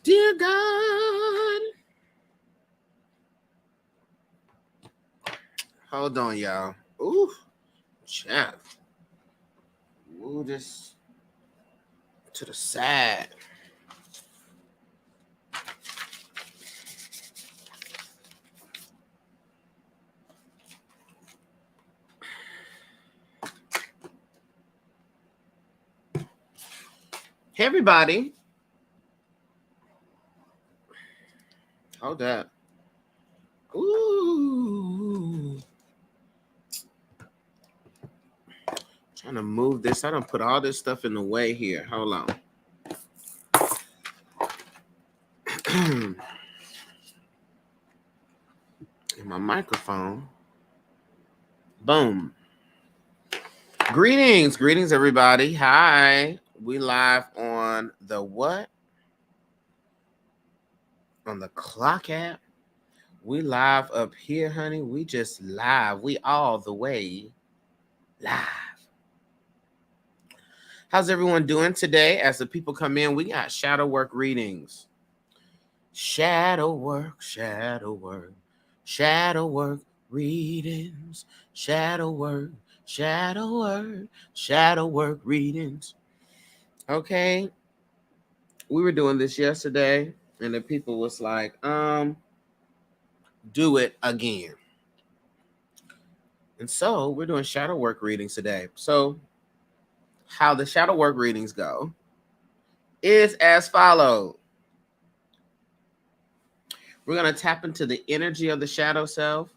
Dear God. Hold on, y'all. Ooh, chat. Move this to the side. Hey, everybody. Hold up. Ooh. Trying to move this. I don't put all this stuff in the way here. Hold on. And my microphone. Boom. Greetings, everybody. Hi. We live on the what? On the Clock app. We live up here, honey. We just live. We all the way live. How's everyone doing today? As the people come in, we got shadow work readings. Shadow work readings. Shadow work readings. Okay. We were doing this yesterday, and the people was like, do it again. And so we're doing shadow work readings today. So how the shadow work readings go is as follows. We're going to tap into the energy of the shadow self.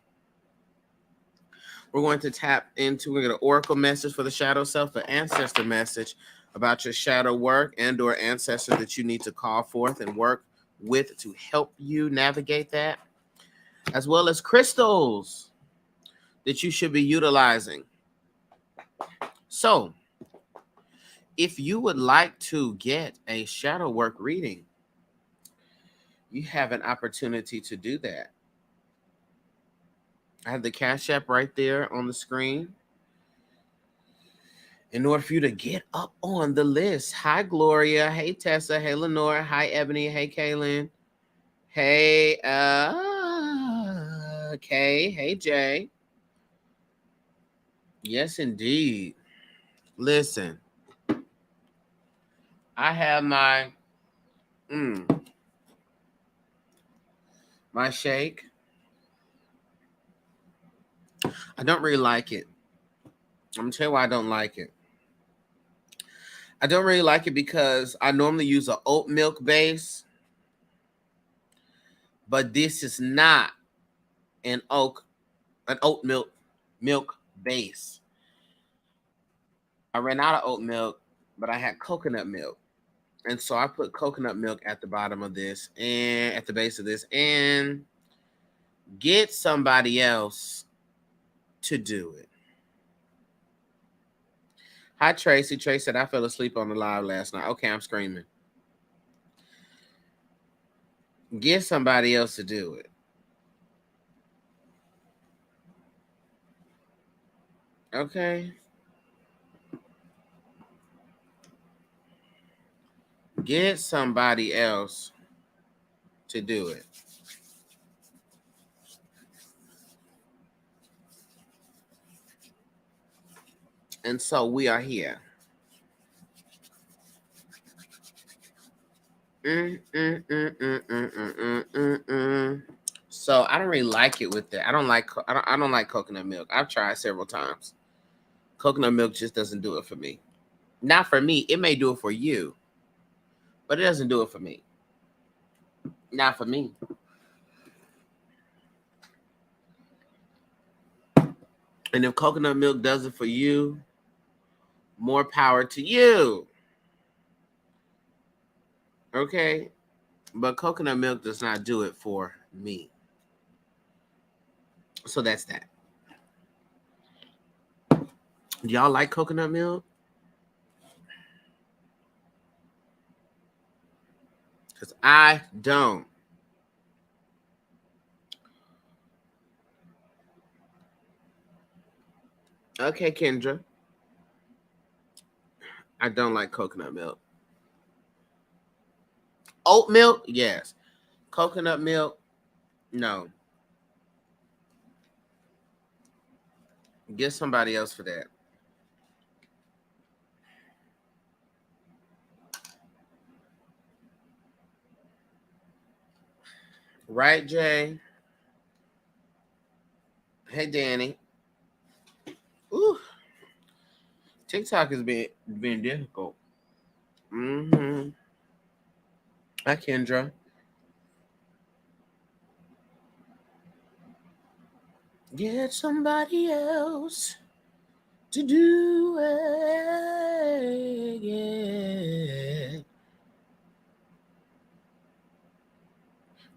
We're going to oracle message for the shadow self, an ancestor message about your shadow work and or ancestor that you need to call forth and work with to help you navigate that, as well as crystals that you should be utilizing. So if you would like to get a shadow work reading, you have an opportunity to do that. I have the CashApp right there on the screen. In order for you to get up on the list. Hi, Gloria. Hey, Tessa. Hey, Lenore. Hi, Ebony. Hey, Kaylin. Hey, Kay. Hey, Jay. Yes, indeed. Listen. I have my shake. I don't really like it. I'm going to tell you why I don't like it. I don't really like it because I normally use an oat milk base, but this is not an oat milk base. I ran out of oat milk, but I had coconut milk. And so I put coconut milk at the bottom of this and at the base of this, and get somebody else to do it. Hi, Tracy. Tracy said, I fell asleep on the live last night. Okay, I'm screaming. Get somebody else to do it. Okay. Get somebody else to do it. And so we are here. So I don't really like it with that. I don't like coconut milk. I've tried several times. Coconut milk just doesn't do it for me. Not for me. It may do it for you, but it doesn't do it for me. Not for me. And if coconut milk does it for you, more power to you. Okay? But coconut milk does not do it for me. So that's that. Do y'all like coconut milk? Because I don't. Okay, Kendra. I don't like coconut milk. Oat milk, yes. Coconut milk, no. Get somebody else for that. Right, Jay? Hey, Danny. Ooh, TikTok has been difficult. Mm-hmm. Hi, Kendra. Get somebody else to do it. Yeah.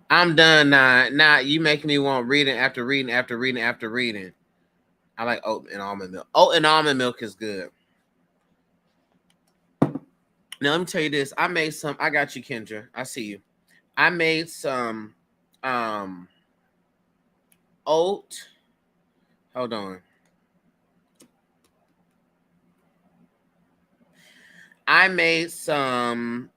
I'm done now. Now you make me want reading after reading after reading after reading. I like oat and almond milk. Oat and almond milk is good. Now let me tell you this. I made some. I got you, Kendra. I see you. I made some oat. Hold on. I made some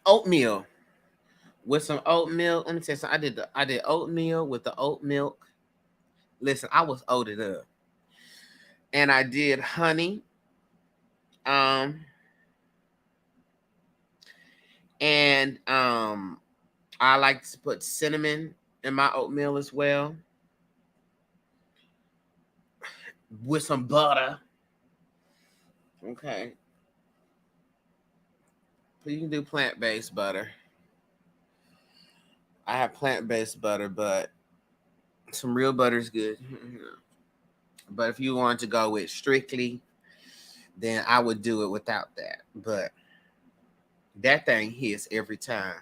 oatmeal with some oat milk. Let me tell you something. I did oatmeal with the oat milk. Listen, I was oated up. And I did honey. Um and I like to put cinnamon in my oatmeal as well. With some butter. Okay. You can do plant-based butter. I have plant-based butter, but some real butter is good. But if you want to go with strictly, then I would do it without that. But that thing hits every time.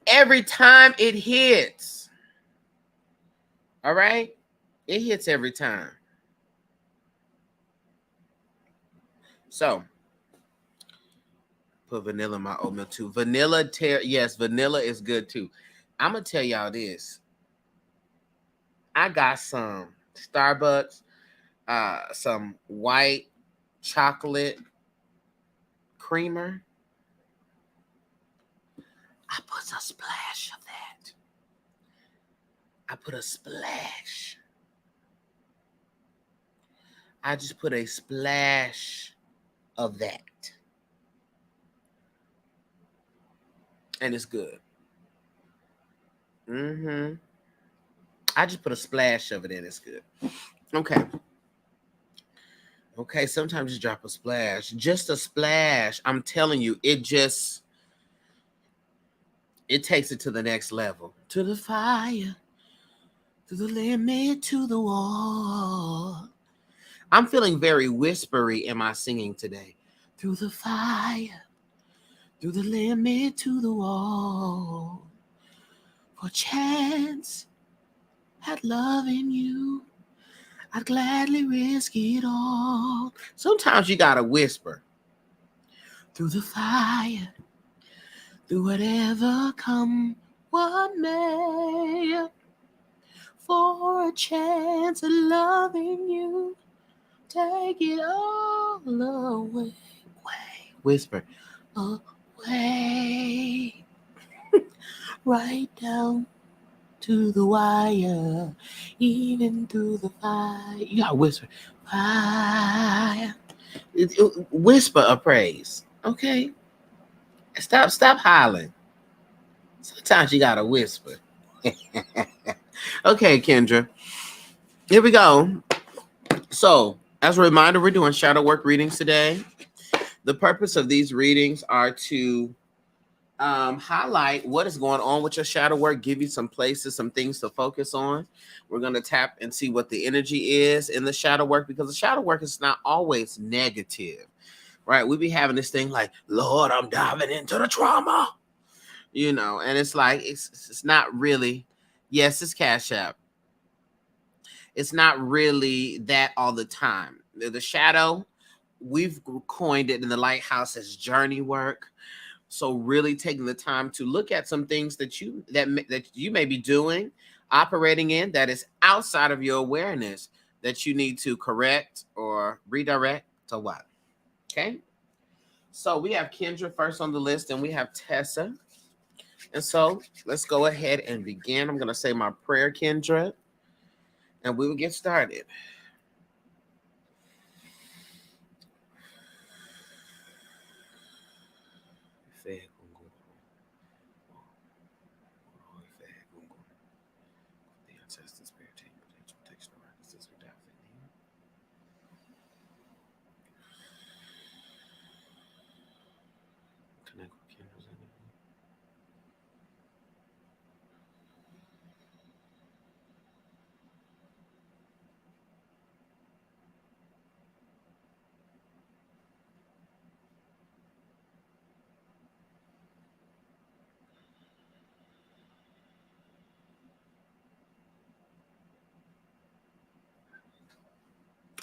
Every time it hits. All right? It hits every time. So, put vanilla in my oatmeal too. Yes, vanilla is good too. I'm going to tell y'all this. I got some Starbucks, some white chocolate creamer. I put a splash of that. I put a splash. I just put a splash of that. And it's good. Mm-hmm. I just put a splash of it in. It's good. Okay. Okay, sometimes you drop a splash. Just a splash. I'm telling you, it takes it to the next level. To the fire. To the limit, to the wall. I'm feeling very whispery in my singing today. Through the fire. Through the limit, to the wall. For chance at loving you, I'd gladly risk it all. Sometimes you gotta whisper. Through the fire, through whatever come what may, for a chance at loving you, take it all away. Whisper, away, right down to the wire, even through the fire. You gotta whisper, fire. Whisper a praise, okay? Stop hollering. Sometimes you gotta whisper. Okay, Kendra. Here we go. So, as a reminder, we're doing shadow work readings today. The purpose of these readings are to highlight what is going on with your shadow work, give you some places, some things to focus on. We're going to tap and see what the energy is in the shadow work, because the shadow work is not always negative, right? We be having this thing like, Lord, I'm diving into the trauma, and it's like, it's not really, yes, it's Cash App. It's not really that all the time. The shadow, we've coined it in the lighthouse as journey work. So really taking the time to look at some things that you may be doing, operating in, that is outside of your awareness, that you need to correct or redirect to what? Okay. So we have Kendra first on the list, and we have Tessa. And so let's go ahead and begin. I'm going to say my prayer, Kendra, and we will get started.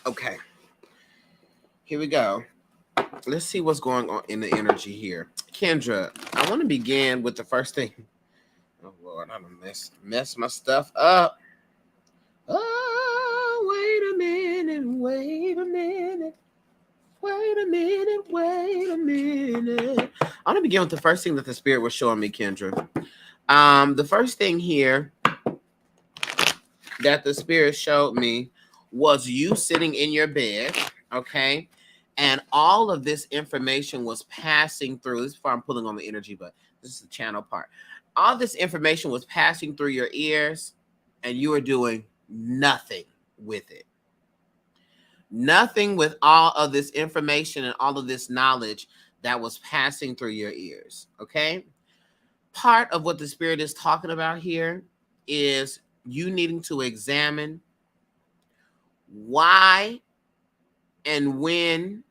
Okay, here we go. Let's see what's going on in the energy here. Kendra, I want to begin with the first thing. Oh, Lord, I'm going to mess my stuff up. Oh, wait a minute, wait a minute. Wait a minute, wait a minute. I want to begin with the first thing that the Spirit was showing me, Kendra. The first thing here that the Spirit showed me was you sitting in your bed, okay? And all of this information was passing through. This is before I'm pulling on the energy, but this is the channel part. All this information was passing through your ears, and you were doing nothing with it. Nothing with all of this information and all of this knowledge that was passing through your ears, okay? Part of what the Spirit is talking about here is you needing to examine why and when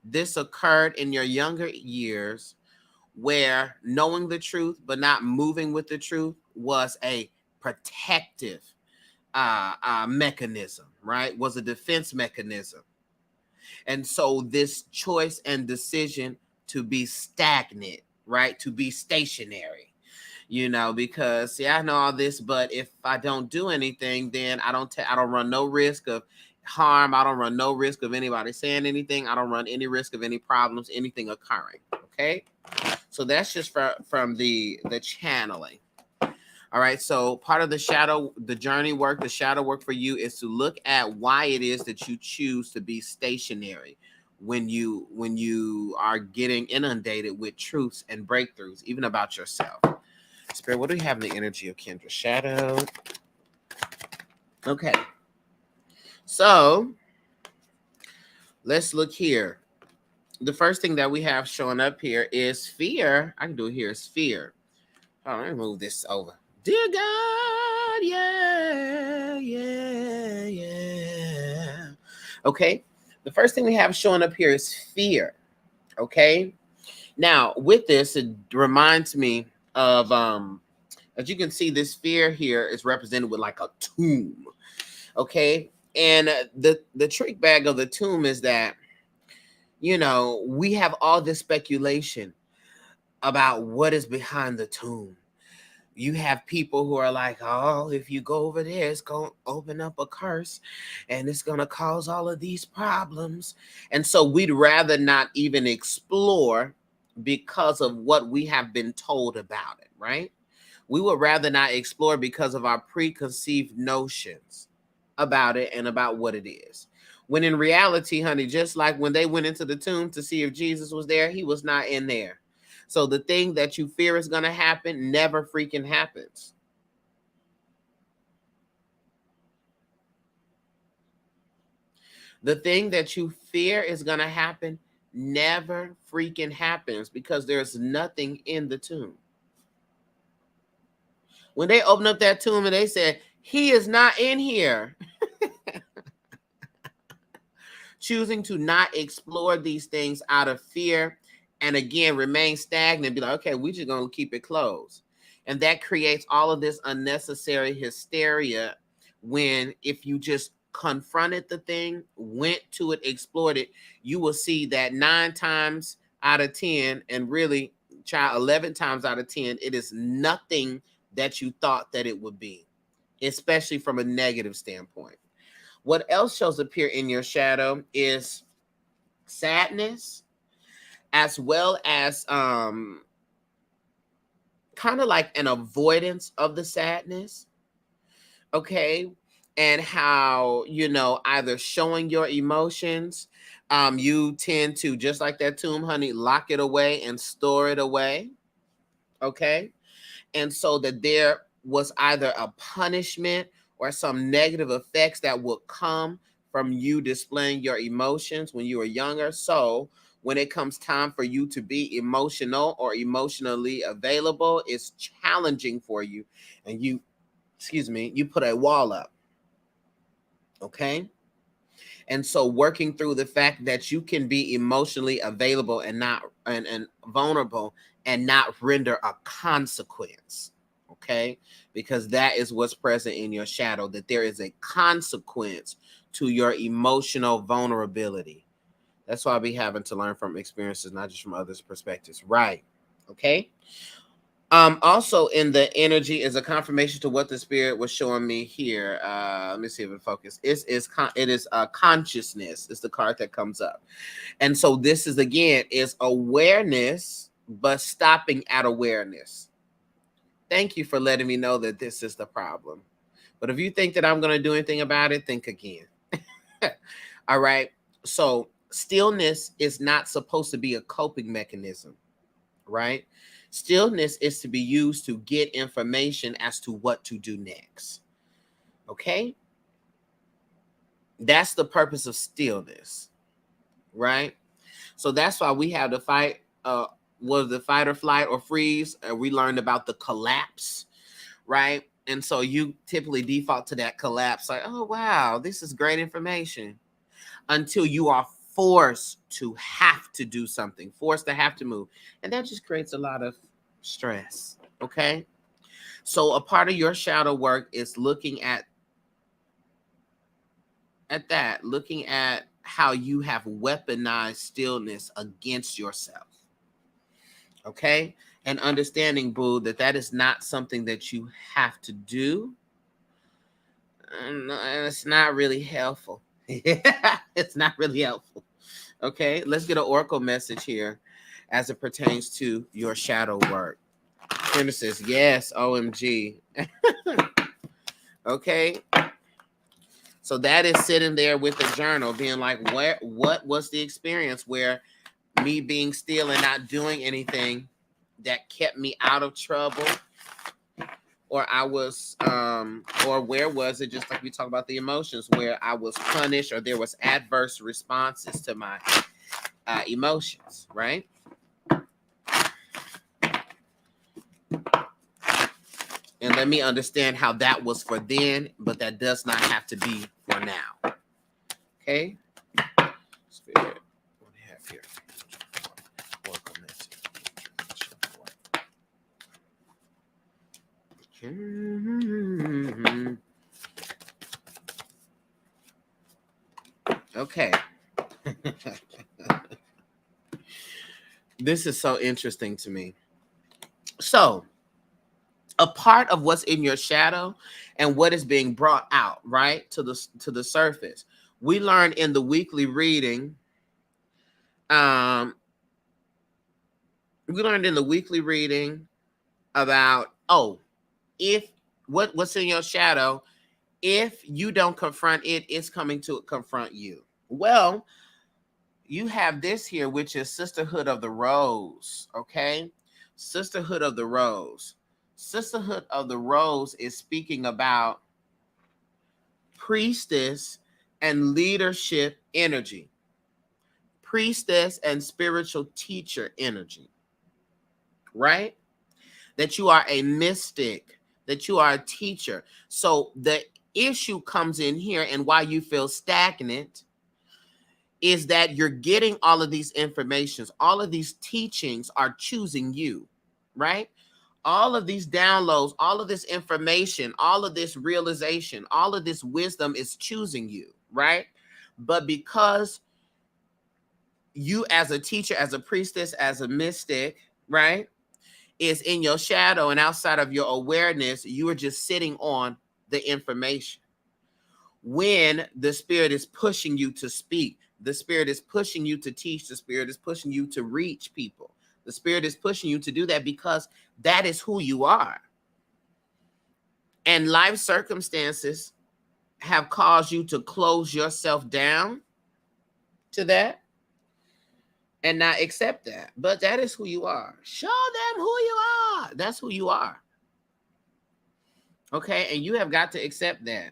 this occurred in your younger years, where knowing the truth but not moving with the truth was a protective mechanism, right? Was a defense mechanism. And so this choice and decision to be stagnant, right? To be stationary, because I know all this, but if I don't do anything, then I don't run no risk of harm. I don't run no risk of anybody saying anything. I don't run any risk of any problems, anything occurring. Okay. So that's just from the channeling. All right. So part of the shadow work for you is to look at why it is that you choose to be stationary when you are getting inundated with truths and breakthroughs, even about yourself. Spirit, what do we have in the energy of Kendra? Shadow. Okay. So let's look here. The first thing that we have showing up here is fear. I can do it here. It's fear. Oh, let me move this over. Dear God, yeah. Okay. The first thing we have showing up here is fear. Okay. Now, with this, it reminds me of as you can see, this fear here is represented with like a tomb. Okay. And the trick bag of the tomb is that, we have all this speculation about what is behind the tomb. You have people who are like, oh, if you go over there, it's going to open up a curse and it's going to cause all of these problems. And so we'd rather not even explore because of what we have been told about it, right? We would rather not explore because of our preconceived notions about it and about what it is. When in reality, honey, just like when they went into the tomb to see if Jesus was there, he was not in there. So the thing that you fear is going to happen never freaking happens. The thing that you fear is going to happen never freaking happens because there's nothing in the tomb. When they opened up that tomb and they said, he is not in here. Choosing to not explore these things out of fear and again, remain stagnant, be like, okay, we're just going to keep it closed. And that creates all of this unnecessary hysteria when if you just confronted the thing, went to it, explored it, you will see that 9 times out of 10, and really 11 times out of 10, it is nothing that you thought that it would be, especially from a negative standpoint. What else shows up here in your shadow is sadness, as well as kind of like an avoidance of the sadness. Okay. And how, either showing your emotions, you tend to, just like that tomb honey, lock it away and store it away. Okay. And so that there was either a punishment or some negative effects that would come from you displaying your emotions when you were younger. So when it comes time for you to be emotional or emotionally available, it's challenging for you. And you put a wall up. Okay. And so working through the fact that you can be emotionally available and not and vulnerable and not render a consequence. Okay. Because that is what's present in your shadow, that there is a consequence to your emotional vulnerability. That's why I be having to learn from experiences, not just from others' perspectives. Right. Okay. Also in the energy is a confirmation to what the spirit was showing me here. Let me see if it focus. It is consciousness. It's the card that comes up. And so this is, again, is awareness, but stopping at awareness. Thank you for letting me know that this is the problem. But if you think that I'm going to do anything about it, think again. All right. So stillness is not supposed to be a coping mechanism, right? Stillness is to be used to get information as to what to do next. Okay? That's the purpose of stillness, right? So that's why we have the fight, was the fight or flight or freeze. We learned about the collapse, right? And so you typically default to that collapse, like, oh, wow, this is great information, until you are forced to have to do something, forced to have to move. And that just creates a lot of stress. Okay. So a part of your shadow work is looking at looking at how you have weaponized stillness against yourself. Okay. And understanding, boo, that is not something that you have to do. And it's not really helpful. It's not really helpful. Okay, let's get an oracle message here as it pertains to your shadow work. Genesis, yes, OMG. Okay, so that is sitting there with the journal, being like, what was the experience where me being still and not doing anything that kept me out of trouble? Or I was, or where was it, just like we talk about the emotions, where I was punished or there was adverse responses to my emotions, right? And let me understand how that was for then, but that does not have to be for now. Okay? Spirit, what do we have here? Okay. This is so interesting to me. So, a part of what's in your shadow and what is being brought out, right, to the surface. We learned in the weekly reading, about, if what's in your shadow, if you don't confront it, it's coming to confront you. Well, you have this here, which is Sisterhood of the Rose. Okay, Sisterhood of the Rose. Sisterhood of the Rose is speaking about priestess and leadership energy, priestess and spiritual teacher energy, right? That you are a mystic, that you are a teacher. So the issue comes in here, and why you feel stagnant is that you're getting all of these informations, all of these teachings are choosing you, right? All of these downloads, all of this information, all of this realization, all of this wisdom is choosing you, right? But because you as a teacher, as a priestess, as a mystic, right, is in your shadow and outside of your awareness, you are just sitting on the information. When the spirit is pushing you to speak, The Spirit is pushing you to teach. The Spirit is pushing you to reach people. The Spirit is pushing you to do that because that is who you are. And life circumstances have caused you to close yourself down to that and not accept that. But that is who you are. Show them who you are. That's who you are. Okay? And you have got to accept that.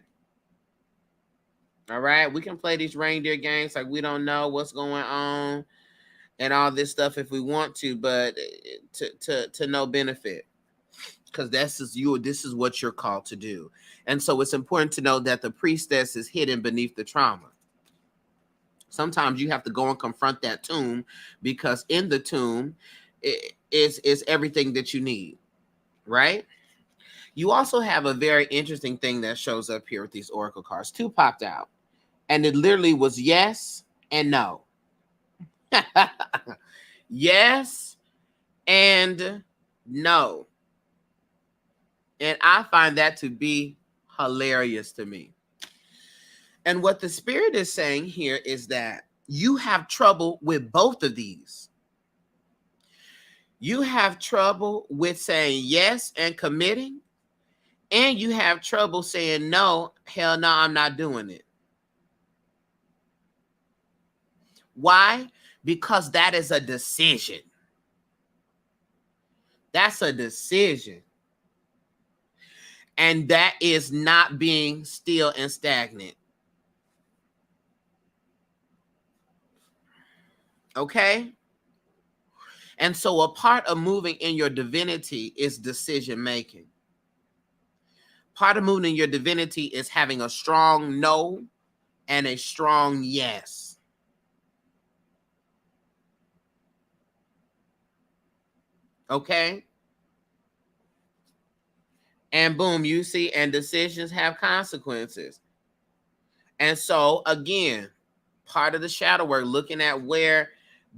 All right? We can play these reindeer games like we don't know what's going on and all this stuff if we want to, but to no benefit. Because this is what you're called to do. And so it's important to know that the priestess is hidden beneath the trauma. Sometimes you have to go and confront that tomb, because in the tomb is everything that you need, right? You also have a very interesting thing that shows up here with these oracle cards. 2 popped out, and it literally was yes and no. Yes and no. And I find that to be hilarious to me. And what the Spirit is saying here is that you have trouble with both of these. You have trouble with saying yes and committing, and you have trouble saying no, hell no, I'm not doing it. Why? Because that is a decision. That's a decision. And that is not being still and stagnant. Okay? And so a part of moving in your divinity is decision making. Part of moving in your divinity is having a strong no and a strong yes. Okay? And boom, you see, and decisions have consequences. And so, again, part of the shadow work, looking at where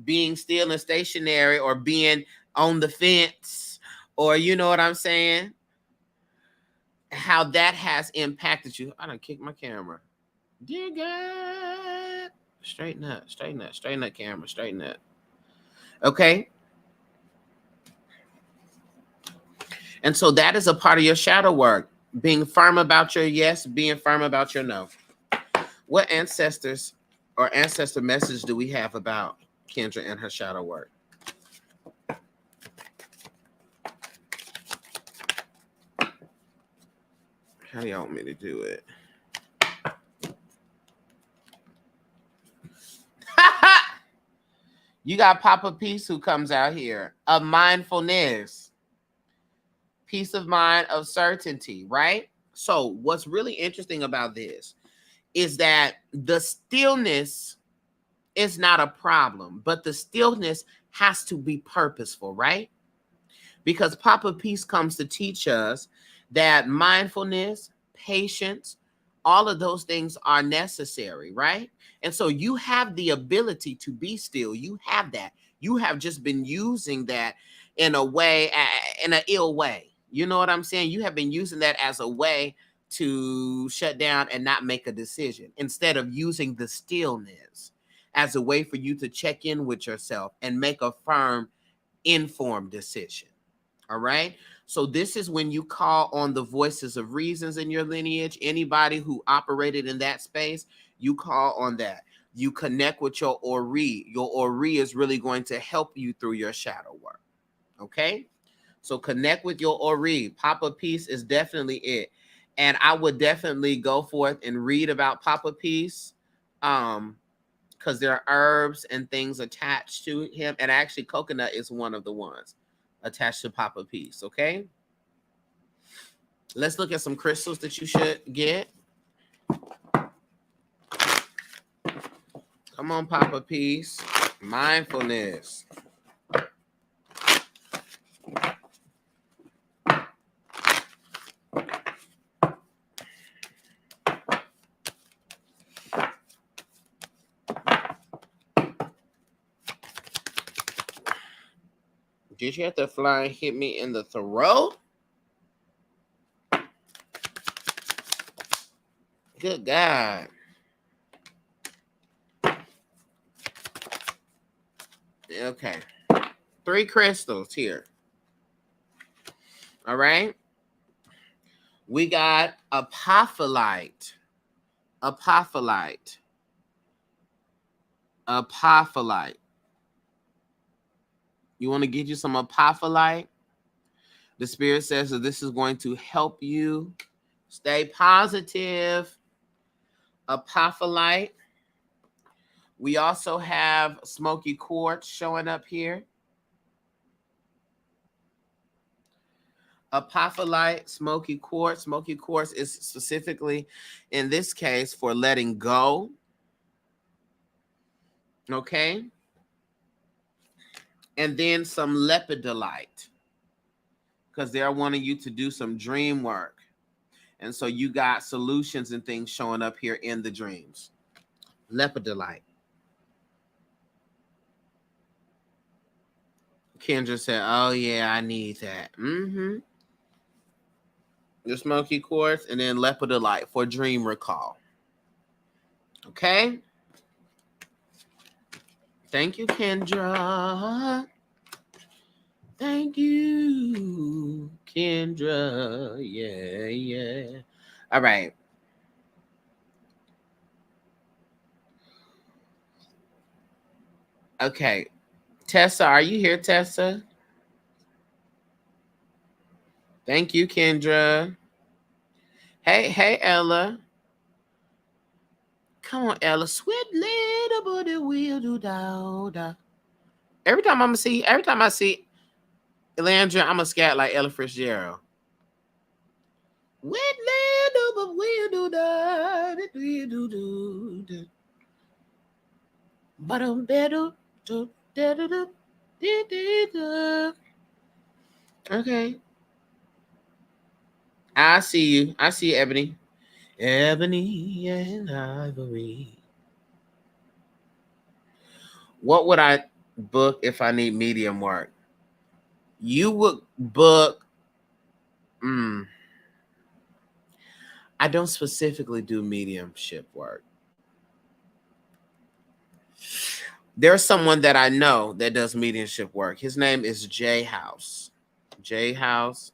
being still and stationary or being on the fence, or you know what I'm saying, how that has impacted you. I done kicked my camera. Dear God, straighten up, camera, straighten up. Okay? And so that is a part of your shadow work, being firm about your yes, being firm about your no. What ancestors or ancestor message do we have about Kendra and her shadow work? How do y'all want me to do it? You got Papa Peace who comes out here. Of mindfulness. Peace of mind, of certainty, right? So what's really interesting about this is that the stillness is not a problem, but the stillness has to be purposeful, right? Because Papa Peace comes to teach us that mindfulness, patience, all of those things are necessary, right? And so you have the ability to be still. You have that. You have just been using that in a way, in an ill way. You know what I'm saying? You have been using that as a way to shut down and not make a decision, instead of using the stillness as a way for you to check in with yourself and make a firm, informed decision. All right. So this is when you call on the voices of reasons in your lineage. Anybody who operated in that space, you call on that. You connect with your Ori. Your Ori is really going to help you through your shadow work. Okay. So connect with your Ori. Papa Peace is definitely it. And I would definitely go forth and read about Papa Peace. Because there are herbs and things attached to him. And actually, coconut is one of the ones attached to Papa Peace, okay? Let's look at some crystals that you should get. Come on, Papa Peace. Mindfulness. Did you have to fly and hit me in the throat? Good God. Okay. 3 crystals here. All right. We got apophyllite. Apophyllite. Apophyllite. You want to get you some apophyllite? The spirit says that this is going to help you stay positive. Apophyllite. We also have smoky quartz showing up here. Apophyllite, smoky quartz. Smoky quartz is specifically, in this case, for letting go. Okay. And then some lepidolite, because they're wanting you to do some dream work. And so you got solutions and things showing up here in the dreams. Lepidolite. Kendra said, oh, yeah, I need that. Mm-hmm. The smoky quartz and then lepidolite for dream recall. Okay. Thank you, Kendra. Thank you, Kendra. Yeah, yeah. All right. Okay. Tessa, are you here, Tessa? Thank you, Kendra. Hey, Ella. Come on, Ella. Sweet little booty will do da. Every time I see Elandria, I'm a scat like Ella Fitzgerald. Wet little but will do da. Will do. But I'm better. Okay. I see you. I see Ebony. Ebony and Ivory. What would I book if I need medium work? You would book. I don't specifically do mediumship work. There's someone that I know that does mediumship work. His name is J House. J House.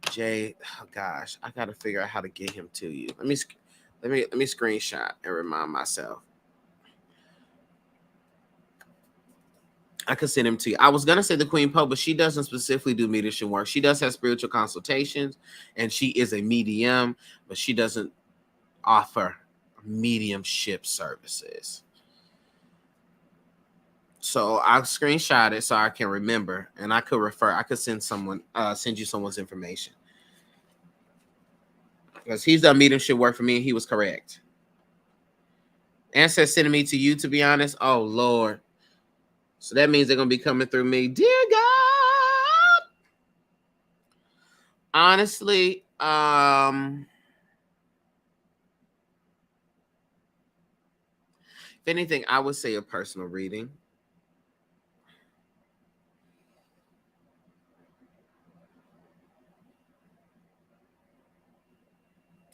J. Oh gosh, I gotta figure out how to get him to you. Let me screenshot and remind myself. I could send him to you. I was gonna say the Queen Pope, but she doesn't specifically do mediumship work. She does have spiritual consultations, and she is a medium, but she doesn't offer mediumship services. So I'll screenshot it so I can remember, and I could send you someone's information, because he's done mediumship work for me, and he was correct. Ancestors sending me to you, to be honest. Oh Lord. So that means they're going to be coming through me. Dear God. Honestly, if anything, I would say a personal reading.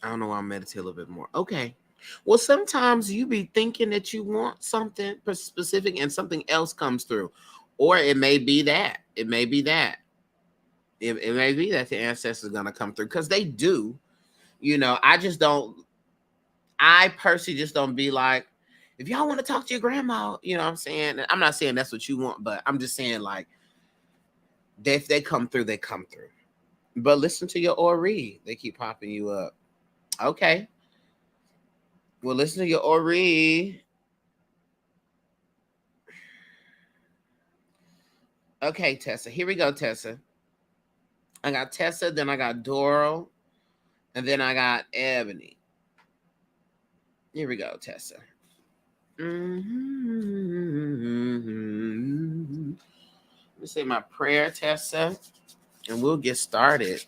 I don't know why I'm meditating a little bit more. Okay. Well, sometimes you be thinking that you want something specific and something else comes through. Or it may be that. It may be that the ancestors are going to come through, because they do. I personally just don't be like, if y'all want to talk to your grandma, you know what I'm saying? I'm not saying that's what you want, but I'm just saying, like, if they come through, they come through. But listen to your Ori. They keep popping you up. Okay. Well, listen to your Ori. Okay, Tessa. Here we go, Tessa. I got Tessa, then I got Doral, and then I got Ebony. Here we go, Tessa. Mm-hmm. Let me say my prayer, Tessa, and we'll get started.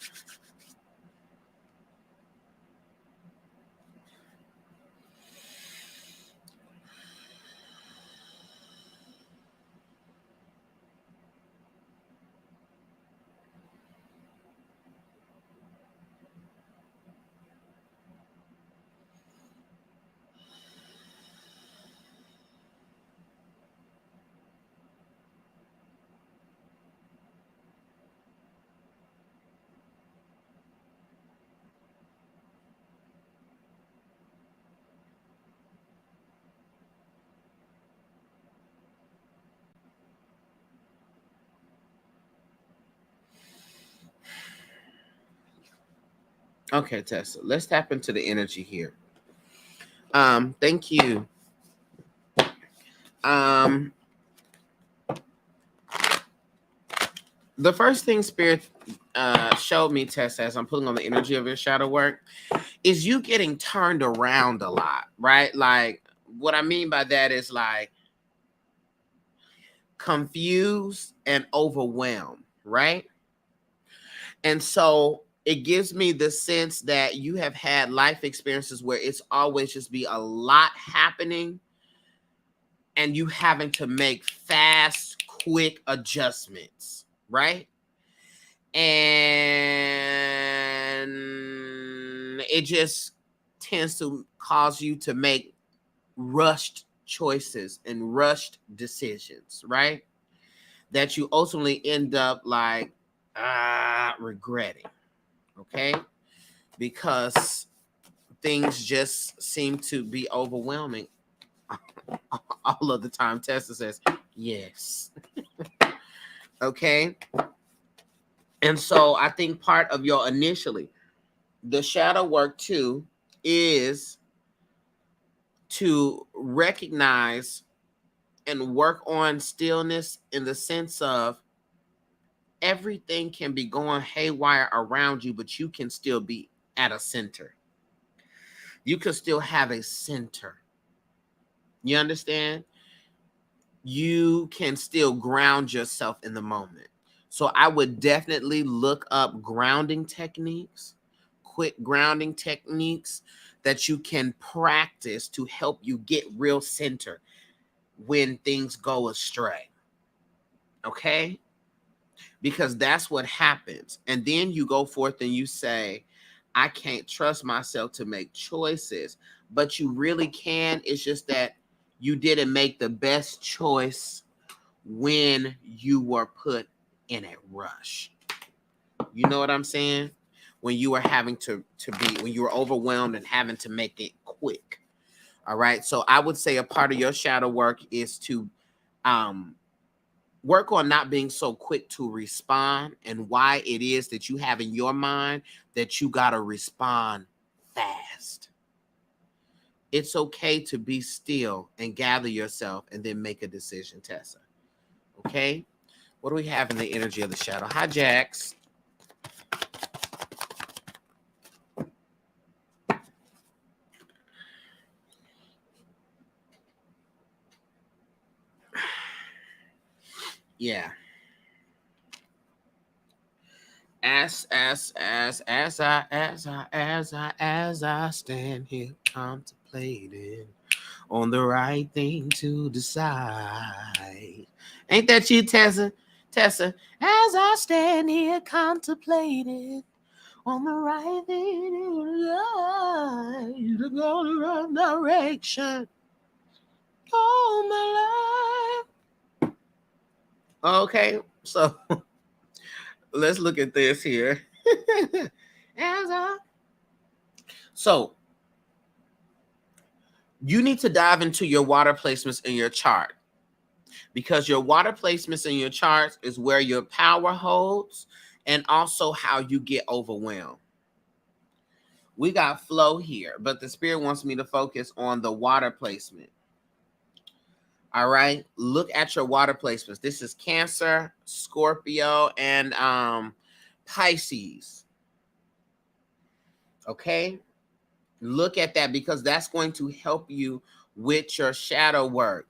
Okay, Tessa, let's tap into the energy here. Thank you. The first thing Spirit showed me, Tessa, as I'm pulling on the energy of your shadow work, is you getting turned around a lot, right? Like, what I mean by that is like confused and overwhelmed, right? And so it gives me the sense that you have had life experiences where it's always just be a lot happening and you having to make fast, quick adjustments, right? And it just tends to cause you to make rushed choices and rushed decisions, right? That you ultimately end up like regretting, okay? Because things just seem to be overwhelming all of the time. Tessa says, yes. Okay. And so I think part of your initially, the shadow work too, is to recognize and work on stillness in the sense of everything can be going haywire around you, but you can still be at a center. You can still have a center. You understand? You can still ground yourself in the moment. So I would definitely look up grounding techniques, quick grounding techniques that you can practice to help you get real center when things go astray. Okay? Because that's what happens. And then you go forth and you say, I can't trust myself to make choices, but you really can. It's just that you didn't make the best choice when you were put in a rush. You know what I'm saying? When you were having to be, when you were overwhelmed and having to make it quick. All right. So I would say a part of your shadow work is to work on not being so quick to respond and why it is that you have in your mind that you got to respond fast. It's okay to be still and gather yourself and then make a decision, Tessa. Okay? What do we have in the energy of the shadow? Hi, Jax. Yeah. As I stand here contemplating on the right thing to decide. Ain't that you, Tessa? Tessa, as I stand here contemplating on the right thing to go the right direction all my life. Okay, so let's look at this here. So you need to dive into your water placements in your chart, because your water placements in your charts is where your power holds and also how you get overwhelmed. We got flow here, but the spirit wants me to focus on the water placement. All right, look at your water placements. This is Cancer, Scorpio, and Pisces. Okay, look at that, because that's going to help you with your shadow work,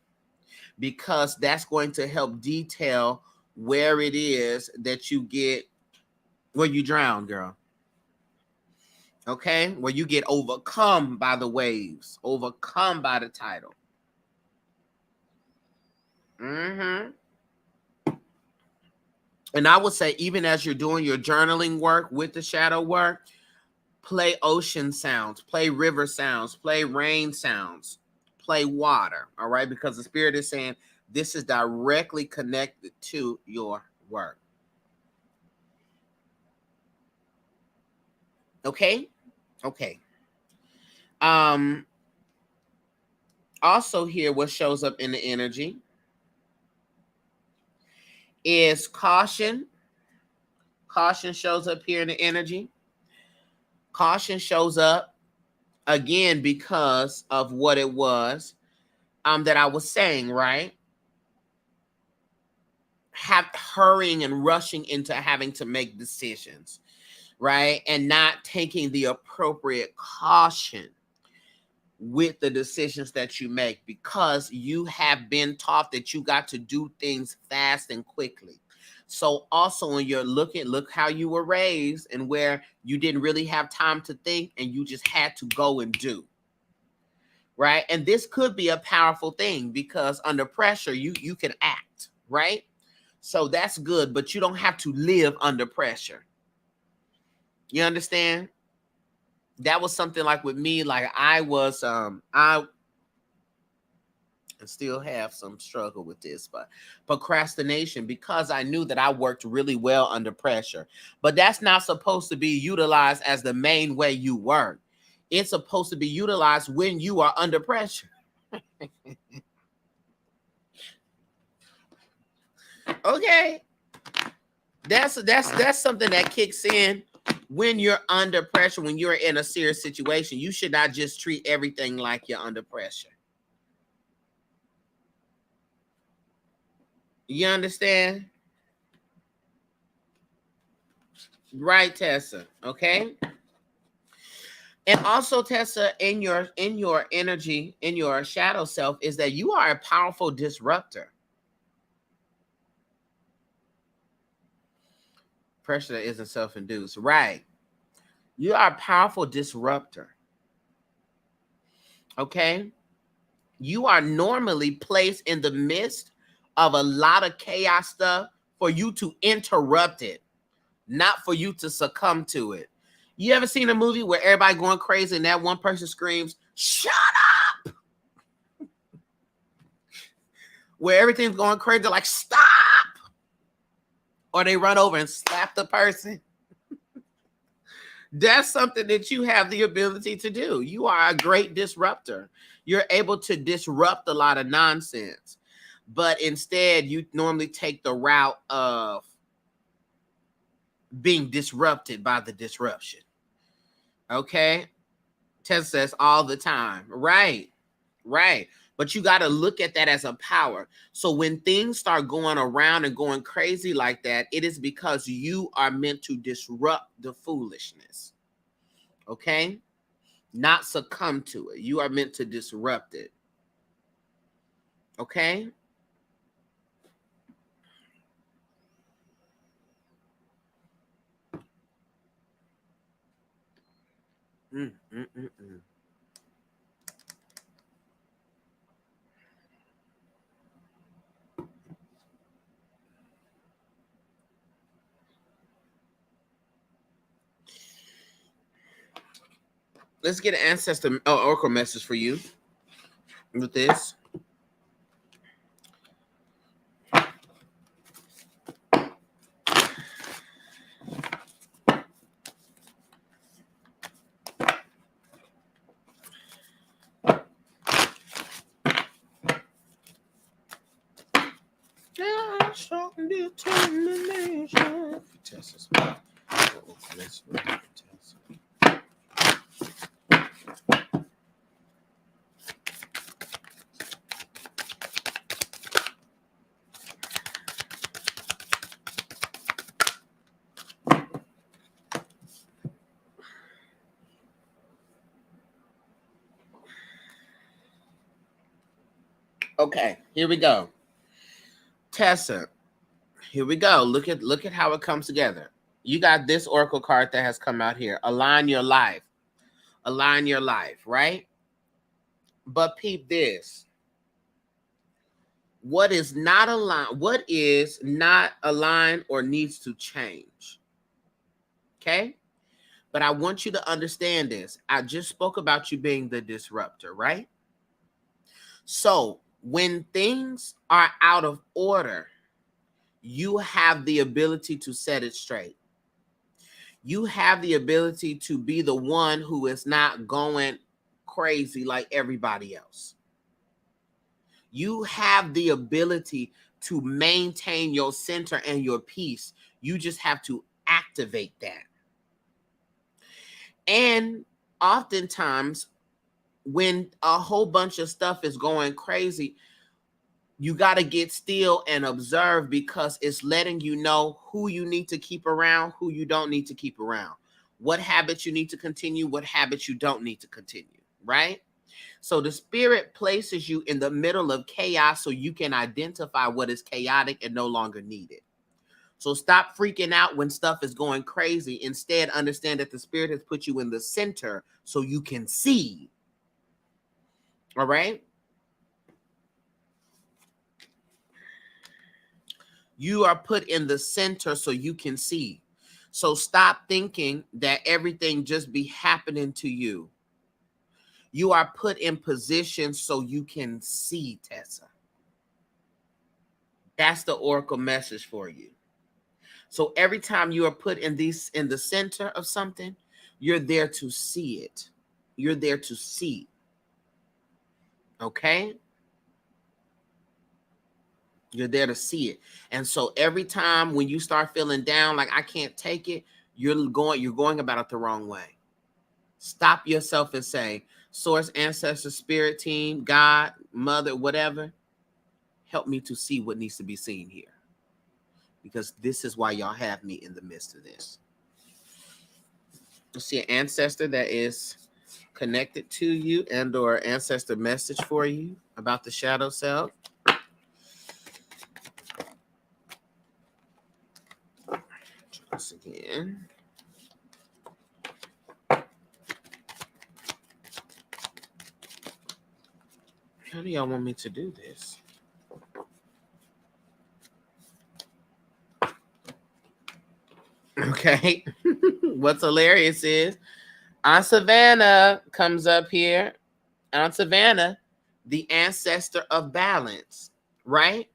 because that's going to help detail where it is that you get, where you drown, girl. Okay, where you get overcome by the waves, overcome by the tidal. And I would say, even as you're doing your journaling work with the shadow work, play ocean sounds, play river sounds, play rain sounds, play water. All right, because the spirit is saying this is directly connected to your work. Okay. Also here, what shows up in the energy is caution. Caution shows up here in the energy. Caution shows up again because of what it was that I was saying, right? Hurrying and rushing into having to make decisions, right? And not taking the appropriate caution with the decisions that you make, because you have been taught that you got to do things fast and quickly. So also when you're look how you were raised, and where you didn't really have time to think and you just had to go and do, right? And this could be a powerful thing, because under pressure you can act, right? So that's good, but you don't have to live under pressure. You understand? That was something like with me, like I was I still have some struggle with this, but procrastination, because I knew that I worked really well under pressure. But that's not supposed to be utilized as the main way you work. It's supposed to be utilized when you are under pressure. Okay. That's something that kicks in when you're under pressure, when you're in a serious situation. You should not just treat everything like you're under pressure. You understand? Right, Tessa. Okay. And also, Tessa, in your energy, in your shadow self, is that you are a powerful disruptor. Pressure that isn't self-induced. Right. You are a powerful disruptor. Okay. You are normally placed in the midst of a lot of chaos stuff for you to interrupt it, not for you to succumb to it. You ever seen a movie where everybody going crazy and that one person screams, "Shut up!" Where everything's going crazy, they're like, "Stop!" Or they run over and slap the person. That's something that you have the ability to do. You are a great disruptor. You're able to disrupt a lot of nonsense. But instead, you normally take the route of being disrupted by the disruption. Okay? Tessa says all the time. Right. Right. But you got to look at that as a power. So when things start going around and going crazy like that, it is because you are meant to disrupt the foolishness. Okay? Not succumb to it. You are meant to disrupt it. Okay? Let's get an ancestor oracle message for you with this. Strong determination. Tessa's okay, here we go. Tessa, here we go. Look at how it comes together. You got this oracle card that has come out here. Align your life. Align your life, right? But peep this. What is not aligned? What is not aligned or needs to change? Okay? But I want you to understand this. I just spoke about you being the disruptor, right? So when things are out of order, you have the ability to set it straight. You have the ability to be the one who is not going crazy like everybody else. You have the ability to maintain your center and your peace. You just have to activate that. And oftentimes, when a whole bunch of stuff is going crazy, you got to get still and observe, because it's letting you know who you need to keep around, who you don't need to keep around, what habits you need to continue, what habits you don't need to continue, right? So the spirit places you in the middle of chaos so you can identify what is chaotic and no longer needed. So stop freaking out when stuff is going crazy. Instead, understand that the spirit has put you in the center so you can see. All right? You are put in the center so you can see. So stop thinking that everything just be happening to you. You are put in position so you can see, Tessa. That's the oracle message for you. So every time you are put in the center of something, you're there to see it. You're there to see. Okay? You're there to see it. And so every time when you start feeling down, like I can't take it, you're going about it the wrong way. Stop yourself and say, Source, Ancestor, Spirit Team, God, Mother, whatever, help me to see what needs to be seen here. Because this is why y'all have me in the midst of this. You'll see an ancestor that is connected to you and or ancestor message for you about the shadow self. Once again. How do y'all want me to do this? Okay. What's hilarious is Aunt Savannah comes up here. Aunt Savannah, the ancestor of balance, right?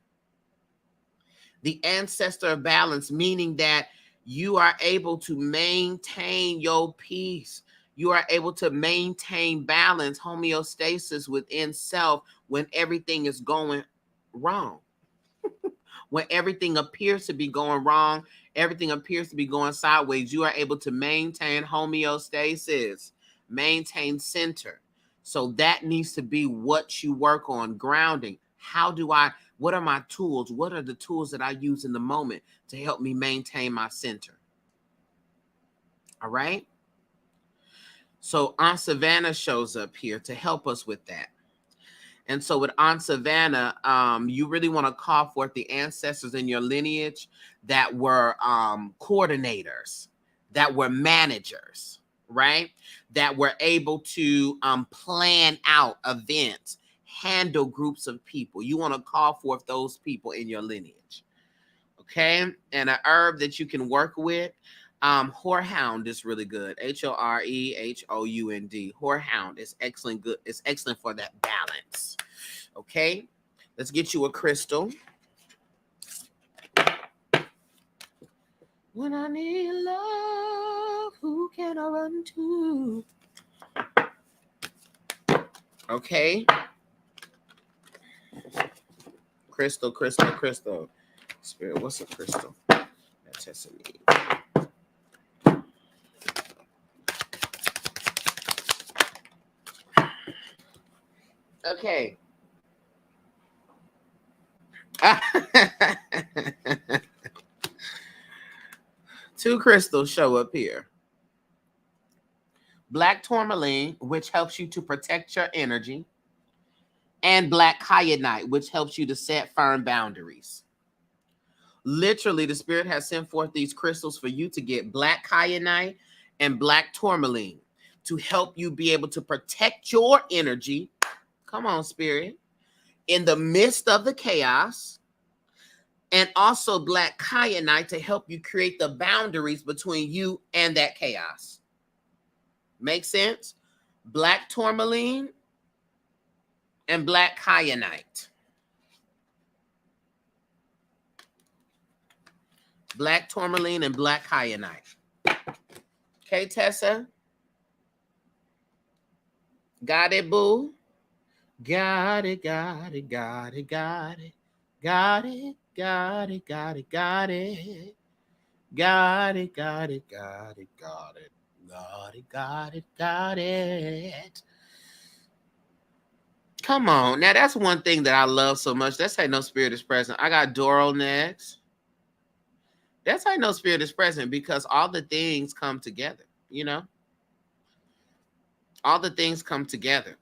The ancestor of balance, meaning that you are able to maintain your peace. You are able to maintain balance, homeostasis within self when everything is going wrong. When everything appears to be going wrong, everything appears to be going sideways, you are able to maintain homeostasis, maintain center. So that needs to be what you work on, grounding. What are my tools? What are the tools that I use in the moment to help me maintain my center? All right. So Aunt Savannah shows up here to help us with that. And so with Aunt Savannah, you really want to call forth the ancestors in your lineage that were coordinators, that were managers, right? That were able to plan out events, handle groups of people. You want to call forth those people in your lineage, okay? And an herb that you can work with, Whorehound is really good. Horehound. Whorehound is excellent. Good. It's excellent for that balance. Okay, let's get you a crystal. When I need love, who can I run to? Okay. Crystal. Spirit, what's a crystal? That's testing me. Okay. Two crystals show up here. Black tourmaline, which helps you to protect your energy, and black kyanite, which helps you to set firm boundaries. Literally, the spirit has sent forth these crystals for you to get black kyanite and black tourmaline to help you be able to protect your energy. Come on, spirit. In the midst of the chaos. And also black kyanite to help you create the boundaries between you and that chaos. Make sense? Black tourmaline and black kyanite. Black tourmaline and black kyanite. Okay, Tessa? Got it, boo? Got it. Got it. Got it. Got it. Got it. Got it. Got it. Got it. Got it. Come on. Now, that's one thing that I love so much. That's how no spirit is present. I got Doro next. That's how no spirit is present, because all the things come together, you know? All the things come together.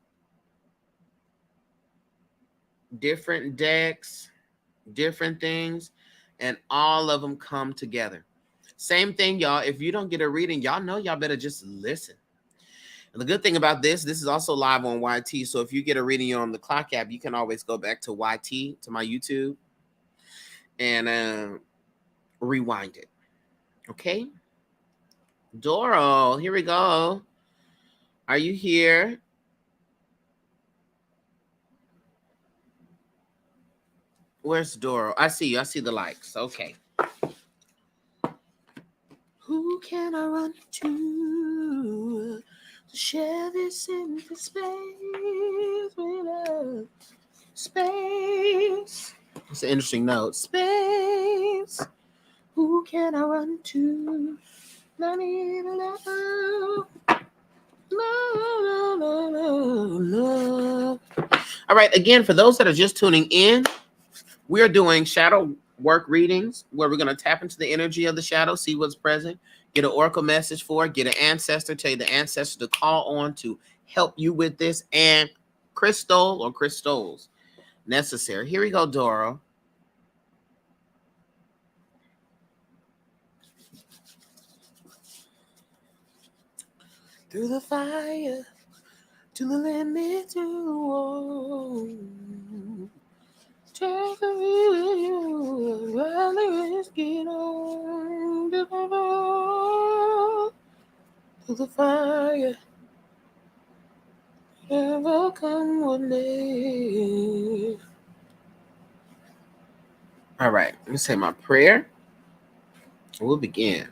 Different decks, different things, and all of them come together. Same thing, y'all. If you don't get a reading, y'all know y'all better just listen. And the good thing about this is also live on YT. So if you get a reading on the Clock app, you can always go back to YT, to my YouTube, and rewind it. Okay? Doro, here we go. Are you here? Where's Doro? I see you. I see the likes. Okay. Who can I run to share this empty space with us? Space. It's an interesting note. Space. Who can I run to? I need love. Love. All right. Again, for those that are just tuning in, we're doing shadow work readings where we're going to tap into the energy of the shadow, see what's present, get an oracle message for it, get an ancestor, tell you the ancestor to call on to help you with this, and crystal or crystals necessary. Here we go, Doro. Through the fire, to the limit, to the wall. Take the view, while the risk it on. To the fire, never come one day. All right, let me say my prayer. We'll begin.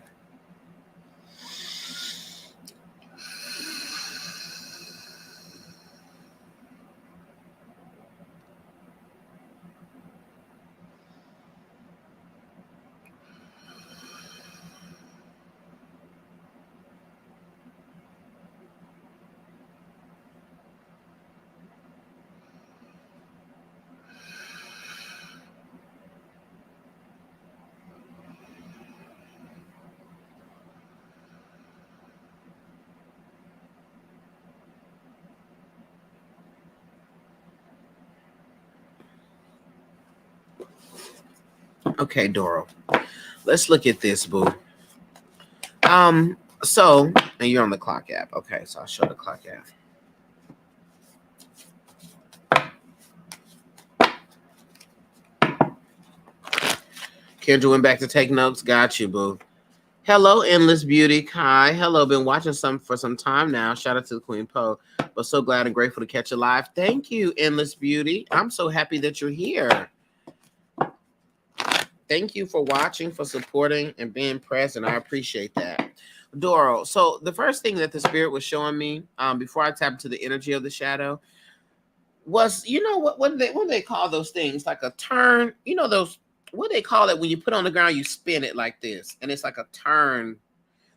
Okay, Doro. Let's look at this, boo. So, and you're on the Clock app. Okay, so I'll show the Clock app. Kendra went back to take notes. Got you, boo. Hello, Endless Beauty. Kai. Hello, been watching some for some time now. Shout out to the Queen Poe. But so glad and grateful to catch you live. Thank you, Endless Beauty. I'm so happy that you're here. Thank you for watching, for supporting, and being present. I appreciate that. Doro, so the first thing that the spirit was showing me before I tap into the energy of the shadow was, you know, what do they call those things? Like a turn, you know, those, what do they call it when you put on the ground, you spin it like this, and it's like a turn.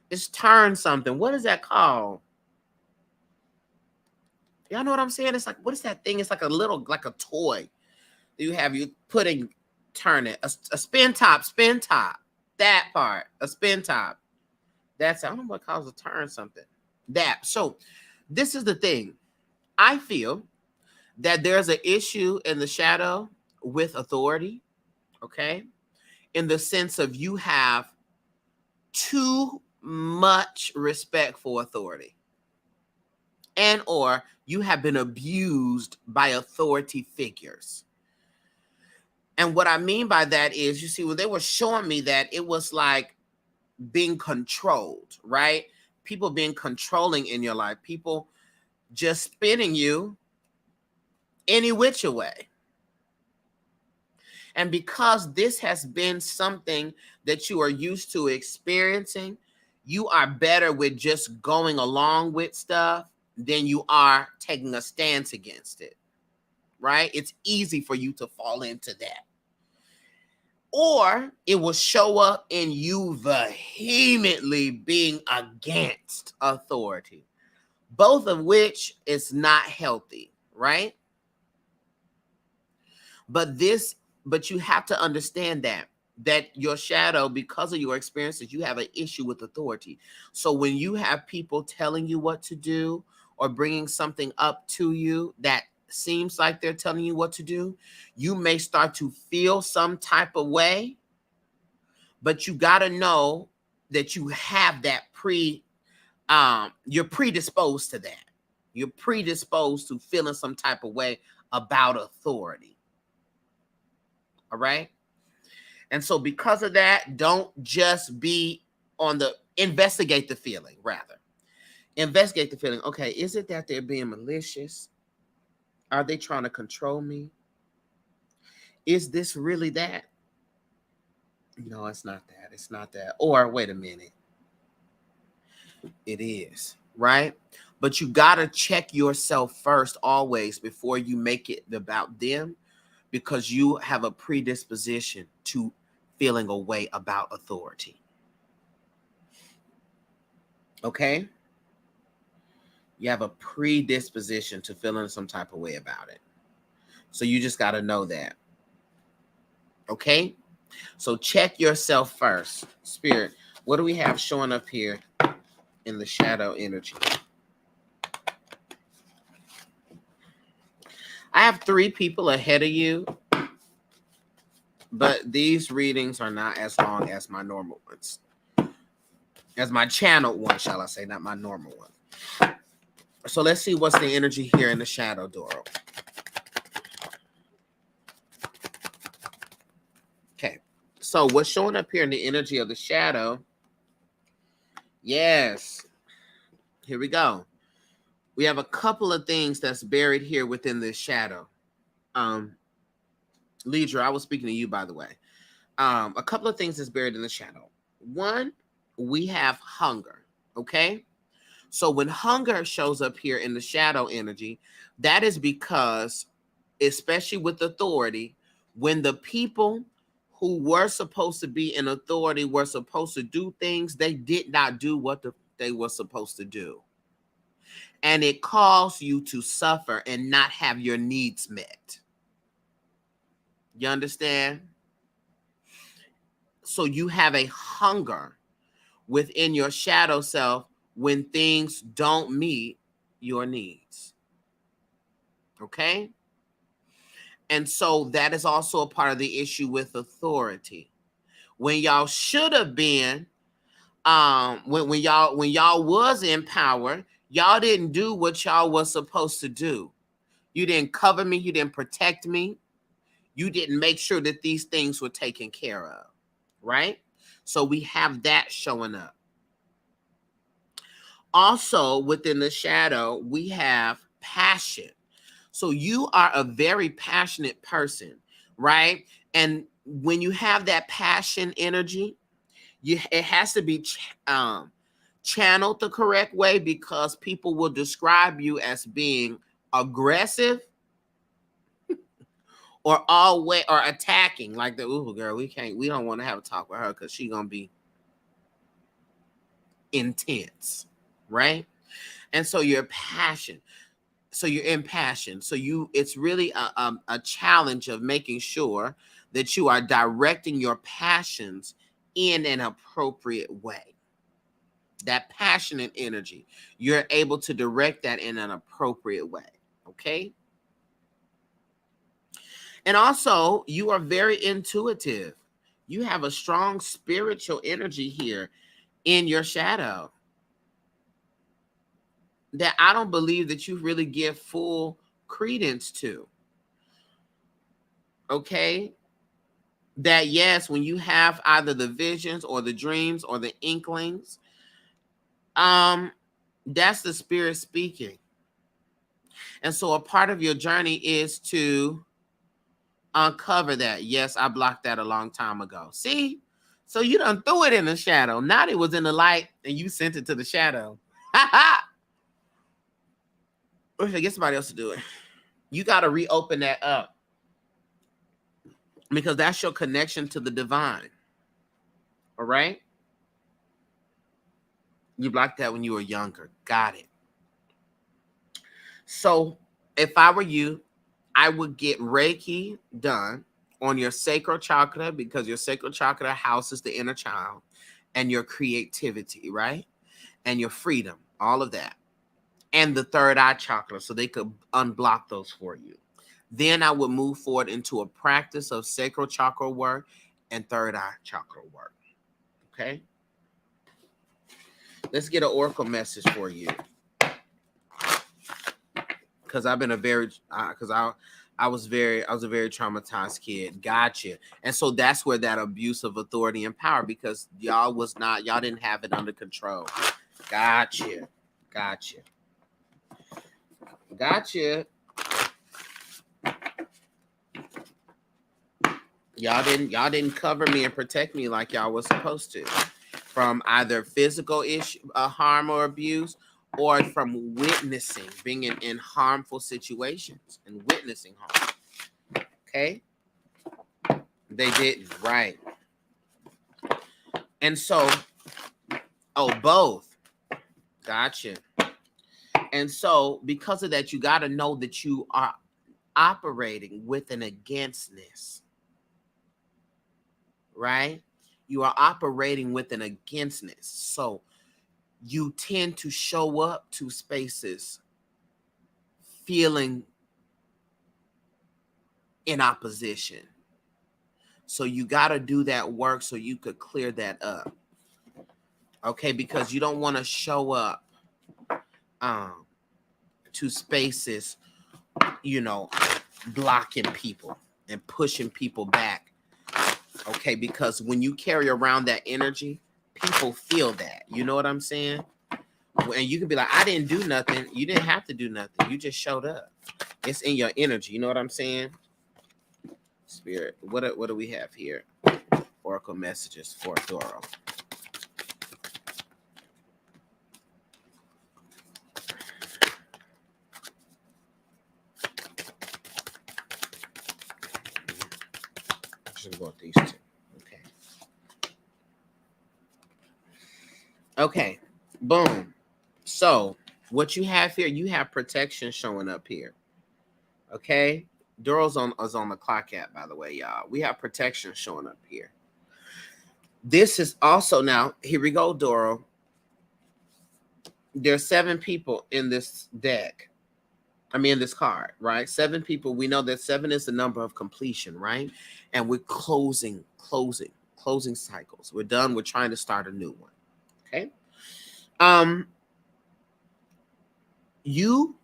It's turn something. What is that called? Y'all know what I'm saying? It's like, what is that thing? It's like a little, like a toy. You have you putting, turn it, a spin top, that part, a spin top. That's, I don't know what calls a turn something. That. So this is the thing. I feel that there's an issue in the shadow with authority, okay? In the sense of you have too much respect for authority, and or you have been abused by authority figures. And what I mean by that is, you see, when they were showing me that, it was like being controlled, right? People being controlling in your life, people just spinning you any which way. And because this has been something that you are used to experiencing, you are better with just going along with stuff than you are taking a stance against it, right? It's easy for you to fall into that. or it will show up in you vehemently being against authority, both of which is not healthy, right? But you have to understand that your shadow, because of your experiences, you have an issue with authority. So when you have people telling you what to do or bringing something up to you that seems like they're telling you what to do, you may start to feel some type of way, but you got to know that you have that you're predisposed to that. You're predisposed to feeling some type of way about authority. All right. And so because of that, don't just be investigate the feeling, rather. Investigate the feeling. Okay, is it that they're being malicious? Are they trying to control me? Is this really that? No, it's not that. It's not that. Or wait a minute. It is, right? But you got to check yourself first always before you make it about them, because you have a predisposition to feeling a way about authority. Okay? You have a predisposition to feeling some type of way about it. So you just got to know that. Okay? So check yourself first. Spirit, what do we have showing up here in the shadow energy? I have 3 people ahead of you, but these readings are not as long as my normal ones. As my channeled one, shall I say, not my normal one. So let's see what's the energy here in the shadow, Doro. Okay. So what's showing up here in the energy of the shadow? Yes. Here we go. We have a couple of things that's buried here within this shadow. Leidra, I was speaking to you, by the way. A couple of things that's buried in the shadow. One, we have hunger. Okay. So when hunger shows up here in the shadow energy, that is because, especially with authority, when the people who were supposed to be in authority were supposed to do things, they did not do what they were supposed to do. And it caused you to suffer and not have your needs met. You understand? So you have a hunger within your shadow self when things don't meet your needs. Okay? And so that is also a part of the issue with authority. When y'all should have been, when y'all was in power, y'all didn't do what y'all was supposed to do. You didn't cover me. You didn't protect me. You didn't make sure that these things were taken care of, right? So we have that showing up. Also, within the shadow, we have passion. So you are a very passionate person, right? And when you have that passion energy, it has to be channeled the correct way, because people will describe you as being aggressive or attacking, like the ooh girl, we don't want to have a talk with her because she's gonna be intense, right? And so your passion. So you're impassioned. So it's really a challenge of making sure that you are directing your passions in an appropriate way. That passionate energy, you're able to direct that in an appropriate way. Okay. And also, you are very intuitive. You have a strong spiritual energy here in your shadow that I don't believe that you really give full credence to. Okay? That yes, when you have either the visions or the dreams or the inklings, that's the spirit speaking. And so a part of your journey is to uncover that. Yes, I blocked that a long time ago. See? So you done threw it in the shadow. Not it was in the light and you sent it to the shadow. Or should I get somebody else to do it? You got to reopen that up. because that's your connection to the divine. All right? You blocked that when you were younger. Got it. So if I were you, I would get Reiki done on your sacral chakra, because your sacral chakra houses the inner child and your creativity, right? And your freedom, all of that. And the third eye chakra, so they could unblock those for you. Then I would move forward into a practice of sacral chakra work and third eye chakra work. Okay? Let's get an oracle message for you. Because I've been a very, because I was a very traumatized kid. Gotcha. And so that's where that abuse of authority and power, because y'all didn't have it under control. Gotcha. Y'all didn't cover me and protect me like y'all was supposed to, from either physical harm or abuse, or from witnessing, being in harmful situations and witnessing harm. Okay? They didn't, right? And so, both. Gotcha. And so, because of that, you got to know that you are operating with an againstness, right? You are operating with an againstness. So, you tend to show up to spaces feeling in opposition. So you got to do that work so you could clear that up. Okay, because you don't want to show up to spaces, blocking people and pushing people back. Okay, because when you carry around that energy, people feel that. You know what I'm saying? And you can be like, I didn't do nothing. You didn't have to do nothing. You just showed up. It's in your energy. You know what I'm saying? Spirit, what do we have here? Oracle messages for Doro. I'm just going with these two. Okay. Boom. So what you have here, you have protection showing up here. Okay. Doro's is on the clock app, by the way, y'all. We have protection showing up here. This is also, now, here we go, Doro. There's 7 people in this deck. In this card, right? 7 people. We know that 7 is the number of completion, right? And we're closing cycles. We're done. We're trying to start a new one. Okay. You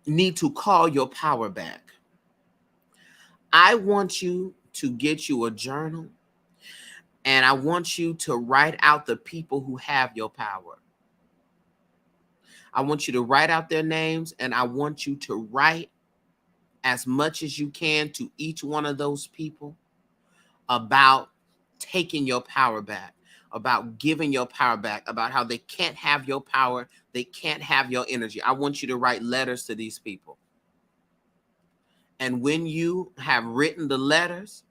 need to call your power back. I want you to get you a journal, and I want you to write out the people who have your power. I want you to write out their names, and I want you to write as much as you can to each one of those people about taking your power back, about giving your power back, about how they can't have your power, they can't have your energy. I want you to write letters to these people. And when you have written the letters,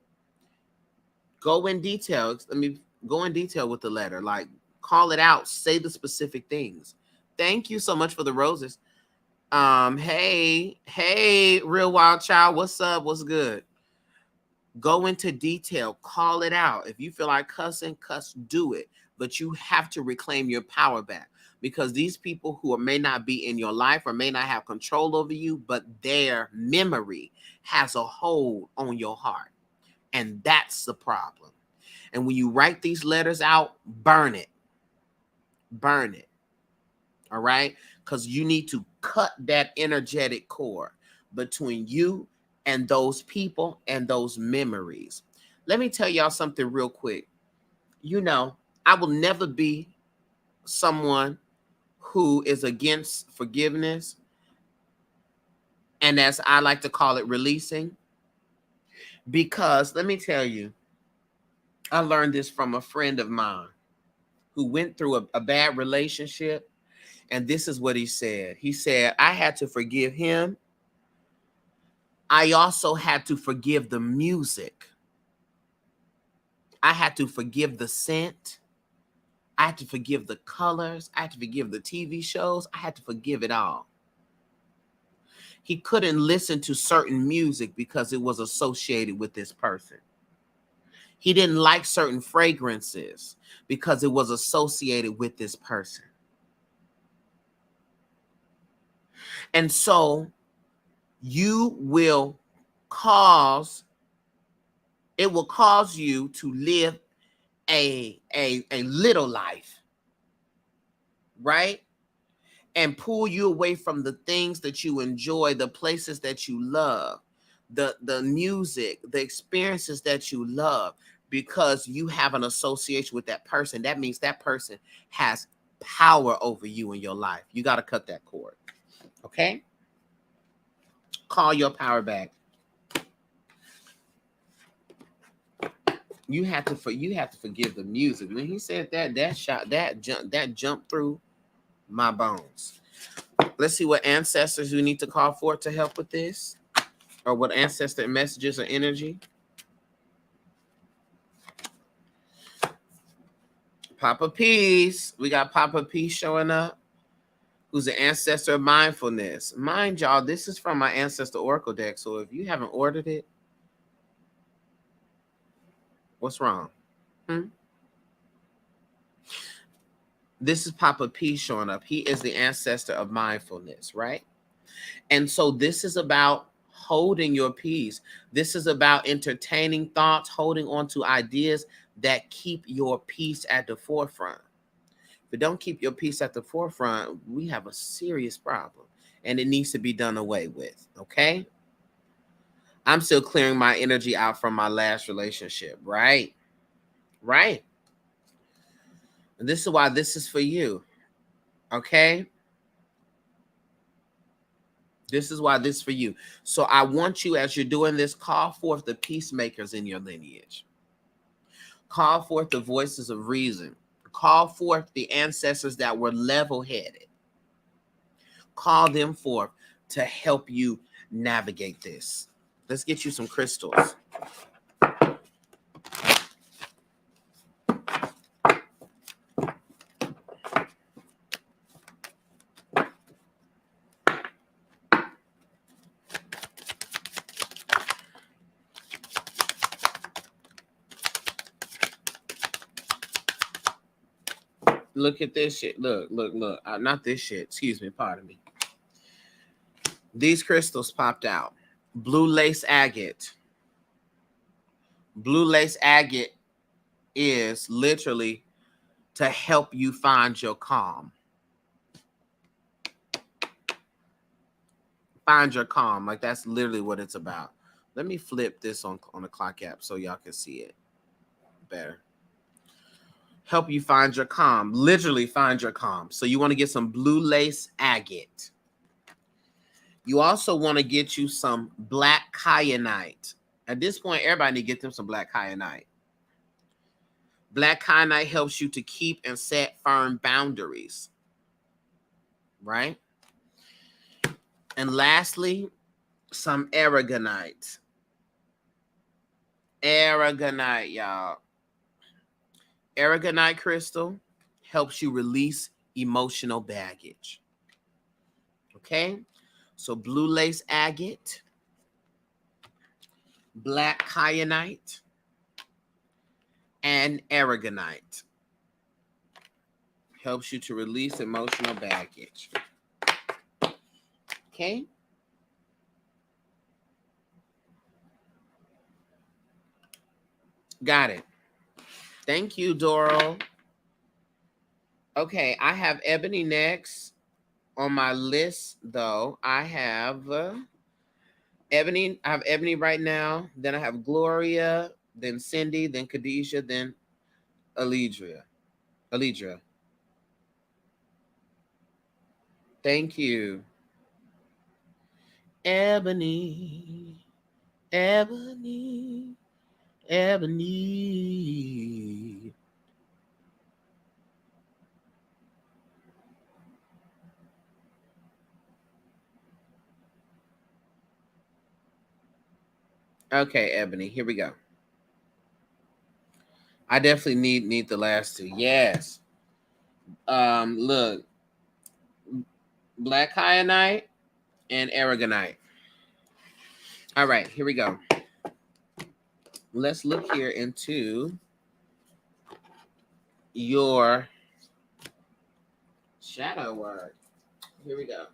go in detail. Go in detail with the letter. Like, call it out. Say the specific things. Thank you so much for the roses. Hey, Real Wild Child. What's up? What's good? Go into detail. Call it out. If you feel like cussing, cuss, do it. But you have to reclaim your power back, because these people who may not be in your life or may not have control over you, but their memory has a hold on your heart. And that's the problem. And when you write these letters out, burn it. Burn it. All right? Because you need to cut that energetic cord between you and those people and those memories. Let me tell y'all something real quick. I will never be someone who is against forgiveness, and as I like to call it, releasing. Because let me tell you, I learned this from a friend of mine who went through a bad relationship, and this is what he said. He said, I had to forgive him I also had to forgive the music. I had to forgive the scent. I had to forgive the colors. I had to forgive the TV shows. I had to forgive it all. He couldn't listen to certain music because it was associated with this person. He didn't like certain fragrances because it was associated with this person. And so it will cause you to live a little life, right? And pull you away from the things that you enjoy, the places that you love, the music, the experiences that you love, because you have an association with that person. That means that person has power over you in your life. You got to cut that cord. Okay? Call your power back. You have to forgive the music. When he said that jumped through my bones. Let's see what ancestors we need to call for to help with this, or what ancestor messages or energy. Papa Peace. We got Papa Peace showing up, who's an ancestor of mindfulness. Mind y'all, this is from my Ancestor Oracle deck. So if you haven't ordered it, what's wrong? This is Papa Peace showing up. He is the ancestor of mindfulness, right? And so this is about holding your peace. This is about entertaining thoughts, holding on to ideas that keep your peace at the forefront. If you don't keep your peace at the forefront, we have a serious problem, and it needs to be done away with, okay? I'm still clearing my energy out from my last relationship, right? Right. And this is why this is for you, okay? This is why this is for you. So I want you, as you're doing this, call forth the peacemakers in your lineage. Call forth the voices of reason. Call forth the ancestors that were level-headed. Call them forth to help you navigate this. Let's get you some crystals. Look at this shit. Look. Not this shit. Excuse me. Pardon me. These crystals popped out. Blue lace agate. Blue lace agate is literally to help you find your calm. Find your calm. Like, that's literally what it's about. Let me flip this on the clock app so y'all can see it better. Help you find your calm. Literally find your calm. So you want to get some blue lace agate. You also want to get you some black kyanite. At this point, everybody need to get them some black kyanite. Black kyanite helps you to keep and set firm boundaries, right? And lastly, some aragonite. Aragonite, y'all. Aragonite crystal helps you release emotional baggage. Okay? So blue lace agate, black kyanite, and aragonite helps you to release emotional baggage. Okay? Got it. Thank you, Doro. Okay, I have Ebony next on my list, though. I have Ebony. I have Ebony right now. Then I have Gloria, then Cindy, then Khadijah, then Alidra. Thank you. Ebony, Ebony, Ebony. Okay, Ebony, here we go. I definitely need the last two. Yes. Look, black kyanite and aragonite. All right, here we go. Let's look here into your shadow work. Here we go.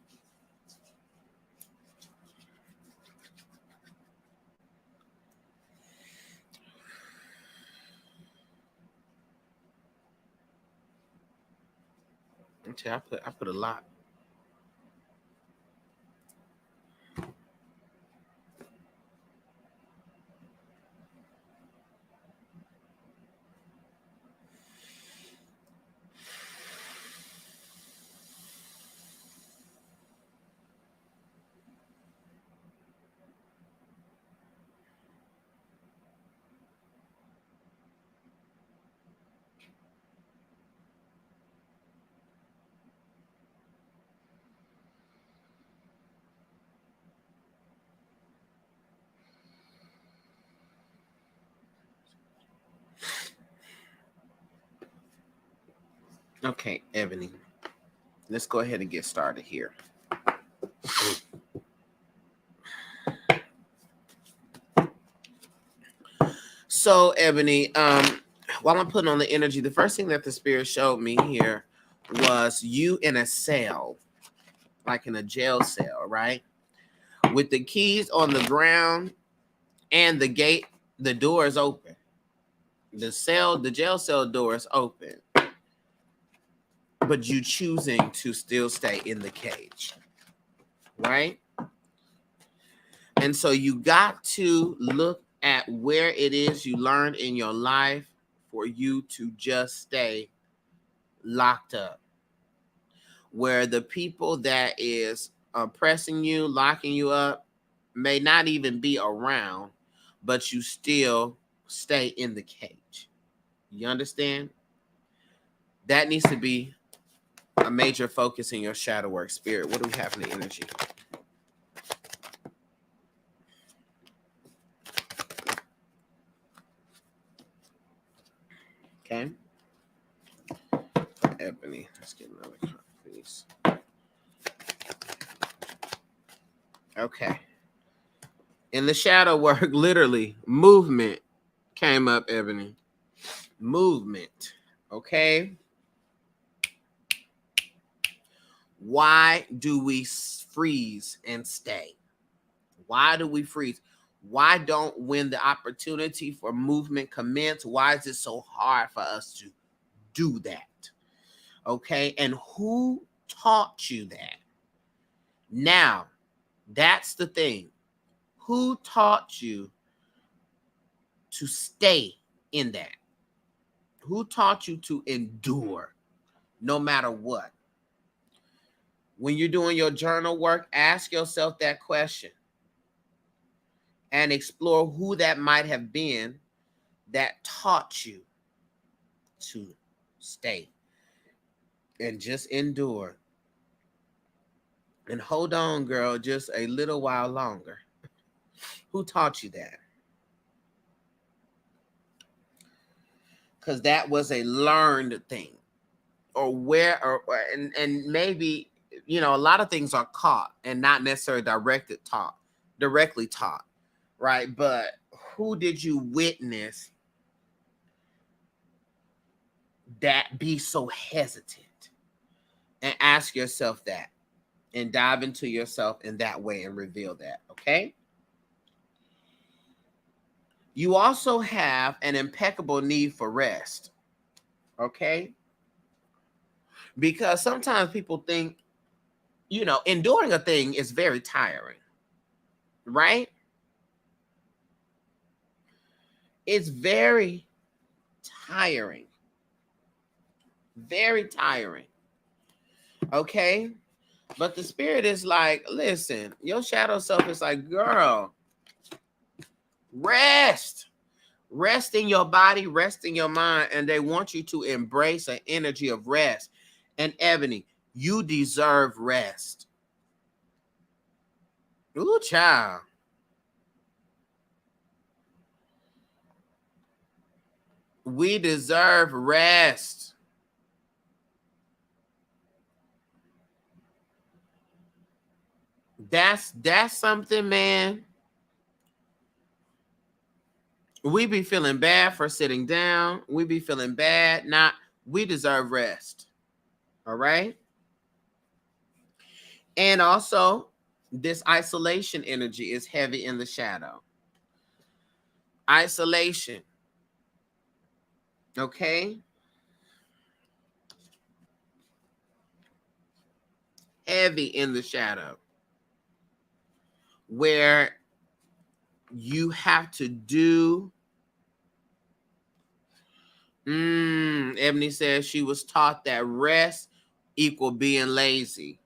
Okay, I put a lot. Okay, Ebony. Let's go ahead and get started here. So, Ebony, while I'm putting on the energy, the first thing that the spirit showed me here was you in a cell, like in a jail cell, right? With the keys on the ground and the gate, the door is open. The jail cell door is open, but you choosing to still stay in the cage, right? And so you got to look at where it is you learned in your life for you to just stay locked up, where the people that is oppressing you, locking you up, may not even be around, but you still stay in the cage. You understand? That needs to be a major focus in your shadow work, spirit. What do we have in the energy? Okay. Ebony. Let's get another card, please. Okay. In the shadow work, literally, movement came up, Ebony. Movement. Okay. Why do we freeze and stay? Why do we freeze? Why don't, when the opportunity for movement commence, why is it so hard for us to do that? Okay. And who taught you that? Now, that's the thing. Who taught you to stay in that? Who taught you to endure no matter what? When you're doing your journal work, ask yourself that question and explore who that might have been that taught you to stay and just endure. And hold on, girl, just a little while longer. Who taught you that? Because that was a learned thing. Or where, and maybe, you know, a lot of things are caught and not necessarily directly taught, right? But who did you witness that be so hesitant? And ask yourself that and dive into yourself in that way and reveal that, okay? You also have an impeccable need for rest, okay? Because sometimes people think, you know, enduring a thing is very tiring, right? It's very tiring. Very tiring. Okay? But the spirit is like, listen, your shadow self is like, girl, rest. Rest in your body, rest in your mind, and they want you to embrace an energy of rest. And Ebony, you deserve rest. Ooh, child. We deserve rest. That's something, man. We be feeling bad for sitting down. We be feeling bad. We deserve rest. All right. And also, this isolation energy is heavy in the shadow. Isolation. Okay. Heavy in the shadow. Where you have to do. Ebony says she was taught that rest equal being lazy.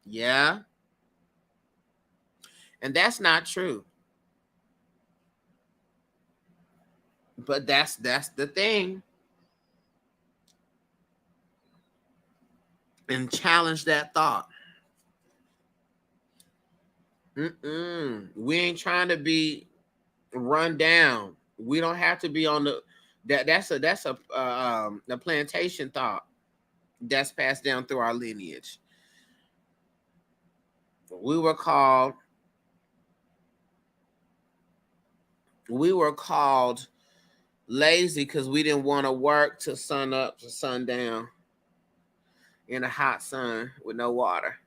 Yeah. And that's not true. But that's the thing. And challenge that thought. We ain't trying to be run down. We don't have to be on the that's a plantation thought that's passed down through our lineage. We were called lazy because we didn't want to work to sun up to sundown in a hot sun with no water.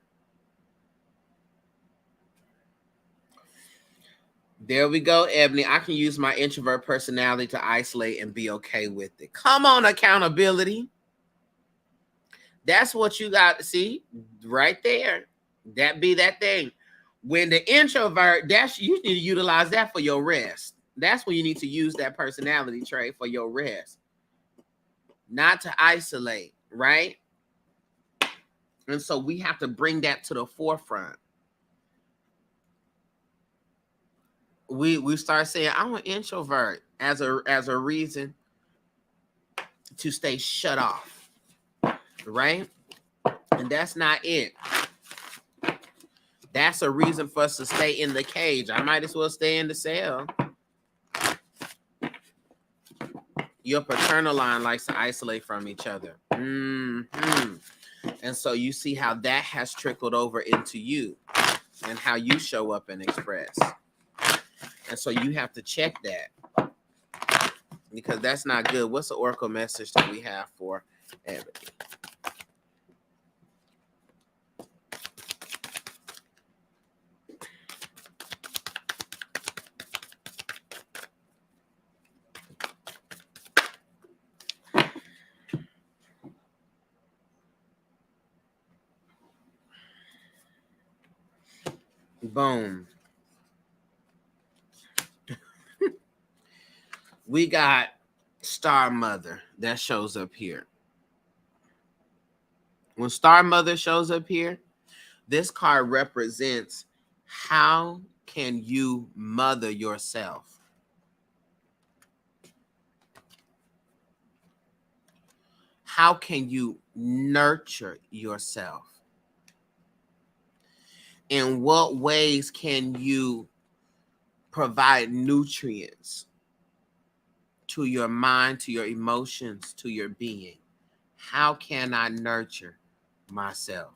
There we go, Ebony. I can use my introvert personality to isolate and be okay with it. Come on, accountability. That's what you got to see right there. That be that thing. When the introvert, you need to utilize that for your rest. That's when you need to use that personality trait for your rest. Not to isolate, right? And so we have to bring that to the forefront. We start saying, I'm an introvert as a reason to stay shut off, right? And that's not it. That's a reason for us to stay in the cage. I might as well stay in the cell. Your paternal line likes to isolate from each other. And so you see how that has trickled over into you and how you show up and express. And so you have to check that because that's not good. What's the oracle message that we have for Ebony? Boom. We got Star Mother that shows up here. When Star Mother shows up here, this card represents how can you mother yourself? How can you nurture yourself? In what ways can you provide nutrients to your mind, to your emotions, to your being? How can I nurture myself?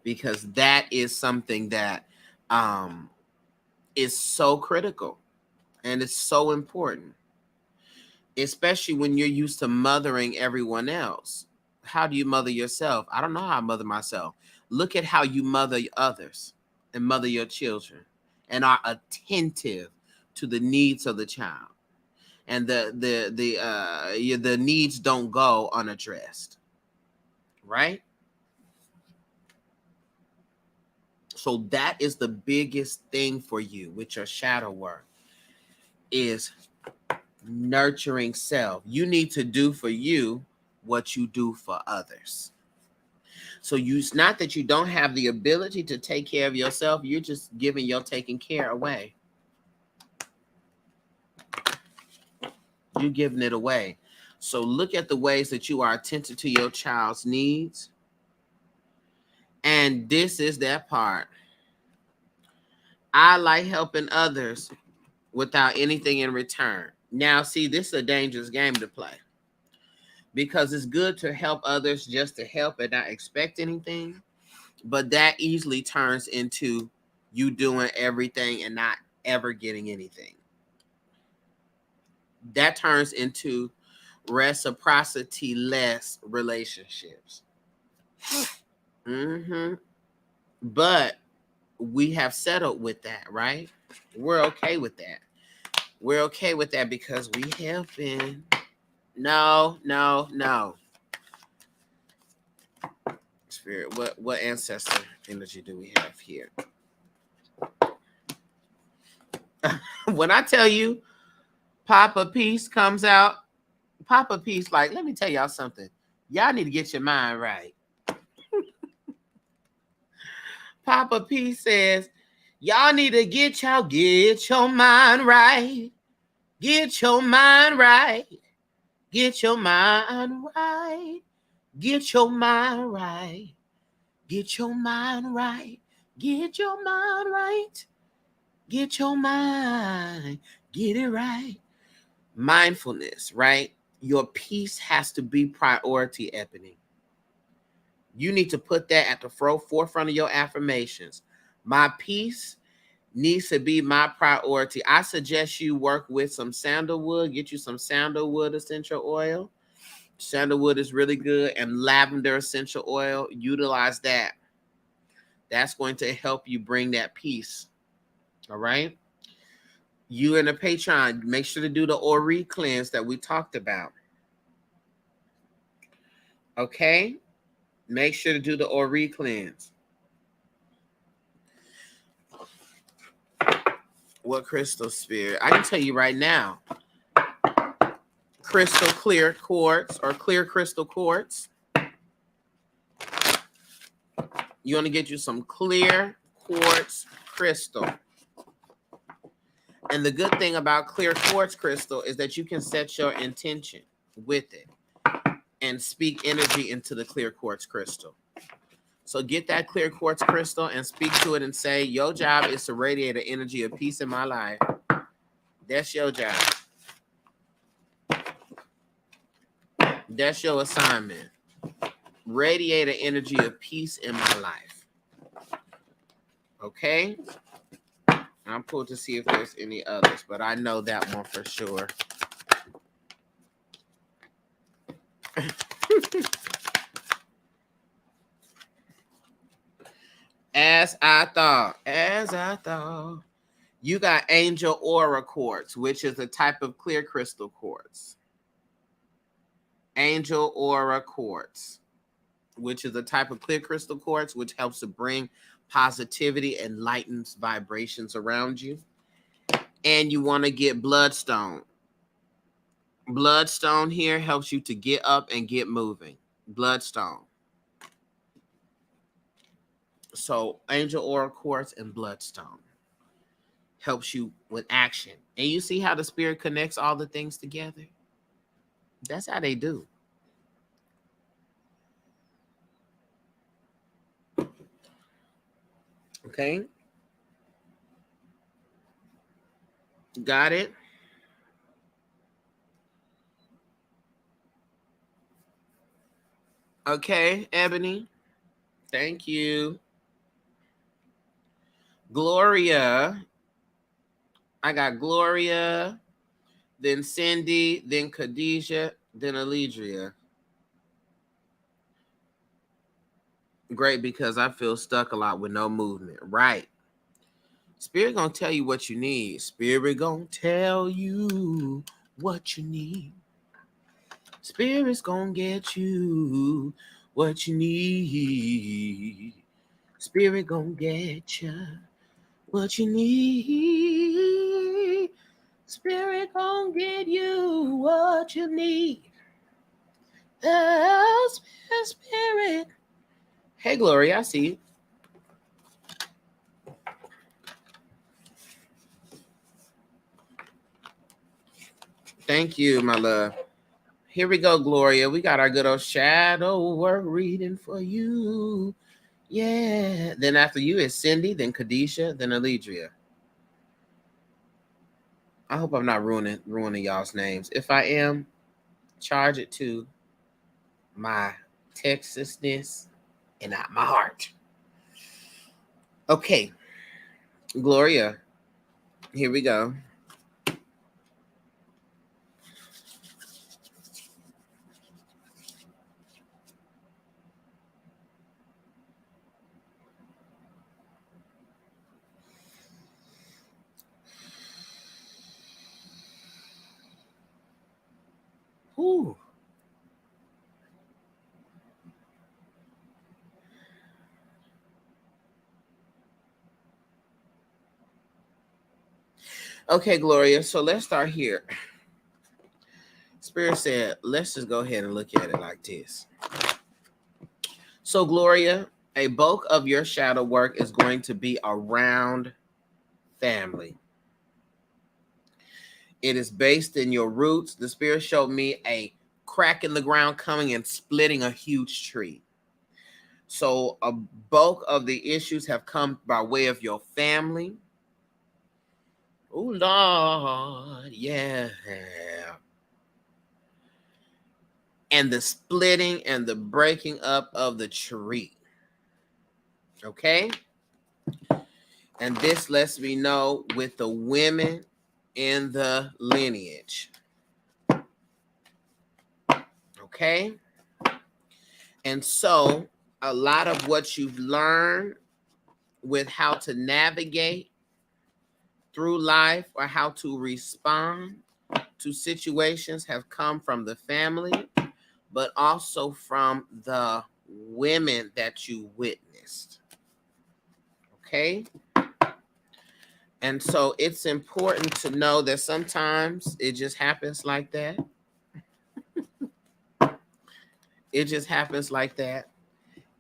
Because that is something that is so critical and it's so important, especially when you're used to mothering everyone else. How do you mother yourself? I don't know how I mother myself. Look at how you mother others and mother your children and are attentive to the needs of the child. And the needs don't go unaddressed, right? So that is the biggest thing for you with your shadow work is nurturing self. You need to do for you what you do for others. So it's not that you don't have the ability to take care of yourself. You're just giving your taking care away. You're giving it away. So look at the ways that you are attentive to your child's needs. And And this is that part. I like helping others without anything in return. Now, see, this is a dangerous game to play because it's good to help others just to help and not expect anything. But that easily turns into you doing everything and not ever getting anything. That turns into reciprocity-less relationships. But we have settled with that, right? We're okay with that. We're okay with that because we helping. No. Spirit, what ancestor energy do we have here? When I tell you Papa Peace comes out, Papa Peace, like, let me tell y'all something. Y'all need to get your mind right. Papa Peace says, y'all need to get your mind right. Get your mind right. Get your mind right. Get your mind right. Get your mind right. Get your mind right. Get your mind. Get it right. Mindfulness, right? Your peace has to be priority, Ebony. You need to put that at the forefront of your affirmations. My peace needs to be my priority. I suggest you work with some sandalwood. Get you some sandalwood essential oil. Sandalwood is really good. And lavender essential oil. Utilize that. That's going to help you bring that peace. All right? You and the Patreon, make sure to do the Ori cleanse that we talked about. Okay? Make sure to do the Ori cleanse. What crystal, Spirit? I can tell you right now. Crystal clear quartz or clear crystal quartz. You want to get you some clear quartz crystal. And the good thing about clear quartz crystal is that you can set your intention with it and speak energy into the clear quartz crystal. So get that clear quartz crystal and speak to it and say, your job is to radiate an energy of peace in my life. That's your job. That's your assignment. Radiate an energy of peace in my life. Okay? I'm pulled to see if there's any others, but I know that one for sure. As I thought. You got angel aura quartz, which is a type of clear crystal quartz. Angel aura quartz, which is a type of clear crystal quartz, which helps to bring positivity and lightens vibrations around you. And you want to get bloodstone. Bloodstone here helps you to get up and get moving. Bloodstone. So angel aura quartz and bloodstone helps you with action. And you see how the spirit connects all the things together? That's how they do. Okay. Got it? Okay, Ebony. Thank you. Gloria. I got Gloria, then Cindy, then Khadijah, then Alidria. Great, because I feel stuck a lot with no movement. Right. Spirit gonna tell you what you need. Spirit gonna tell you what you need. Spirit's gonna get you what you need. Spirit gonna get you what you need. Spirit gonna get you what you need. Oh, Spirit. Hey, Gloria, I see you. Thank you, my love. Here we go, Gloria. We got our good old shadow work reading for you. Yeah. Then after you is Cindy, then Khadisha, then Alidria. I hope I'm not ruining y'all's names. If I am, charge it to my Texasness and not my heart. Okay, Gloria, here we go. Whew. Okay, Gloria, so let's start here. Spirit said, let's just go ahead and look at it like this. So, Gloria, a bulk of your shadow work is going to be around family. It is based in your roots. The Spirit showed me a crack in the ground coming and splitting a huge tree. So a bulk of the issues have come by way of your family. Oh, Lord, yeah. And the splitting and the breaking up of the tree. Okay? And this lets me know with the women in the lineage. Okay? And so a lot of what you've learned with how to navigate through life or how to respond to situations have come from the family, but also from the women that you witnessed. Okay? And so it's important to know that sometimes it just happens like that. It just happens like that.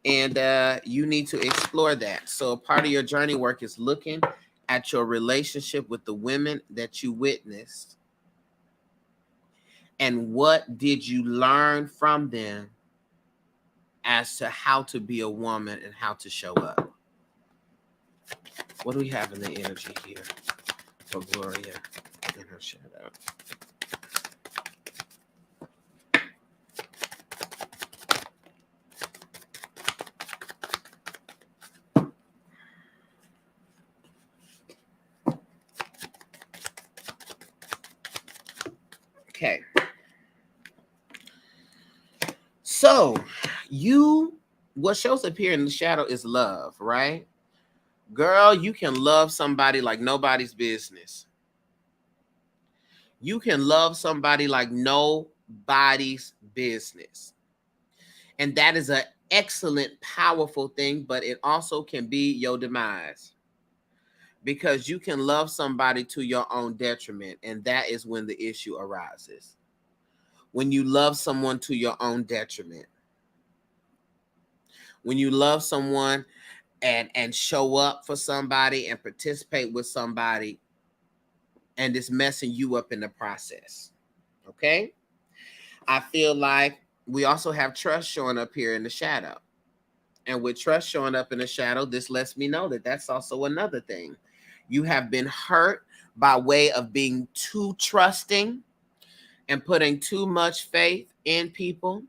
And you need to explore that. So part of your journey work is looking at your relationship with the women that you witnessed. And what did you learn from them as to how to be a woman and how to show up? What do we have in the energy here for Gloria in her shadow? Okay. So what shows up here in the shadow is love, right? Girl, you can love somebody like nobody's business. You can love somebody like nobody's business. And that is an excellent, powerful thing, but it also can be your demise. Because you can love somebody to your own detriment, and that is when the issue arises. When you love someone to your own detriment. When you love someone and show up for somebody and participate with somebody and it's messing you up in the process. Okay? I feel like we also have trust showing up here in the shadow. And with trust showing up in the shadow, this lets me know that that's also another thing. You have been hurt by way of being too trusting and putting too much faith in people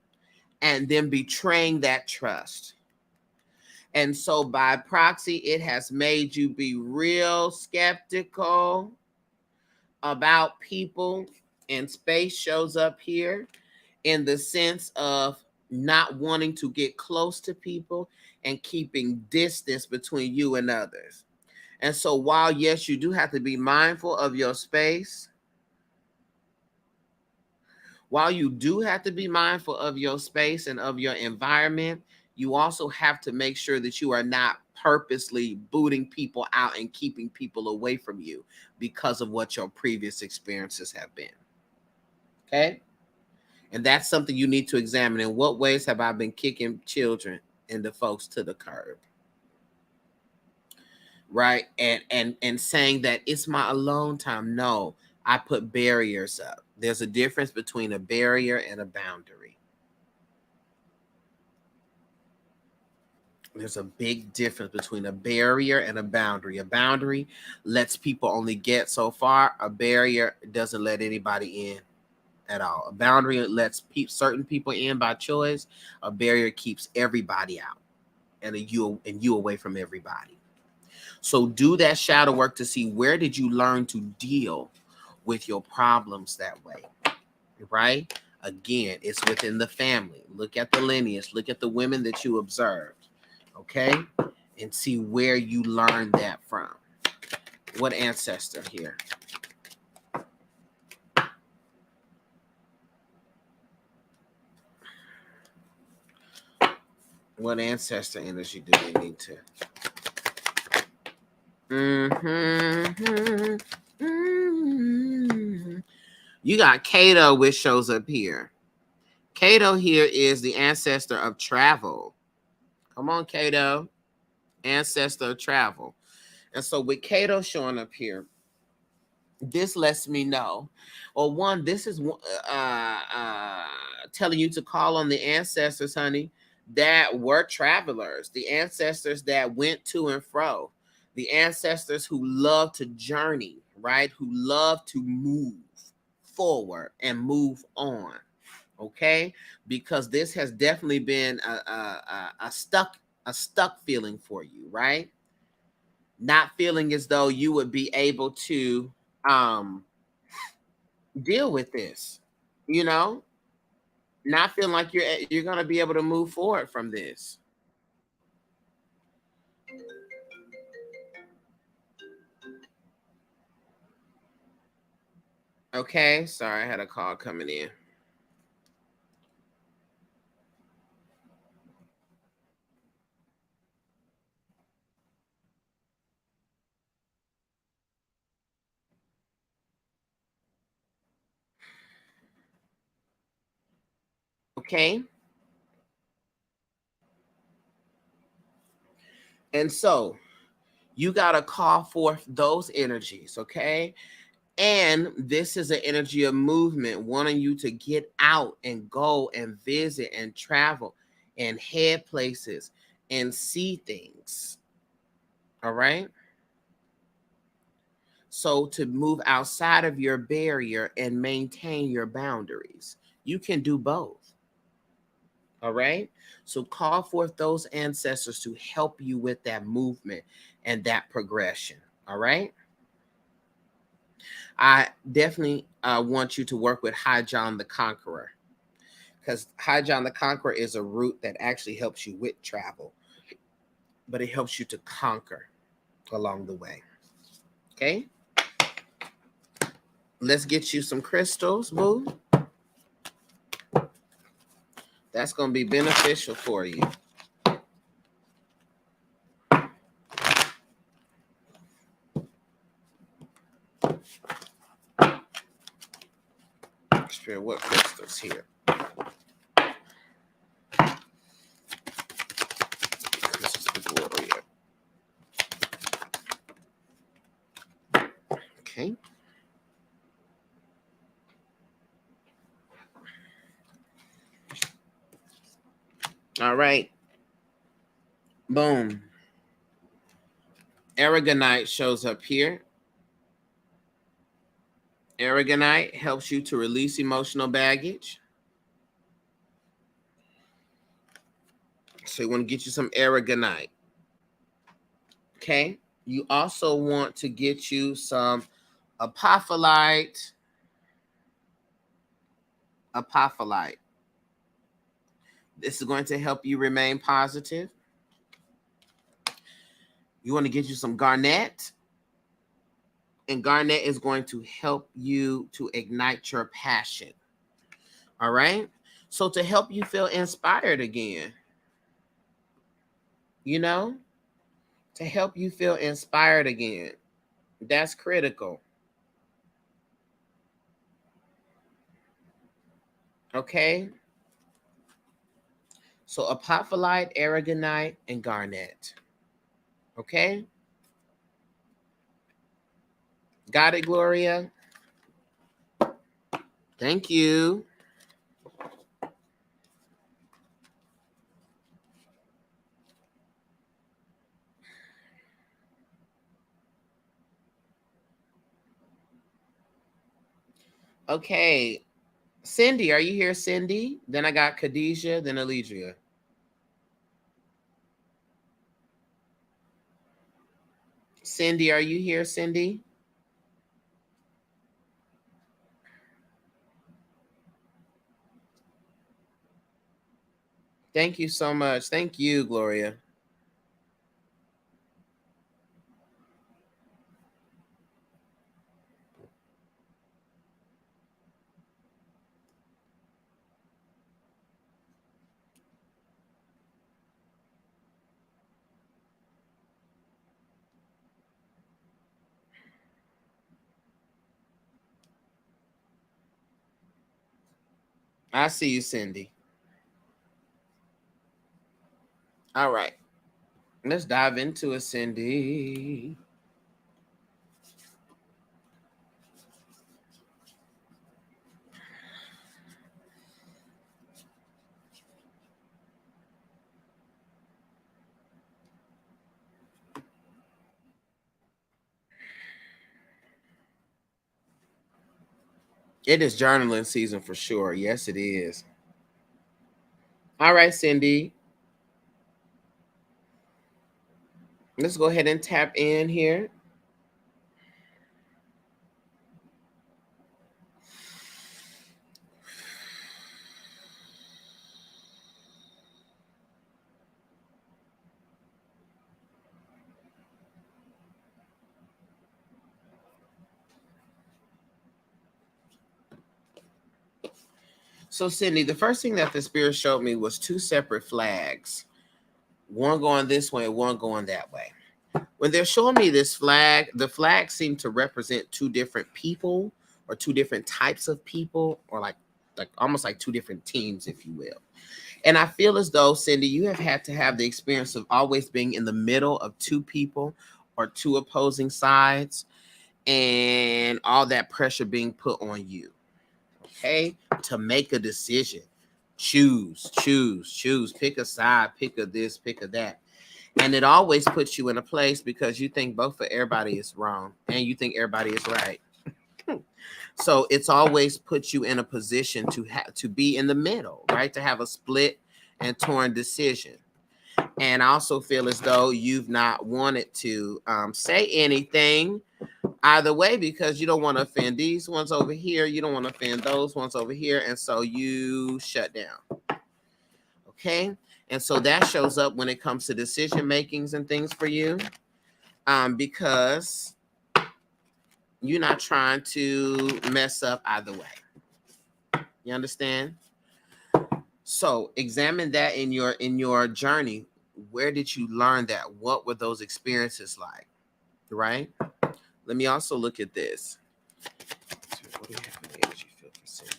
and then betraying that trust. And so by proxy, it has made you be real skeptical about people, and space shows up here in the sense of not wanting to get close to people and keeping distance between you and others. And so while, yes, you do have to be mindful of your space, while you do have to be mindful of your space and of your environment, you also have to make sure that you are not purposely booting people out and keeping people away from you because of what your previous experiences have been. Okay? And that's something you need to examine. In what ways have I been kicking children and the folks to the curb? Right? And saying that it's my alone time. No, I put barriers up. There's a difference between a barrier and a boundary. There's a big difference between a barrier and a boundary. A boundary lets people only get so far. A barrier doesn't let anybody in at all. A boundary lets certain people in by choice. A barrier keeps everybody out and you away from everybody. So do that shadow work to see where did you learn to deal with your problems that way, right? Again, it's within the family. Look at the lineage. Look at the women that you observed, okay? And see where you learned that from. What ancestor here? What ancestor energy do we need to? You got Cato, which shows up here. Cato here is the ancestor of travel. Come on, Cato. Ancestor of travel. And so with Cato showing up here, this lets me know, or one, this is telling you to call on the ancestors, honey, that were travelers, the ancestors that went to and fro, the ancestors who love to journey, right? Who love to move forward and move on, okay? Because this has definitely been a stuck feeling for you, right? Not feeling as though you would be able to deal with this, you know, not feeling like you're going to be able to move forward from this. Okay, sorry, I had a call coming in. Okay, and so you got to call forth those energies, okay? And this is an energy of movement, wanting you to get out and go and visit and travel and head places and see things. All right. So to move outside of your barrier and maintain your boundaries, you can do both. All right. So call forth those ancestors to help you with that movement and that progression. All right. I definitely want you to work with High John the Conqueror, because High John the Conqueror is a root that actually helps you with travel, but it helps you to conquer along the way. Okay. Let's get you some crystals, boo. That's going to be beneficial for you. Spirit, what crystals here? Okay. All right. Boom. Aragonite shows up here. Aragonite helps you to release emotional baggage. So you want to get you some aragonite. Okay. You also want to get you some apophyllite. Apophyllite. This is going to help you remain positive. You want to get you some garnet. And garnet is going to help you to ignite your passion. All right. So to help you feel inspired again, you know, to help you feel inspired again. That's critical. Okay. So apophyllite, aragonite, and garnet. Okay. Got it, Gloria? Thank you. Okay. Cindy, are you here, Cindy? Then I got Khadijah, then Alidria. Cindy, are you here, Cindy? Thank you so much. Thank you, Gloria. I see you, Cindy. All right. Let's dive into it, Cindy. It is journaling season for sure. Yes, it is. All right, Cindy. Let's go ahead and tap in here. So, Cindy, the first thing that the spirit showed me was two separate flags, one going this way, one going that way. When they're showing me this flag, the flags seem to represent two different people or two different types of people, or like almost like two different teams, if you will. And I feel as though, Cindy, you have had to have the experience of always being in the middle of two people or two opposing sides, and all that pressure being put on you, okay, to make a decision. Choose, pick a side, pick a this, pick a that. And it always puts you in a place because you think both for everybody is wrong and you think everybody is right. So it's always put you in a position to have to be in the middle, right? To have a split and torn decision. And I also feel as though you've not wanted to say anything either way because you don't want to offend these ones over here. You don't want to offend those ones over here. And so you shut down. Okay. And so that shows up when it comes to decision makings and things for you, because you're not trying to mess up either way. You understand? So examine that in your journey. Where did you learn that? What were those experiences like? Right? Let me also look at this. What do you have in energy field for Cindy?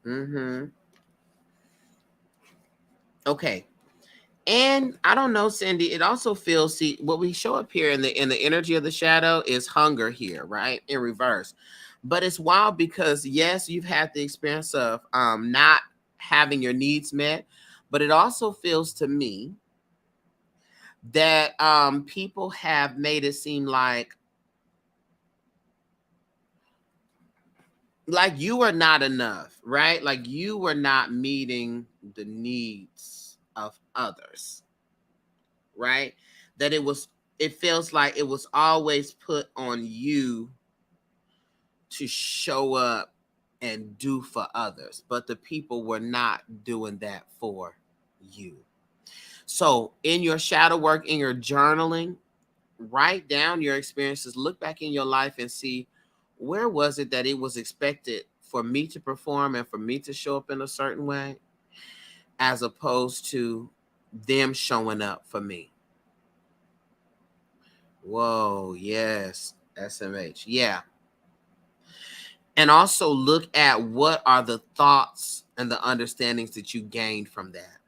Mm-hmm. Okay. And I don't know, Cindy. It also feels, see, what we show up here in the energy of the shadow is hunger here, right? In reverse. But it's wild because yes, you've had the experience of not having your needs met, but it also feels to me that people have made it seem like you were not enough, right? Like you were not meeting the needs of others, right? That it feels like it was always put on you to show up and do for others, but the people were not doing that for you. So, in your shadow work, in your journaling, write down your experiences, look back in your life and see where was it that it was expected for me to perform and for me to show up in a certain way, as opposed to them showing up for me. Whoa, yes, SMH. Yeah. And also look at what are the thoughts and the understandings that you gained from that.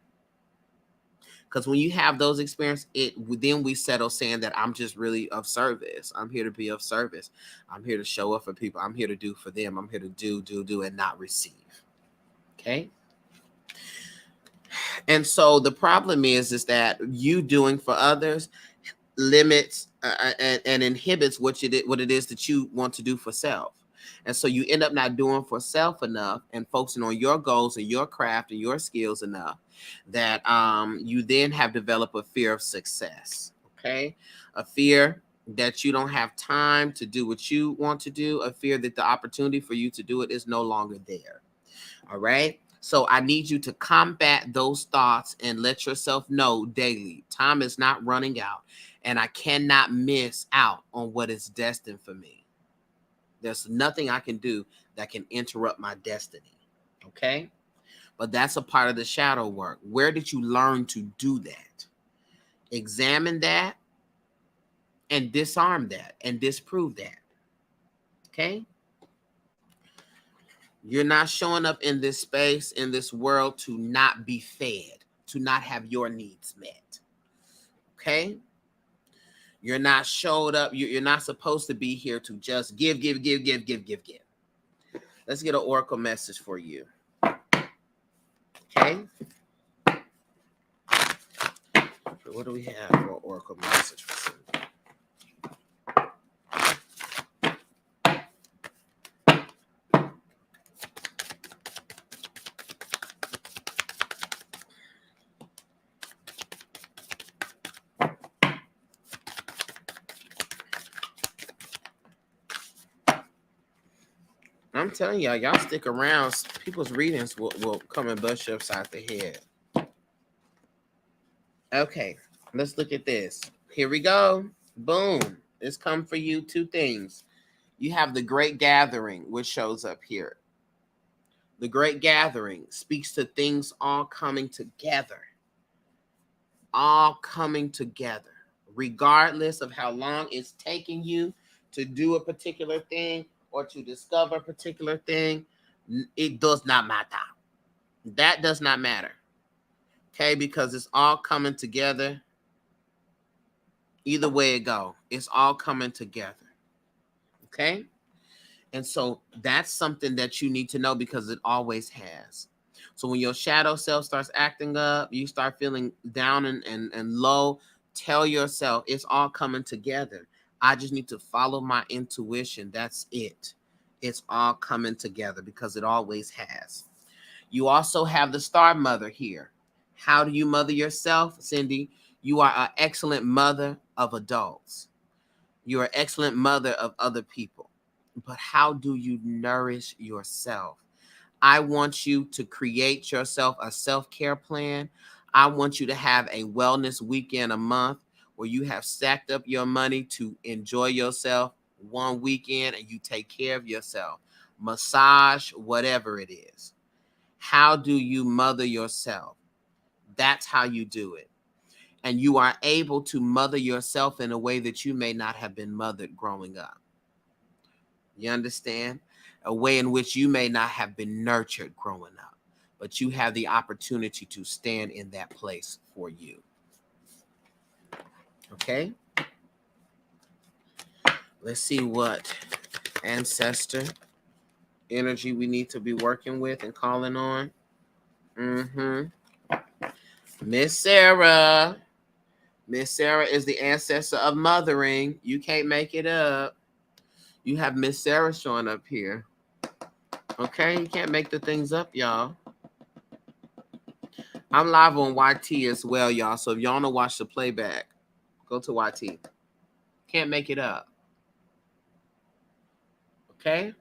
Because when you have those experiences, then we settle saying that I'm just really of service. I'm here to be of service. I'm here to show up for people. I'm here to do for them. I'm here to do, and not receive. Okay. And so the problem is that you doing for others limits and inhibits what it is that you want to do for self. And so you end up not doing for self enough and focusing on your goals and your craft and your skills enough that you then have developed a fear of success. Okay. A fear that you don't have time to do what you want to do, a fear that the opportunity for you to do it is no longer there. All right. So I need you to combat those thoughts and let yourself know daily, time is not running out and I cannot miss out on what is destined for me. There's nothing I can do that can interrupt my destiny. Okay. But that's a part of the shadow work. Where did you learn to do that? Examine that and disarm that and disprove that. Okay. You're not showing up in this space, in this world, to not be fed, to not have your needs met. Okay? You're not showed up. You're not supposed to be here to just give. Let's get an oracle message for you. Okay? What do we have for an oracle message for Cindy? I'm telling y'all stick around. People's readings will come and bust you upside the head. Okay, let's look at this. Here we go. Boom. It's come for you. Two things. You have the Great Gathering, which shows up here. The Great Gathering speaks to things all coming together. All coming together. Regardless of how long it's taking you to do a particular thing or to discover a particular thing, it does not matter. That does not matter. Okay, because it's all coming together. Either way it go, it's all coming together. Okay? And so that's something that you need to know because it always has. So when your shadow self starts acting up, you start feeling down and low, tell yourself it's all coming together. I just need to follow my intuition. That's it. It's all coming together because it always has. You also have the Star Mother here. How do you mother yourself, Cindy? You are an excellent mother of adults. You're an excellent mother of other people. But how do you nourish yourself? I want you to create yourself a self-care plan. I want you to have a wellness weekend a month where you have stacked up your money to enjoy yourself one weekend and you take care of yourself. Massage, whatever it is. How do you mother yourself? That's how you do it. And you are able to mother yourself in a way that you may not have been mothered growing up. You understand? A way in which you may not have been nurtured growing up, but you have the opportunity to stand in that place for you. Okay? Let's see what ancestor energy we need to be working with and calling on. Miss Sarah. Miss Sarah is the ancestor of mothering. You can't make it up. You have Miss Sarah showing up here. Okay, you can't make the things up, y'all. I'm live on YT as well, y'all. So if y'all want to watch the playback, go to YT. Can't make it up. Okay?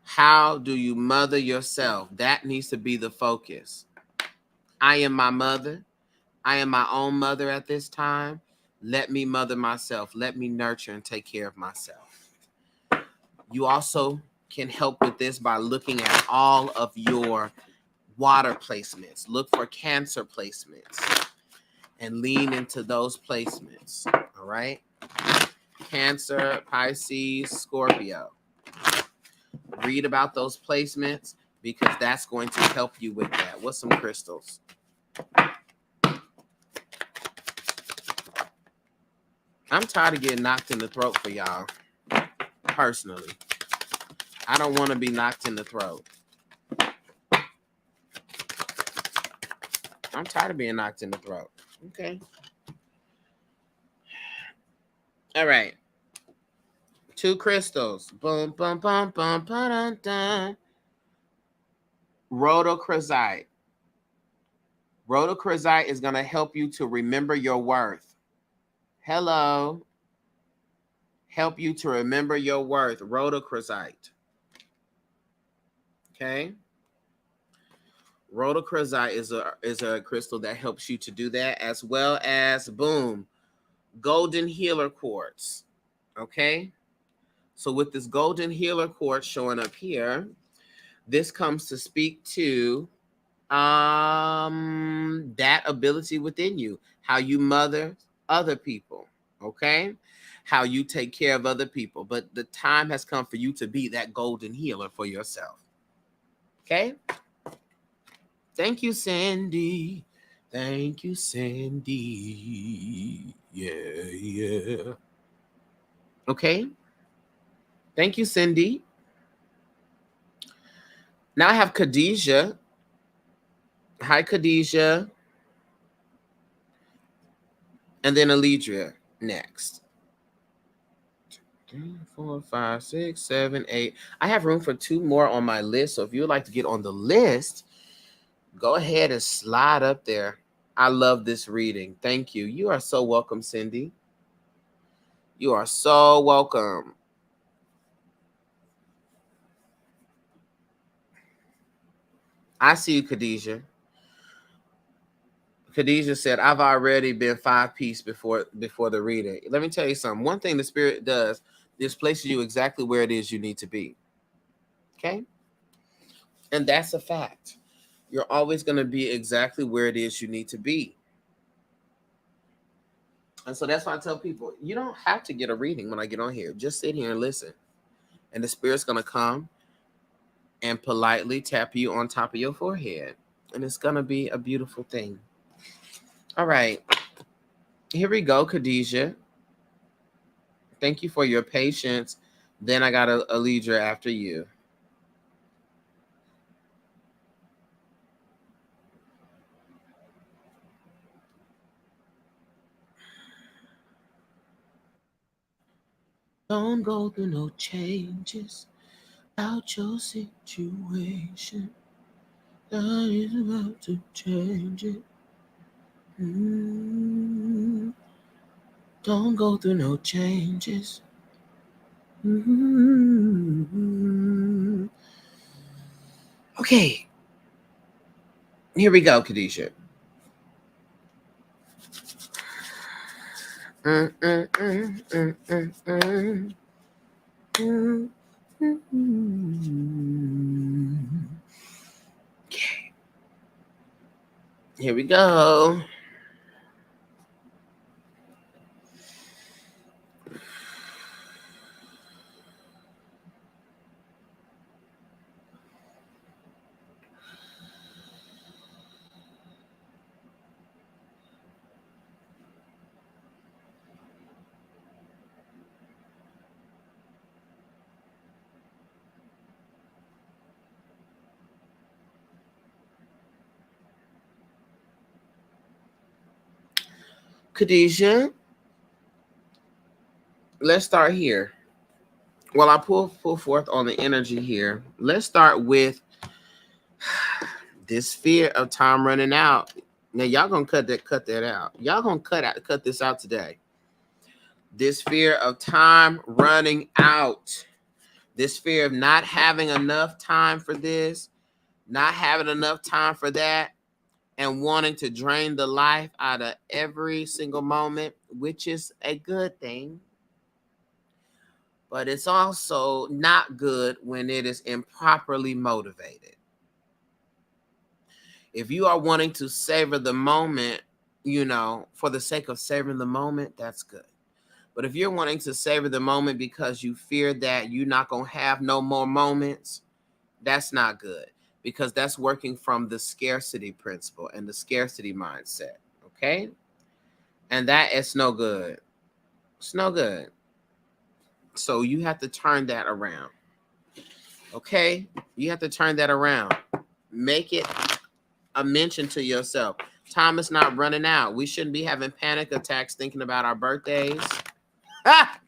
How do you mother yourself? That needs to be the focus. I am my mother. I am my own mother at this time. Let me mother myself. Let me nurture and take care of myself. You also can help with this by looking at all of your water placements. Look for Cancer placements and lean into those placements. All right? Cancer, Pisces, Scorpio. Read about those placements because that's going to help you with that. What's some crystals? I'm tired of getting knocked in the throat for y'all. Personally, I don't want to be knocked in the throat. I'm tired of being knocked in the throat. Okay. All right. 2 crystals. Boom, boom, boom, boom, dun, dun. Rhodochrosite. Rhodochrosite is going to help you to remember your worth. Hello. Help you to remember your worth. Rhodochrosite. Okay. Rhodochrosite is a crystal that helps you to do that, as well as, boom, golden healer quartz. Okay. So with this golden healer quartz showing up here, this comes to speak to that ability within you, how you mother other people, okay, how you take care of other people, but the time has come for you to be that golden healer for yourself. Okay. Thank you, Sandy. Thank you, Sandy. Yeah. Okay. Thank you, Cindy. Now I have Khadijah. Hi, Khadijah. And then Alidria next. 3, 4, 5, 6, 7, 8. I have room for 2 more on my list. So if you would like to get on the list, go ahead and slide up there. I love this reading. Thank you. You are so welcome, Cindy. You are so welcome. I see you, Khadijah. Khadijah said, I've already been 5-piece before the reading. Let me tell you something. One thing the Spirit does is places you exactly where it is you need to be. Okay? And that's a fact. You're always going to be exactly where it is you need to be. And so that's why I tell people, you don't have to get a reading when I get on here. Just sit here and listen. And the Spirit's going to come and politely tap you on top of your forehead. And it's going to be a beautiful thing. All right. Here we go, Khadijah. Thank you for your patience. Then I got a leader after you. Don't go through no changes about your situation. God is about to change it. Don't go through no changes. Okay. Here we go, Khadijah. Okay. Here we go. Khadijah, let's start here. Well, I pull forth on the energy here. Let's start with this fear of time running out. Now y'all gonna cut that out. Y'all gonna cut this out today. This fear of time running out. This fear of not having enough time for this, not having enough time for that, and wanting to drain the life out of every single moment, which is a good thing. But it's also not good when it is improperly motivated. If you are wanting to savor the moment, for the sake of savoring the moment, that's good. But if you're wanting to savor the moment because you fear that you're not going to have no more moments, that's not good, because that's working from the scarcity principle and the scarcity mindset. Okay. And that is no good. It's no good. So you have to turn that around. Okay. You have to turn that around. Make it a mention to yourself. Time is not running out. We shouldn't be having panic attacks thinking about our birthdays. Ah!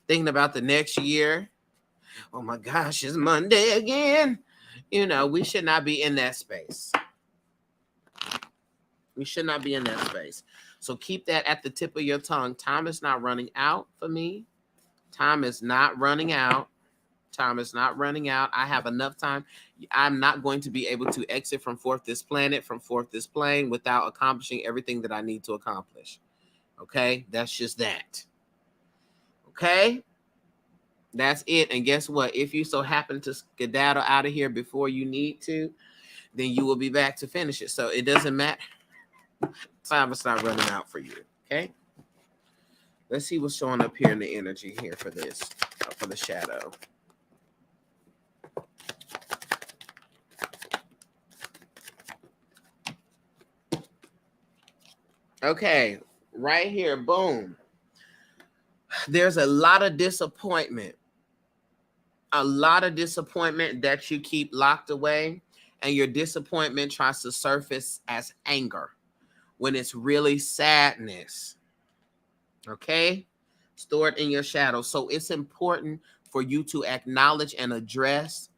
Thinking about the next year. Oh my gosh, it's Monday again. You know, we should not be in that space. We should not be in that space. So keep that at the tip of your tongue. Time is not running out for me. Time is not running out. Time is not running out. I have enough time. I'm not going to be able to exit from forth this planet, from forth this plane, without accomplishing everything that I need to accomplish. Okay? That's just that. Okay? That's it. And guess what? If you so happen to skedaddle out of here before you need to, then you will be back to finish it. So it doesn't matter. Time is not running out for you. Okay? Let's see what's showing up here in the energy here for this, for the shadow. Okay, right here, boom. There's a lot of disappointment. A lot of disappointment that you keep locked away, and your disappointment tries to surface as anger when it's really sadness. Okay? Stored in your shadow. So it's important for you to acknowledge and address,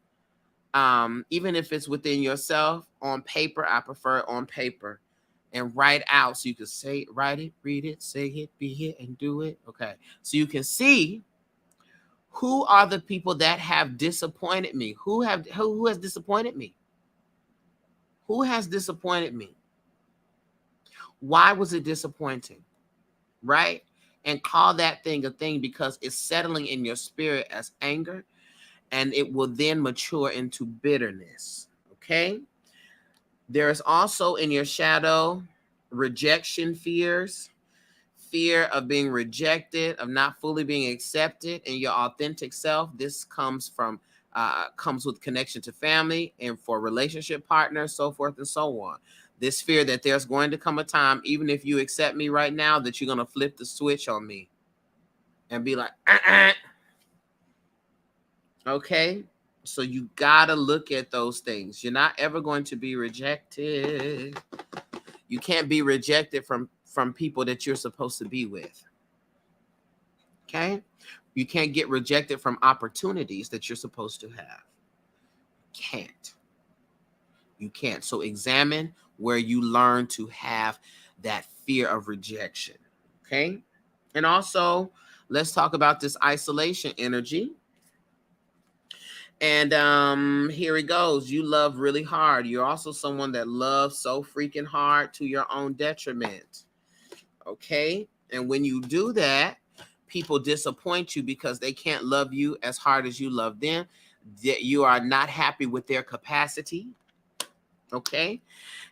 even if it's within yourself, on paper. I prefer it on paper. And write out so you can say, write it, read it, say it, be it, and do it. Okay. So you can see who are the people that have disappointed me. Who has disappointed me? Who has disappointed me? Why was it disappointing? Right? And call that thing a thing, because it's settling in your spirit as anger, and it will then mature into bitterness. Okay? There is also in your shadow rejection fears, fear of being rejected, of not fully being accepted in your authentic self. This comes with connection to family and for relationship partners, so forth and so on. This fear that there's going to come a time, even if you accept me right now, that you're going to flip the switch on me and be like, Okay? So you got to look at those things. You're not ever going to be rejected. You can't be rejected from people that you're supposed to be with. Okay? You can't get rejected from opportunities that you're supposed to have. Can't. You can't. So examine where you learn to have that fear of rejection. Okay? And also, let's talk about this isolation energy. And here it goes. You love really hard. You're also someone that loves so freaking hard to your own detriment. Okay? And when you do that, people disappoint you because they can't love you as hard as you love them. That you are not happy with their capacity. Okay?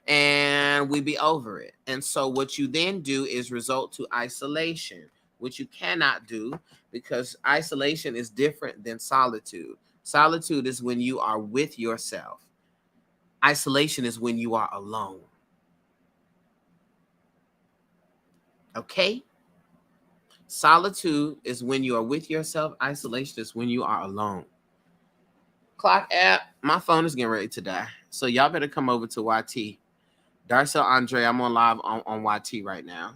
And we be over it. And so what you then do is result to isolation, which you cannot do, because isolation is different than solitude. Solitude is when you are with yourself. Isolation is when you are alone. Okay? Solitude is when you are with yourself. Isolation is when you are alone. Clock app, my phone is getting ready to die. So y'all better come over to YT. Darcellandre, I'm on live on YT right now.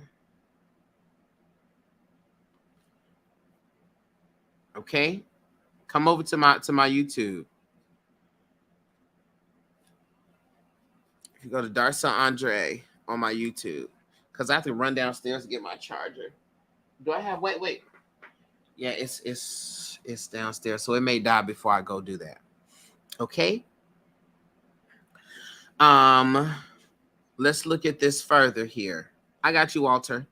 Okay? Come over to my YouTube. If you go to Darcellandre on my YouTube, because I have to run downstairs to get my charger. Do I have wait? Yeah, it's downstairs, so it may die before I go do that. Okay? Let's look at this further here. I got you, Walter.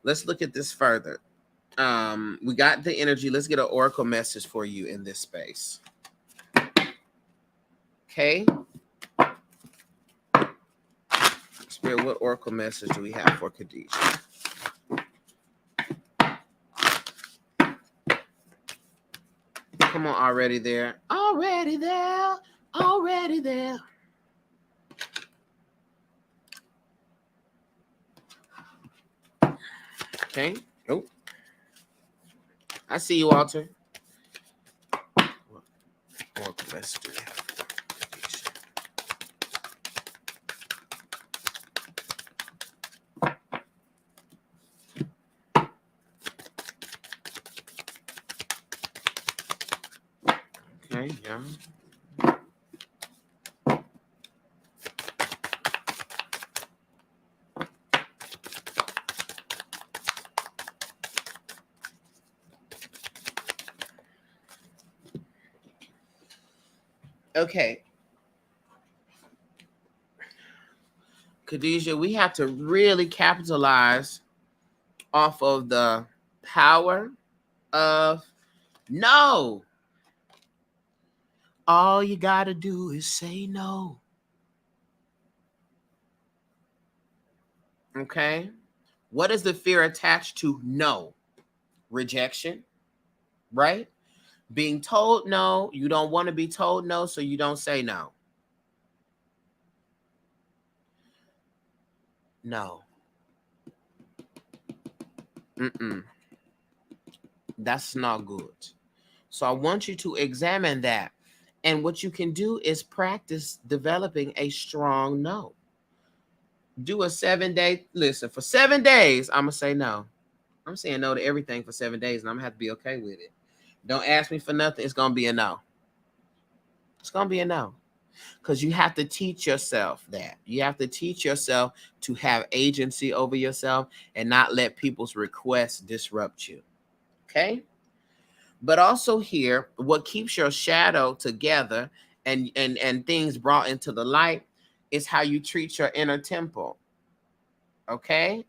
Let's look at this further. We got the energy. Let's get an oracle message for you in this space. Okay? Spirit, what oracle message do we have for Khadijah? Come on, already there. Already there. Already there. Okay. Oh. I see you, Walter. Oracle message do we have for Khadijah? Okay, yeah. Okay. Khadijah, we have to really capitalize off of the power of no. All you got to do is say no. Okay? What is the fear attached to no? Rejection, right? Being told no, you don't want to be told no, so you don't say no. No. That's not good. So I want you to examine that. And what you can do is practice developing a strong no. Do a 7-day, listen, for 7 days, I'm going to say no. I'm saying no to everything for 7 days, and I'm going to have to be okay with it. Don't ask me for nothing. It's going to be a no. It's going to be a no. Because you have to teach yourself that. You have to teach yourself to have agency over yourself and not let people's requests disrupt you. Okay? But also here, what keeps your shadow together and things brought into the light is how you treat your inner temple. Okay?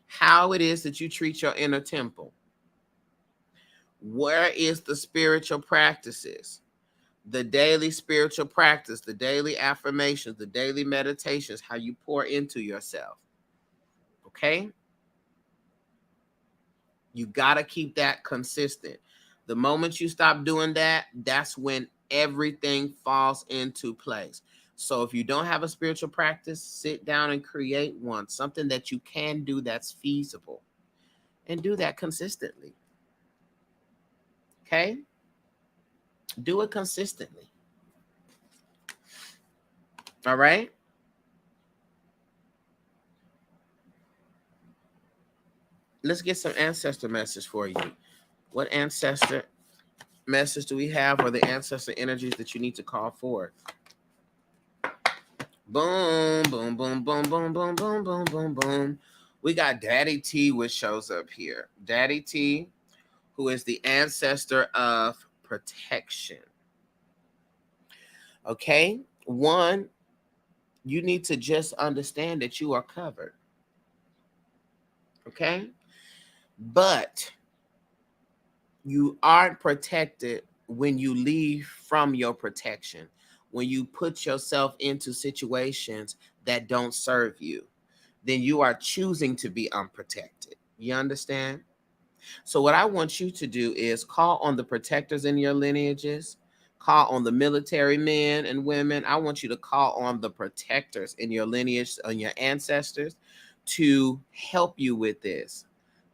How it is that you treat your inner temple. Where is the spiritual practices? The daily spiritual practice, the daily affirmations, the daily meditations, how you pour into yourself. Okay? You got to keep that consistent. The moment you stop doing that, that's when everything falls into place. So if you don't have a spiritual practice, sit down and create one, something that you can do that's feasible, and do that consistently. Okay? Do it consistently. All right? Let's get some ancestor message for you. What ancestor message do we have, or the ancestor energies that you need to call forth? Boom, boom, boom, boom, boom, boom, boom, boom, boom, boom. We got Daddy T, which shows up here. Daddy T, who is the ancestor of protection. Okay? One, you need to just understand that you are covered. Okay? But you aren't protected when you leave from your protection, when you put yourself into situations that don't serve you, then you are choosing to be unprotected. You understand? So what I want you to do is call on the protectors in your lineages, call on the military men and women. I want you to call on the protectors in your lineage, on your ancestors, to help you with this,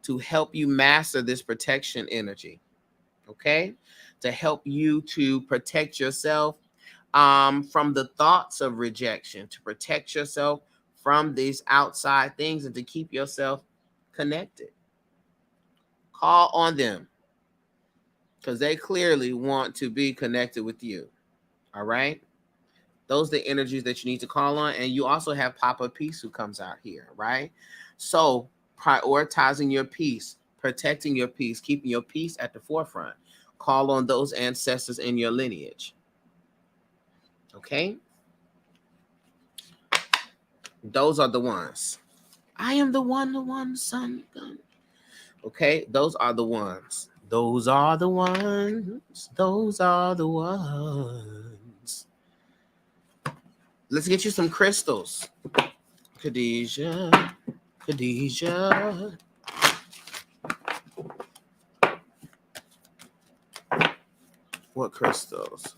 to help you master this protection energy. Okay? To help you to protect yourself from the thoughts of rejection, to protect yourself from these outside things, and to keep yourself connected. Call on them, because they clearly want to be connected with you. All right? Those are the energies that you need to call on. And you also have Papa Peace, who comes out here, right? So prioritizing your peace, protecting your peace, keeping your peace at the forefront. Call on those ancestors in your lineage. Okay? Those are the ones. I am the one, son. Okay? Those are the ones. Those are the ones. Those are the ones. Let's get you some crystals. Khadijah. Khadijah. What crystals?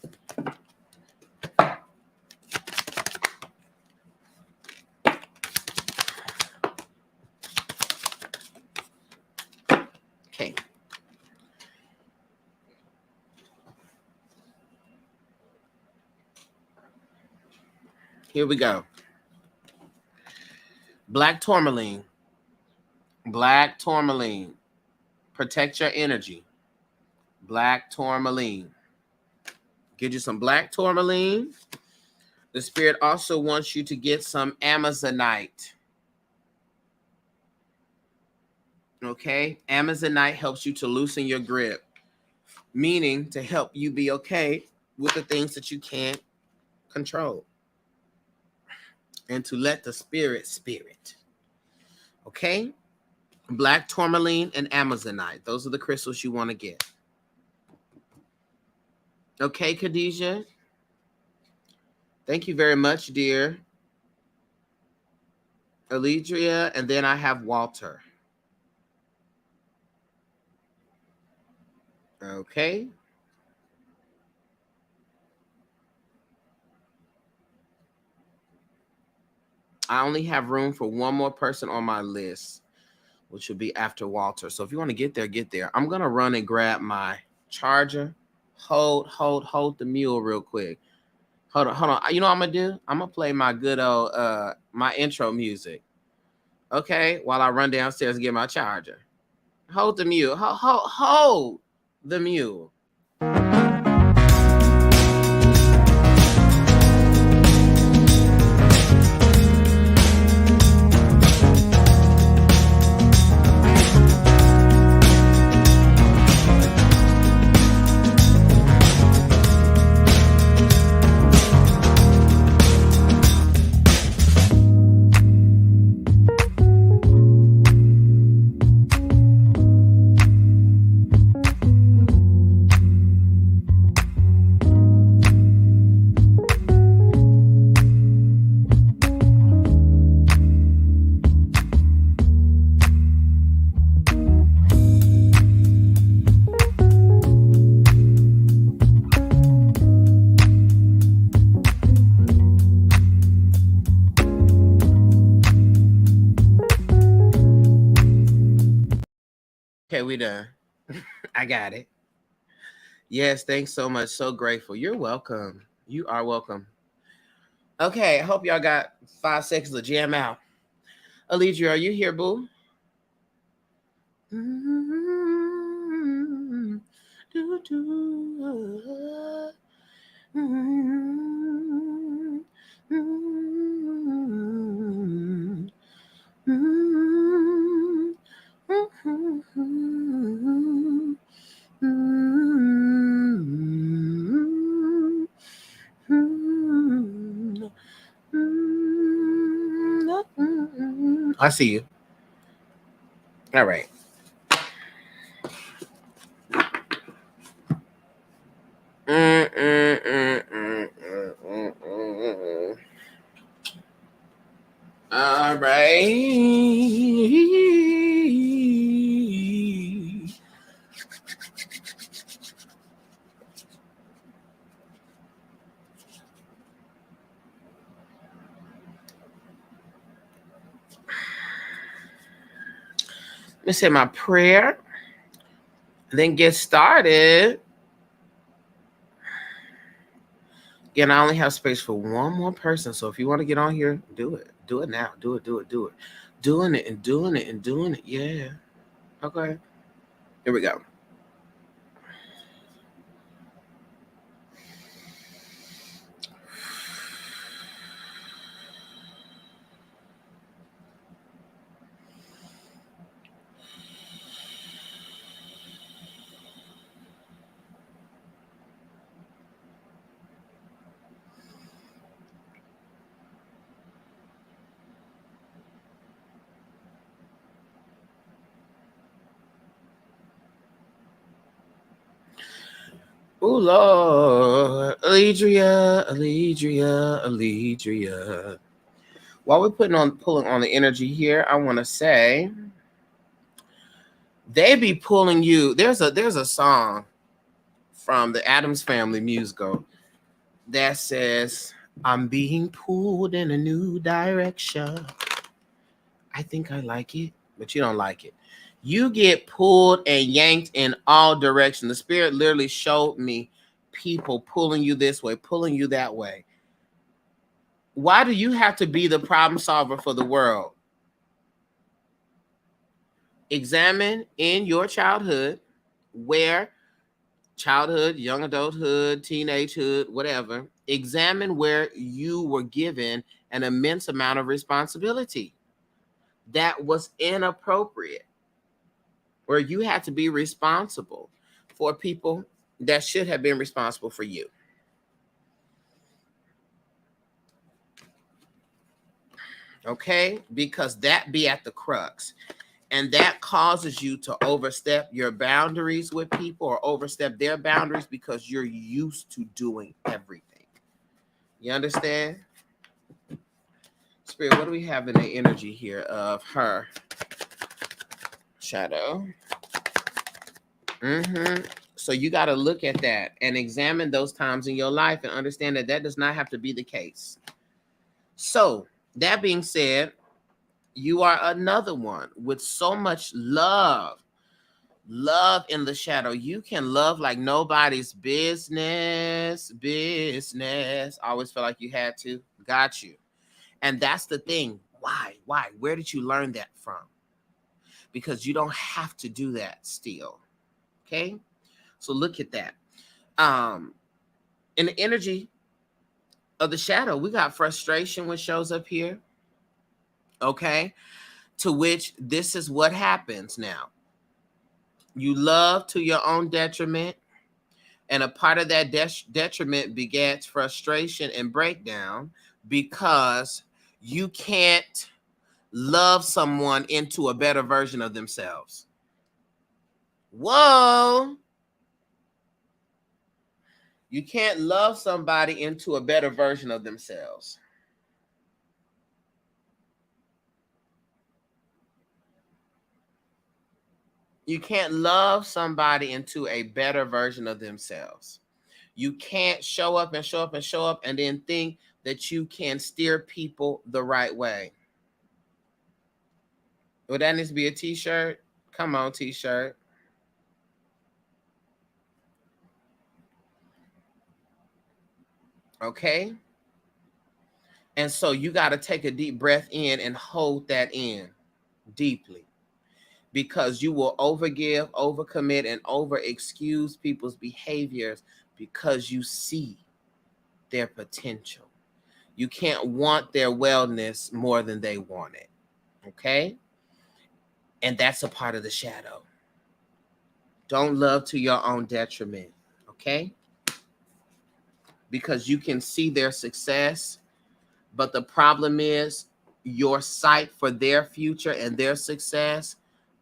Okay. Here we go. Black tourmaline. Black tourmaline. Protect your energy. Black tourmaline. Get you some black tourmaline. The Spirit also wants you to get some Amazonite. Okay? Amazonite helps you to loosen your grip, meaning to help you be okay with the things that you can't control and to let the spirit. Okay? Black tourmaline and Amazonite. Those are the crystals you want to get. Okay, Khadijah? Thank you very much, dear. Alidria, and then I have Walter. Okay. I only have room for one more person on my list, which will be after Walter. So if you want to get there, get there. I'm going to run and grab my charger. Hold the mule real quick. Hold on. You know what I'm going to do? I'm going to play my good old, my intro music. Okay? While I run downstairs and get my charger. Hold the mule. Hold the mule. Okay, we done. I got it. Yes, thanks so much. So grateful. You're welcome. You are welcome. Okay, I hope y'all got 5 seconds to jam out. Alidria, are you here, boo? I see you. All right. All right. Let me say my prayer, then get started. Again, I only have space for one more person, so if you want to get on here, do it. Do it now. Do it. Doing it and doing it and doing it. Yeah. Okay. Here we go. Oh, Lord. Alidria. While we're pulling on the energy here, I want to say they be pulling you. There's a song from the Addams Family musical that says, I'm being pulled in a new direction. I think I like it, but you don't like it. You get pulled and yanked in all directions. The Spirit literally showed me people pulling you this way, pulling you that way. Why do you have to be the problem solver for the world? Examine in your childhood where childhood, young adulthood, teenagehood, whatever. Examine where you were given an immense amount of responsibility that was inappropriate, where you had to be responsible for people that should have been responsible for you. Okay? Because that be at the crux. And that causes you to overstep your boundaries with people or overstep their boundaries because you're used to doing everything. You understand? Spirit, what do we have in the energy here of her? Shadow. So you got to look at that and examine those times in your life and understand that that does not have to be the case. So that being said, you are another one with so much love in the shadow. You can love like nobody's business. I always felt like you had to. Got you. And that's the thing. Why? Where did you learn that from? Because you don't have to do that still. Okay? So look at that. In the energy of the shadow, we got frustration which shows up here. Okay? To which this is what happens now. You love to your own detriment, and a part of that detriment begets frustration and breakdown because you can't love someone into a better version of themselves. Whoa! You can't love somebody into a better version of themselves. You can't love somebody into a better version of themselves. You can't show up and then think that you can steer people the right way. Well, that needs to be a t-shirt. Come on, t-shirt. Okay? And so you got to take a deep breath in and hold that in deeply, because you will overgive, overcommit, and over-excuse people's behaviors because you see their potential. You can't want their wellness more than they want it. Okay? And that's a part of the shadow. Don't love to your own detriment. Okay? Because you can see their success, but the problem is your sight for their future and their success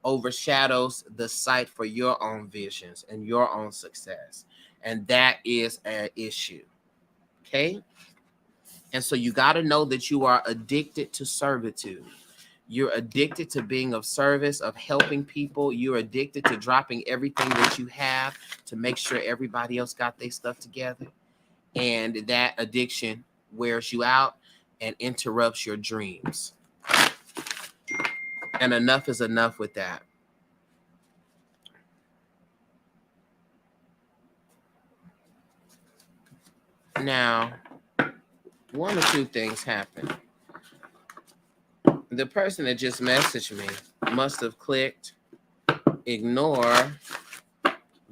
overshadows the sight for your own visions and your own success. And that is an issue. Okay? And so you got to know that you are addicted to servitude. You're addicted to being of service, of helping people. You're addicted to dropping everything that you have to make sure everybody else got their stuff together. And that addiction wears you out and interrupts your dreams. And enough is enough with that. Now, one or two things happen. The person that just messaged me must have clicked ignore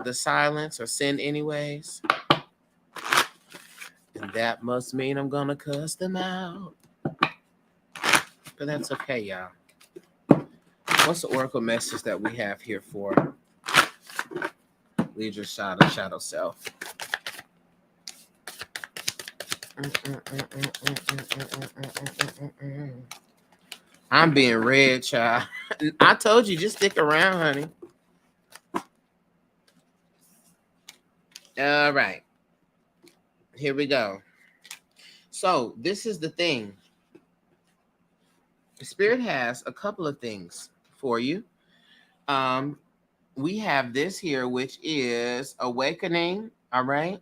the silence or send anyways. And that must mean I'm going to cuss them out. But that's okay, y'all. What's the oracle message that we have here for Lead Your Shadow Self? I'm being read, child. I told you, just stick around, honey. All right. Here we go. So this is the thing. Spirit has a couple of things for you. We have this here, which is awakening. All right.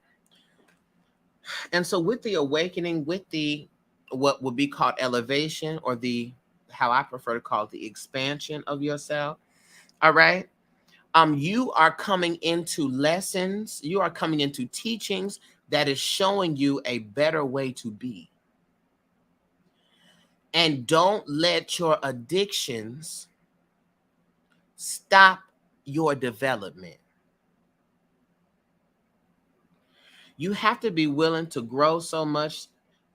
And so with the awakening, with the what would be called elevation, or the how I prefer to call it, the expansion of yourself. All right. You are coming into lessons, you are coming into teachings that is showing you a better way to be. And don't let your addictions stop your development. You have to be willing to grow so much,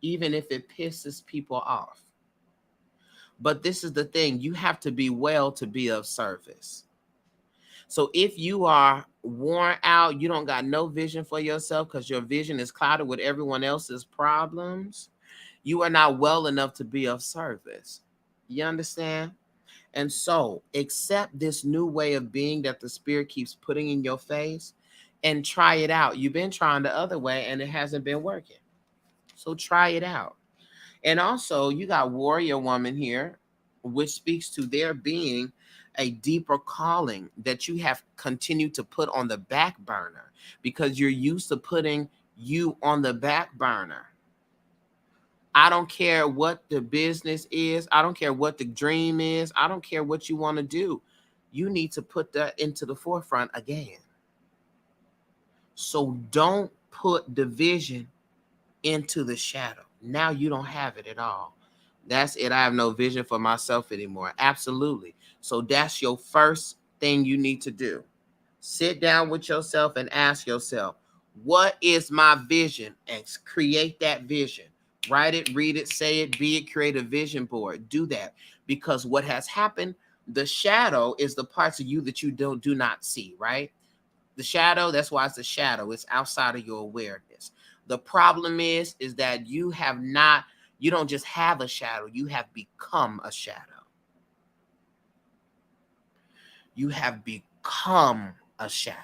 even if it pisses people off. But this is the thing, you have to be well to be of service. So if you are worn out, you don't got no vision for yourself because your vision is clouded with everyone else's problems, you are not well enough to be of service. You understand? And so accept this new way of being that the Spirit keeps putting in your face and try it out. You've been trying the other way and it hasn't been working. So try it out. And also, you got warrior woman here, which speaks to there being a deeper calling that you have continued to put on the back burner because you're used to putting you on the back burner. I don't care what the business is. I don't care what the dream is. I don't care what you want to do. You need to put that into the forefront again. So don't put the vision into the shadow. Now you don't have it at all. That's it. I have no vision for myself anymore. Absolutely. So that's your first thing you need to do. Sit down with yourself and ask yourself, what is my vision? And create that vision. Write it, read it, say it, be it, create a vision board. Do that. Because what has happened, the shadow is the parts of you that you do not see, right? The shadow, that's why it's a shadow. It's outside of your awareness. The problem is that you don't just have a shadow, you have become a shadow. You have become a shadow.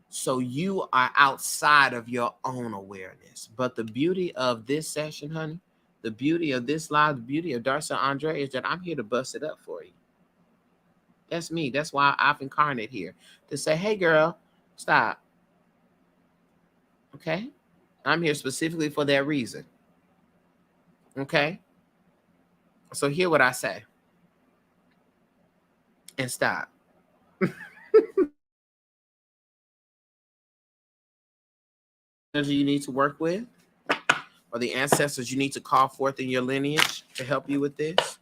So you are outside of your own awareness. But the beauty of this session, honey, the beauty of this live, the beauty of darcellandre is that I'm here to bust it up for you. That's me. That's why I've incarnated here. To say, hey, girl, stop. Okay? I'm here specifically for that reason. Okay? So hear what I say. And stop. You need to work with, or the ancestors you need to call forth in your lineage to help you with this.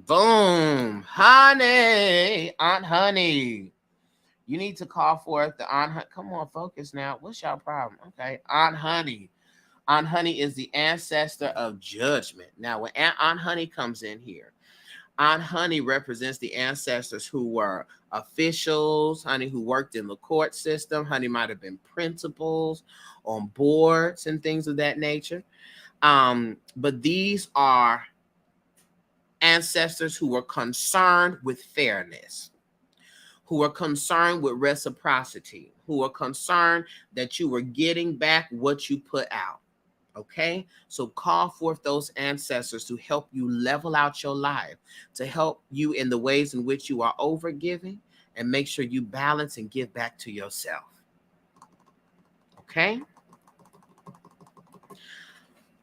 Boom. Honey. Aunt Honey. You need to call forth the Aunt Honey. Come on, focus now. What's your problem? Okay. Aunt Honey. Aunt Honey is the ancestor of judgment. Now, when Aunt Honey comes in here, Aunt Honey represents the ancestors who were officials, honey, who worked in the court system. Honey might have been principals on boards and things of that nature. But these are ancestors who were concerned with fairness, who were concerned with reciprocity, who were concerned that you were getting back what you put out. Okay, so call forth those ancestors to help you level out your life, to help you in the ways in which you are overgiving, and make sure you balance and give back to yourself. Okay.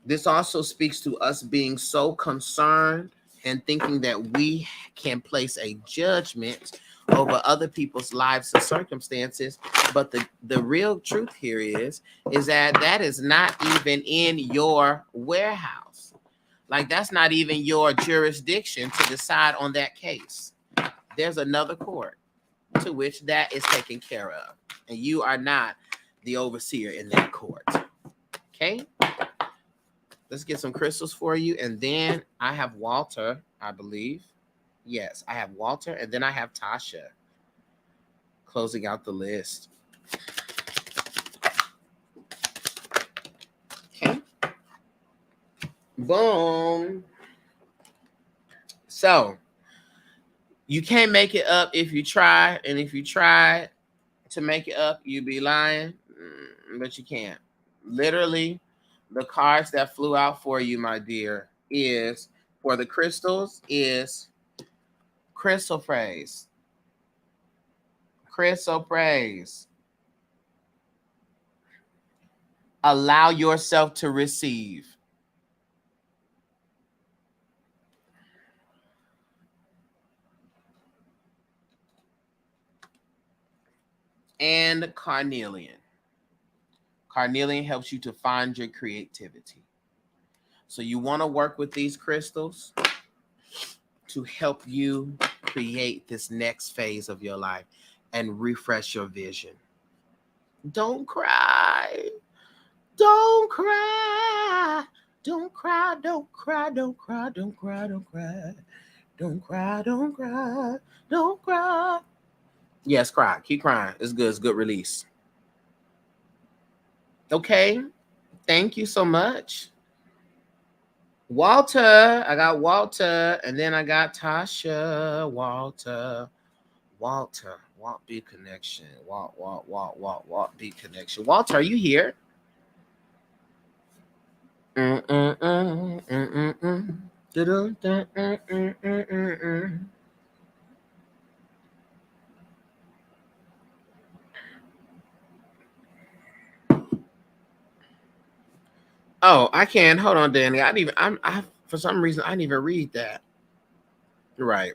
This also speaks to us being so concerned and thinking that we can place a judgment over other people's lives and circumstances. But the real truth here is that is not even in your warehouse. Like, that's not even your jurisdiction to decide on that case. There's another court to which that is taken care of. And you are not the overseer in that court. Okay? Let's get some crystals for you. And then I have Walter, I believe. Yes, I have Walter. And then I have Tasha closing out the list. Okay. Boom. So you can't make it up if you try. And if you try to make it up, you'd be lying. But you can't. Literally, the cards that flew out for you, my dear, is for the crystals is crystal praise. Crystal praise. Allow yourself to receive. And carnelian. Carnelian helps you to find your creativity. So you want to work with these crystals to help you create this next phase of your life and refresh your vision. Don't cry. Don't cry. Don't cry. Don't cry. Don't cry. Don't cry. Don't cry. Don't cry. Don't cry. Don't cry. Yes, cry. Keep crying. It's good. It's good release. Okay. Thank you so much. Walter. I got Walter. And then I got Tasha. Walter. Walt B connection. Walt B connection. Walter, are you here? Oh, I can. Hold on, Danny. I for some reason I didn't even read that. Right.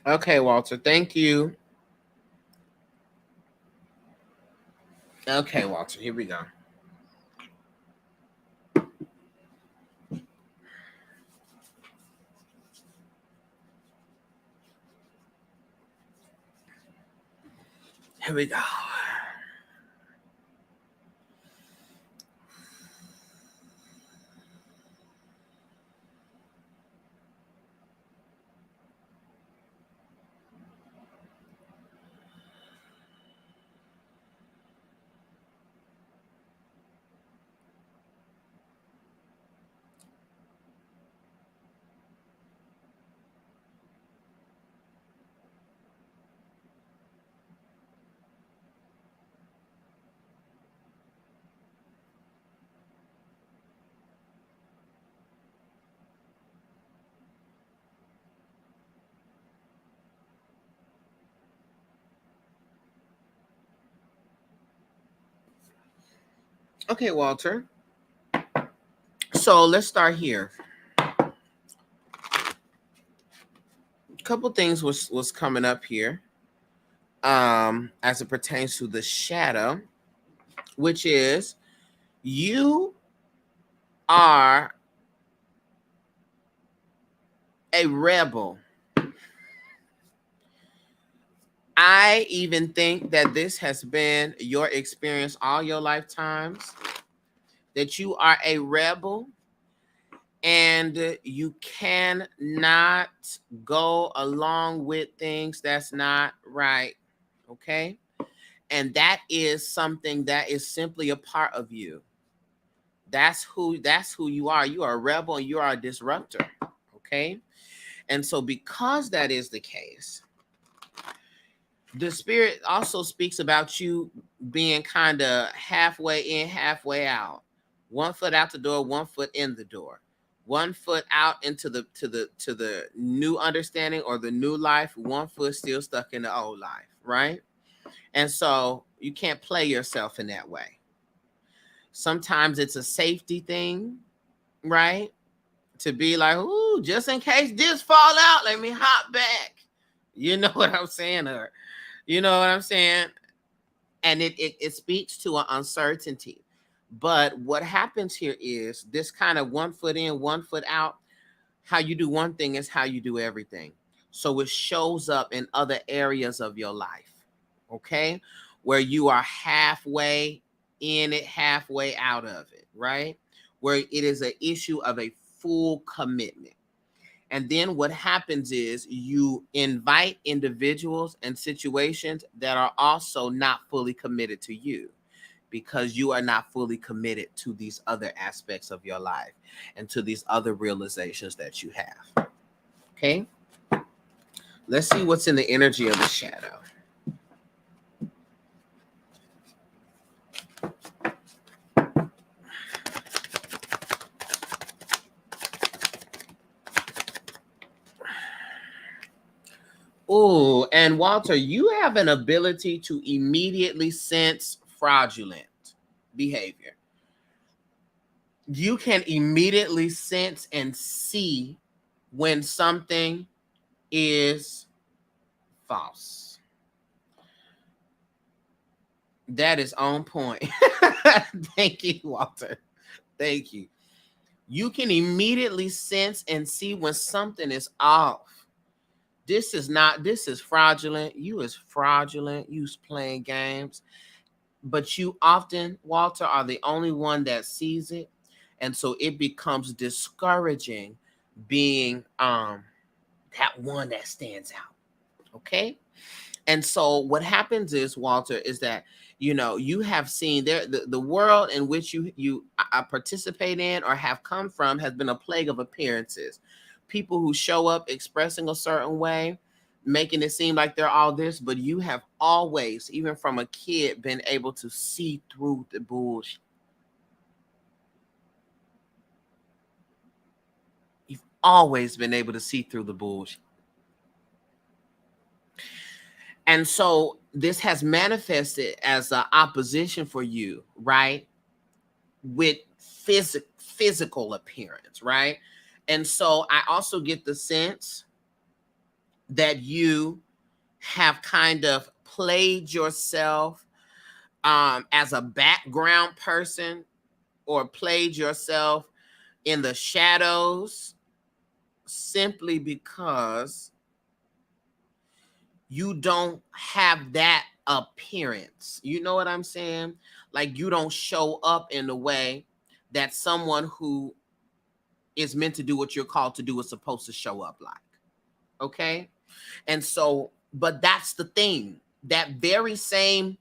Okay, Walter. Thank you. Okay, Walter. Here we go. Here we go. Okay, Walter. So let's start here. A couple things was coming up here. As it pertains to the shadow, which is you are a rebel. I even think that this has been your experience all your lifetimes, that you are a rebel and you cannot go along with things that's not right. Okay? And that is something that is simply a part of you. That's who you are. You are a rebel and you are a disruptor. Okay? And so because that is the case, the spirit also speaks about you being kind of halfway in, halfway out. 1 foot out the door, 1 foot in the door. 1 foot out into the new understanding or the new life, 1 foot still stuck in the old life, right? And so you can't play yourself in that way. Sometimes it's a safety thing, right? To be like, ooh, just in case this fall out, let me hop back. You know what I'm saying? Or you know what I'm saying? And it speaks to an uncertainty. But what happens here is this kind of 1 foot in, 1 foot out. How you do one thing is how you do everything. So it shows up in other areas of your life. Okay? Where you are halfway in it, halfway out of it, right? Where it is an issue of a full commitment. And then what happens is you invite individuals and situations that are also not fully committed to you because you are not fully committed to these other aspects of your life and to these other realizations that you have. Okay? Let's see what's in the energy of the shadow. Oh, and Walter, you have an ability to immediately sense fraudulent behavior. You can immediately sense and see when something is false. That is on point. Thank you, Walter. Thank you. You can immediately sense and see when something is off. This is not, this is fraudulent. You is fraudulent. You's playing games. But you often, Walter, are the only one that sees it. And so it becomes discouraging being that one that stands out. Okay. And so what happens is, Walter, is that, you know, you have seen there the world in which you participate in or have come from has been a plague of appearances. People who show up expressing a certain way, making it seem like they're all this, but you have always, even from a kid, been able to see through the bullshit. You've always been able to see through the bullshit. And so this has manifested as an opposition for you, right? With physical appearance, right? And so I also get the sense that you have kind of played yourself as a background person, or played yourself in the shadows, simply because you don't have that appearance. You know what I'm saying? Like, you don't show up in the way that someone who is meant to do what you're called to do is supposed to show up like. Okay? And so, but that's the thing. That very same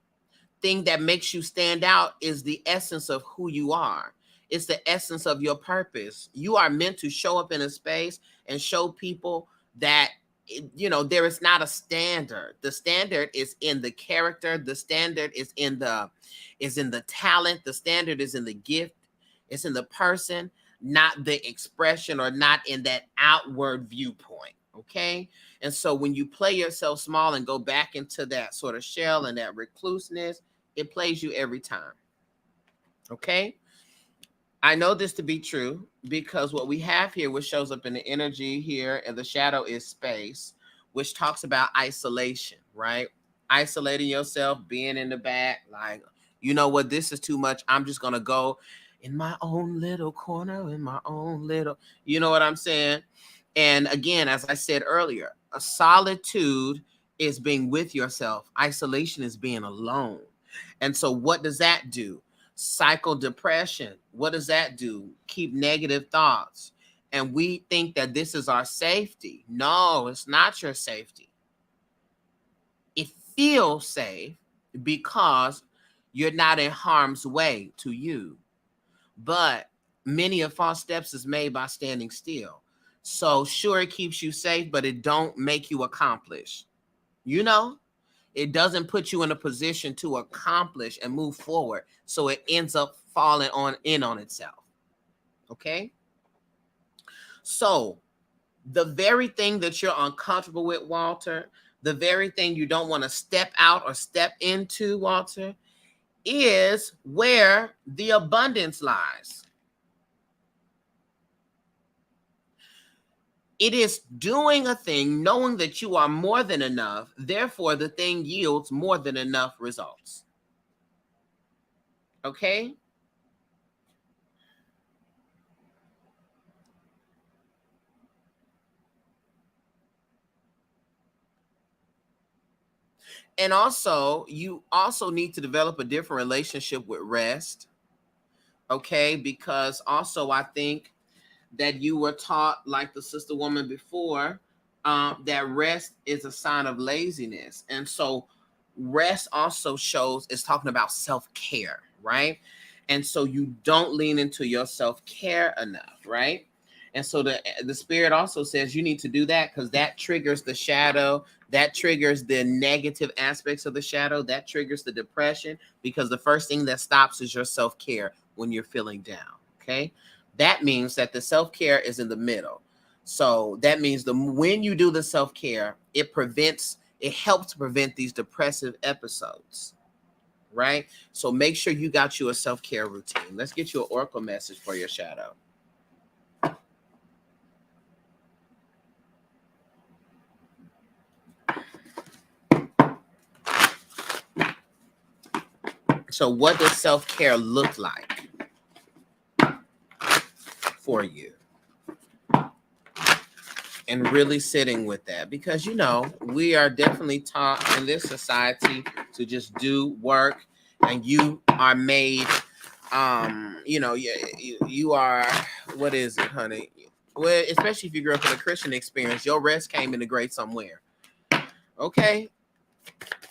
thing that makes you stand out is the essence of who you are. It's the essence of your purpose. You are meant to show up in a space and show people that, you know, there is not a standard. The standard is in the character. The standard is in the talent. The standard is in the gift. It's in the person, not the expression, or not in that outward viewpoint. Okay. And so when you play yourself small and go back into that sort of shell and that recluseness, it plays you every time. Okay. I know this to be true because what we have here, which shows up in the energy here, and the shadow is space, which talks about isolation, right? Isolating yourself, being in the back, like, you know what, this is too much. I'm just going to go in my own little corner, in my own little, you know what I'm saying? And again, as I said earlier, a solitude is being with yourself. Isolation is being alone. And so what does that do? Cycle depression. What does that do? Keep negative thoughts. And we think that this is our safety. No, it's not your safety. It feels safe because you're not in harm's way to you. But many of false steps is made by standing still. So sure, it keeps you safe, but it don't make you accomplish. You know? It doesn't put you in a position to accomplish and move forward. So it ends up falling on itself. Okay. So the very thing that you're uncomfortable with, Walter, the very thing you don't want to step out or step into, Walter, is where the abundance lies. It is doing a thing, knowing that you are more than enough. Therefore, the thing yields more than enough results. Okay? And also, you also need to develop a different relationship with rest. Okay? Because also, I think that you were taught, like the sister woman before, that rest is a sign of laziness. And so rest also shows, it's talking about self-care, right? And so you don't lean into your self-care enough, right? And so the spirit also says you need to do that, because that triggers the shadow, that triggers the negative aspects of the shadow, that triggers the depression, because the first thing that stops is your self-care when you're feeling down. Okay. That means that the self-care is in the middle. So that means when you do the self-care, it helps prevent these depressive episodes, right? So make sure you got you a self-care routine. Let's get you an oracle message for your shadow. So what does self-care look like for you? And really sitting with that, because, you know, we are definitely taught in this society to just do work, and you are made, you know, you are, what is it, honey? Well, especially if you grew up in a Christian experience, your rest came in the great somewhere. Okay.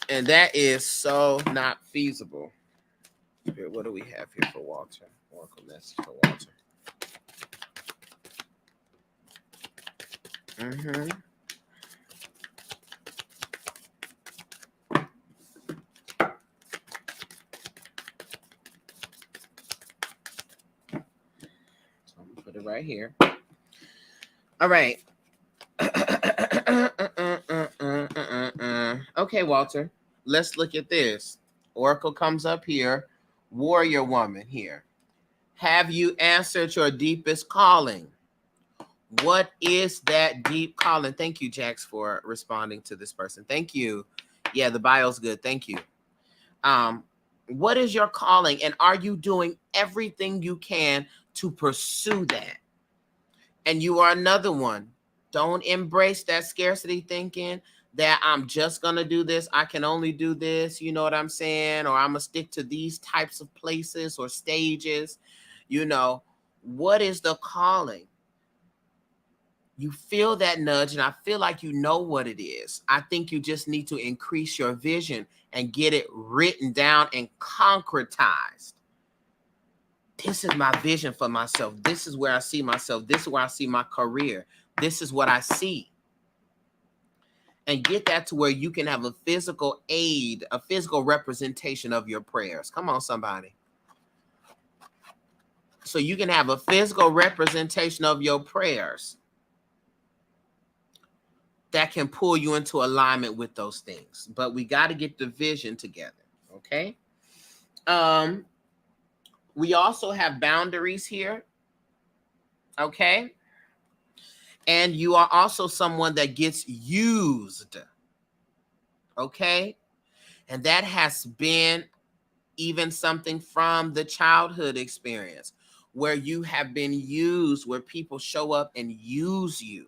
And that is so not feasible. Here, what do we have here for Walter? Oracle message for Walter. Mm-hmm. So I'm gonna put it right here. All right. Okay, Walter. Let's look at this. Oracle comes up here. Warrior woman here. Have you answered your deepest calling? What is that deep calling? Thank you, Jax, for responding to this person. Thank you. Yeah, the bio's good. Thank you. What is your calling, and are you doing everything you can to pursue that? And you are another one. Don't embrace that scarcity thinking that I'm just going to do this. I can only do this. You know what I'm saying? Or I'm going to stick to these types of places or stages. You know, what is the calling? You feel that nudge, and I feel like you know what it is. I think you just need to increase your vision and get it written down and concretized. This is my vision for myself. This is where I see myself. This is where I see my career. This is what I see. And get that to where you can have a physical aid, a physical representation of your prayers. Come on, somebody. So you can have a physical representation of your prayers that can pull you into alignment with those things. But we got to get the vision together. Okay. We also have boundaries here. Okay. And you are also someone that gets used. Okay. And that has been even something from the childhood experience where you have been used, where people show up and use you,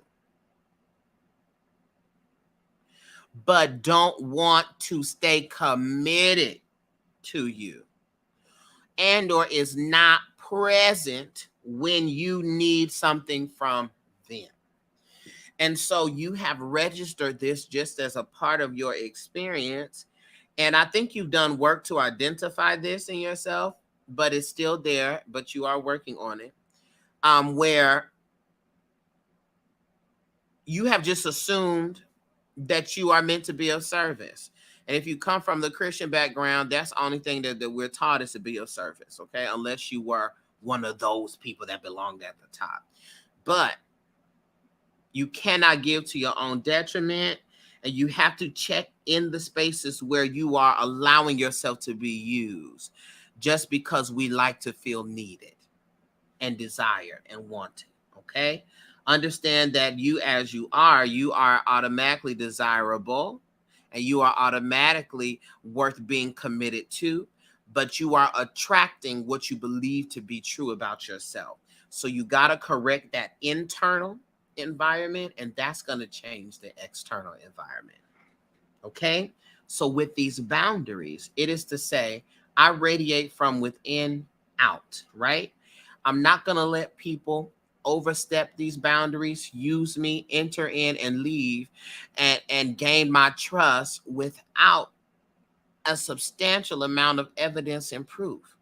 but don't want to stay committed to you, and or is not present when you need something from them. And so you have registered this just as a part of your experience. And I think you've done work to identify this in yourself, but it's still there, but you are working on it, where you have just assumed that you are meant to be of service. And if you come from the Christian background, that's the only thing that we're taught is to be of service, okay? Unless you were one of those people that belonged at the top. But you cannot give to your own detriment, and you have to check in the spaces where you are allowing yourself to be used, just because we like to feel needed and desired and wanted, okay? Understand that you, as you are automatically desirable, and you are automatically worth being committed to, but you are attracting what you believe to be true about yourself. So you got to correct that internal environment, and that's going to change the external environment. Okay? So with these boundaries, it is to say, I radiate from within out, right? I'm not going to let people overstep these boundaries, use me, enter in and leave, and gain my trust without a substantial amount of evidence and proof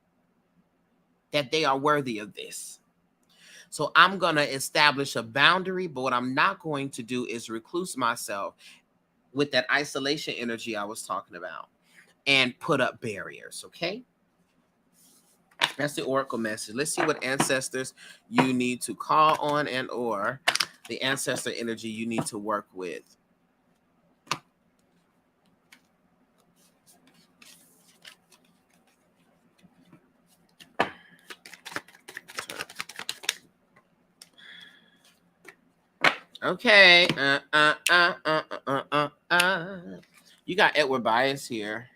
that they are worthy of this. So I'm going to establish a boundary, but what I'm not going to do is recluse myself with that isolation energy I was talking about and put up barriers, okay? That's the oracle message. Let's see what ancestors you need to call on and or the ancestor energy you need to work with. Okay. You got Edward Bias here.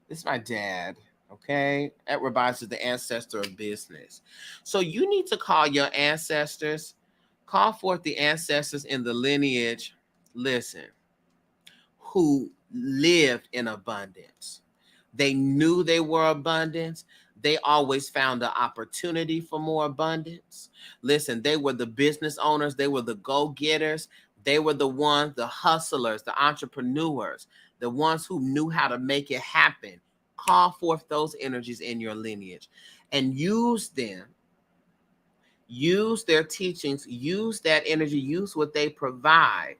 This is my dad. Okay, that revises the ancestor of business. So you need to call your ancestors, call forth the ancestors in the lineage, listen, who lived in abundance. They knew they were abundance. They always found the opportunity for more abundance. Listen, they were the business owners. They were the go-getters. They were the ones, the hustlers, the entrepreneurs, the ones who knew how to make it happen. Call forth those energies in your lineage and use them. Use their teachings, use that energy, use what they provide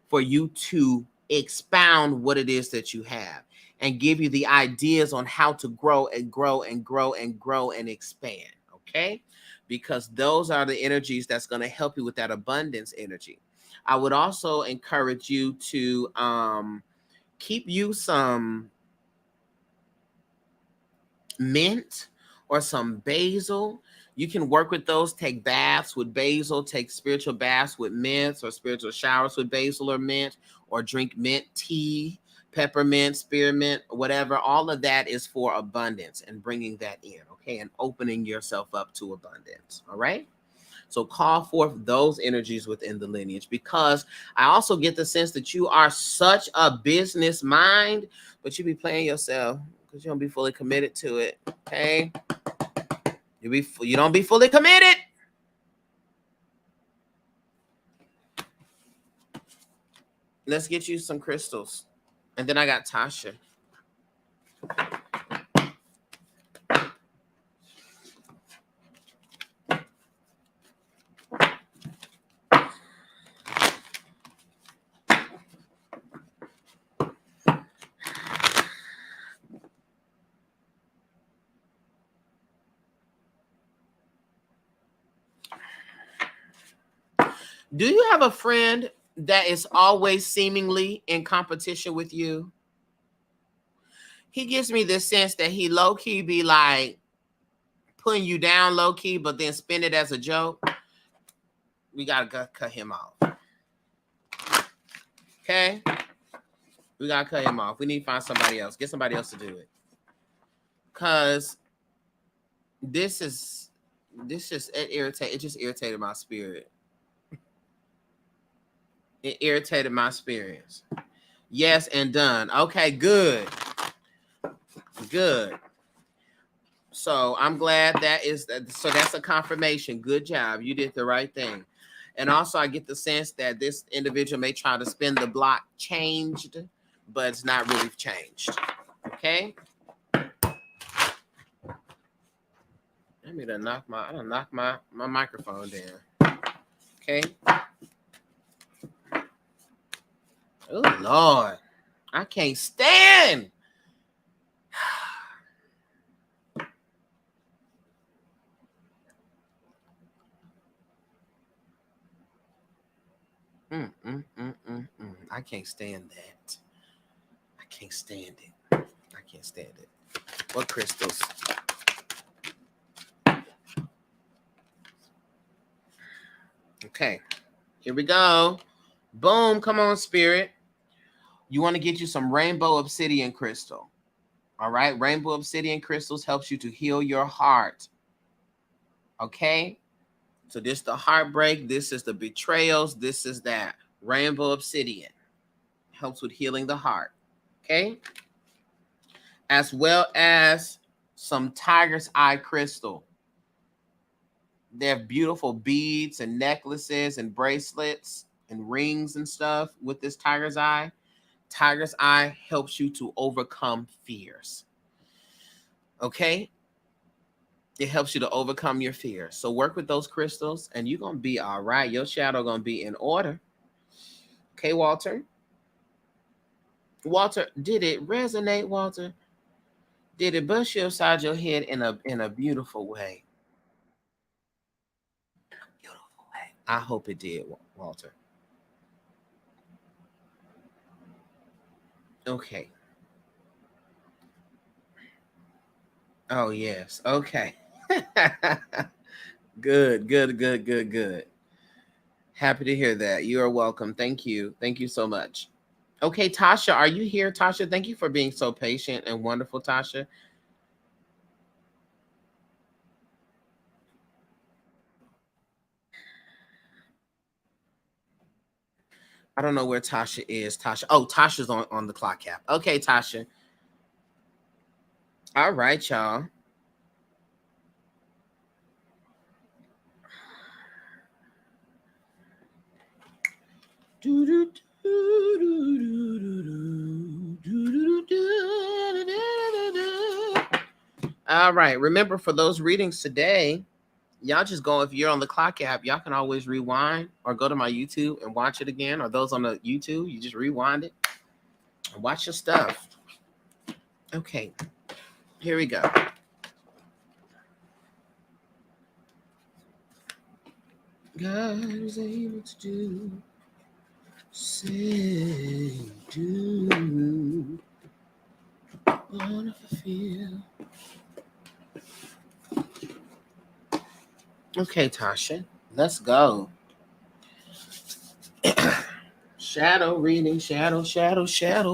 for you to expound what it is that you have and give you the ideas on how to grow and grow and grow and grow and expand. Okay, because those are the energies that's going to help you with that abundance energy. I would also encourage you to keep you some mint or some basil. You can work with those. Take baths with basil, take spiritual baths with mints or spiritual showers with basil or mint, or drink mint tea, peppermint, spearmint, whatever. All of that is for abundance and bringing that in, okay, and opening yourself up to abundance. All right. So call forth those energies within the lineage, because I also get the sense that you are such a business mind, but you be playing yourself because you don't be fully committed to it. Okay. You don't be fully committed. Let's get you some crystals. And then I got Tasha. Do you have a friend that is always seemingly in competition with you? He gives me this sense that he low-key be like putting you down low-key, but then spin it as a joke. We gotta cut him off. Okay? We gotta cut him off. We need to find somebody else. Get somebody else to do it. Cause it just irritated my spirit. It irritated my spirits. Yes, and done. Okay, good. Good. So I'm glad so that's a confirmation. Good job. You did the right thing. And also I get the sense that this individual may try to spin the block changed, but it's not really changed. Okay. I done knock my microphone down. Okay. Oh Lord. I can't stand. I can't stand that. I can't stand it. I can't stand it. What crystals? Okay. Here we go. Boom. Come on, spirit. You want to get you some rainbow obsidian crystal. All right. Rainbow obsidian crystals helps you to heal your heart. Okay. So this is the heartbreak. This is the betrayals. This is that. Rainbow obsidian helps with healing the heart. Okay. As well as some tiger's eye crystal. They have beautiful beads and necklaces and bracelets and rings and stuff with this tiger's eye. Tiger's eye helps you to overcome fears. Okay? It helps you to overcome your fears. So work with those crystals and you're going to be all right. Your shadow going to be in order. Okay, Walter? Walter, did it resonate, Walter? Did it bust you upside your head in a beautiful way? Beautiful way. I hope it did, Walter. Okay. Oh, yes. Okay. Good. Happy to hear that. You are welcome. Thank you. Thank you so much. Okay, Tasha, are you here? Tasha, thank you for being so patient and wonderful, Tasha. I don't know where Tasha is. Tasha. Oh, Tasha's on the clock app. Okay, Tasha. All right, y'all. All right. Remember, for those readings today, y'all just go, if you're on the clock app, y'all can always rewind or go to my YouTube and watch it again. Or those on the YouTube, you just rewind it and watch your stuff. Okay, here we go. God is able to do, say, do, wonderful feel. Okay, Tasha, let's go. Shadow reading, shadow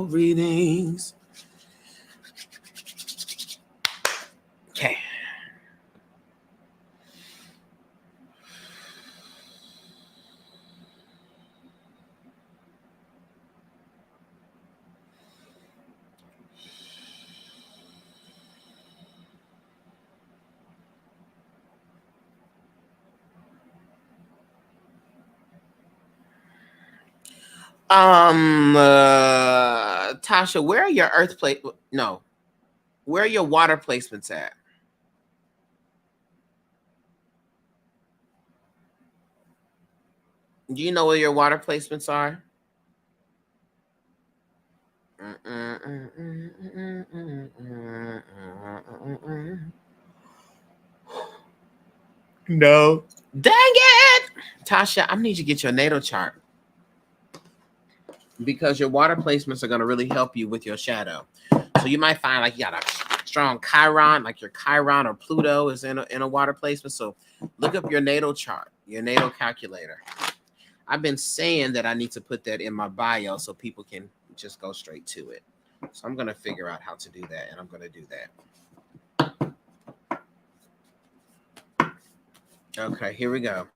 readings. Okay. Tasha, where are your earth plate? No, where are your water placements at? Do you know where your water placements are? No. Dang it! Tasha, I need you to get your natal chart, because your water placements are going to really help you with your shadow. So you might find like you got a strong Chiron, like your Chiron or Pluto is in a water placement. So look up your natal chart, your natal calculator. I've been saying that I need to put that in my bio so people can just go straight to it. So I'm going to figure out how to do that, and I'm going to do that. Okay, here we go.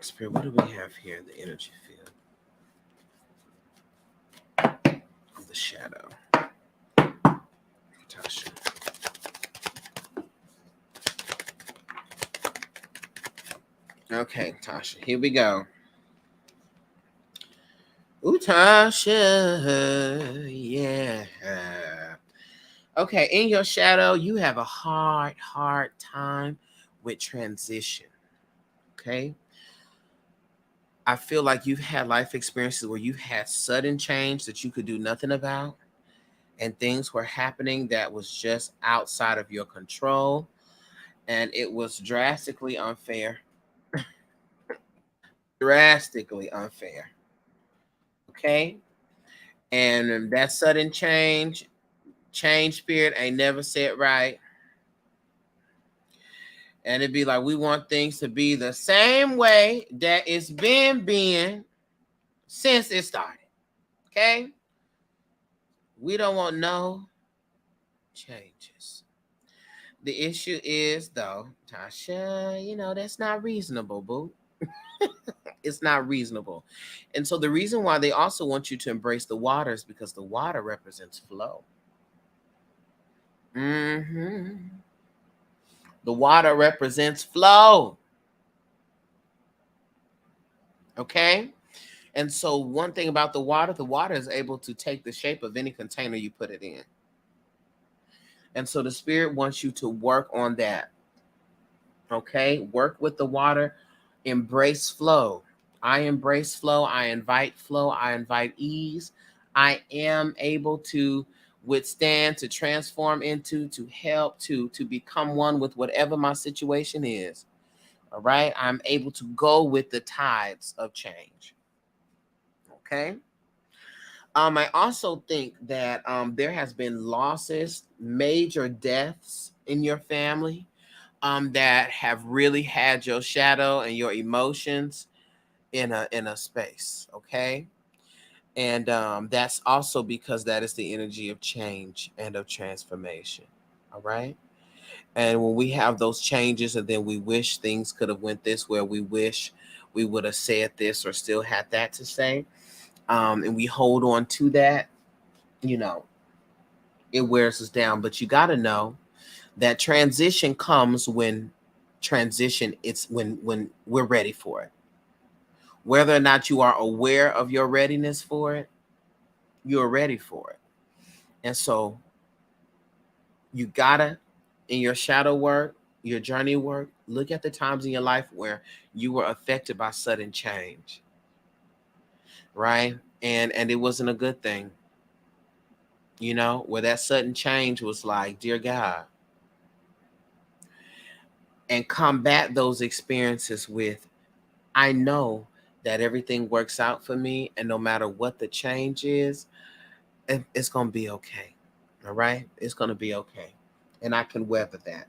Spirit, what do we have here? The energy field of the shadow. Tasha. Okay, Tasha, here we go. Ooh, Tasha, yeah. Okay, in your shadow, you have a hard time with transition. Okay. I feel like you've had life experiences where you've had sudden change that you could do nothing about, and things were happening that was just outside of your control, and it was drastically unfair. Drastically unfair. Okay. And that sudden change spirit ain't never said right. And it'd be like, we want things to be the same way that it's been since it started. Okay? We don't want no changes. The issue is, though, Tasha, that's not reasonable, boo. It's not reasonable. And so the reason why they also want you to embrace the water is because the water represents flow. Mm-hmm. The water represents flow. Okay? And so one thing about the water is able to take the shape of any container you put it in. And so the spirit wants you to work on that. Okay? Work with the water. Embrace flow. I embrace flow. I invite flow. I invite ease. I am able to withstand, to transform into, to help, to become one with whatever my situation is. All right? I'm able to go with the tides of change. Okay? I also think that there has been losses, major deaths in your family, that have really had your shadow and your emotions in a space. Okay, and that's also because that is the energy of change and of transformation. All right, And when we have those changes and then we wish things could have went this way, we wish we would have said this or still had that to say, and we hold on to that, you know, it wears us down. But you got to know that transition comes when it's when we're ready for it. Whether or not you are aware of your readiness for it, you're ready for it. And so you gotta, in your shadow work, your journey work, look at the times in your life where you were affected by sudden change, right? And it wasn't a good thing, where that sudden change was like, dear God, and combat those experiences with, I know that everything works out for me, and no matter what the change is, it's gonna be okay. All right, it's gonna be okay, and I can weather that.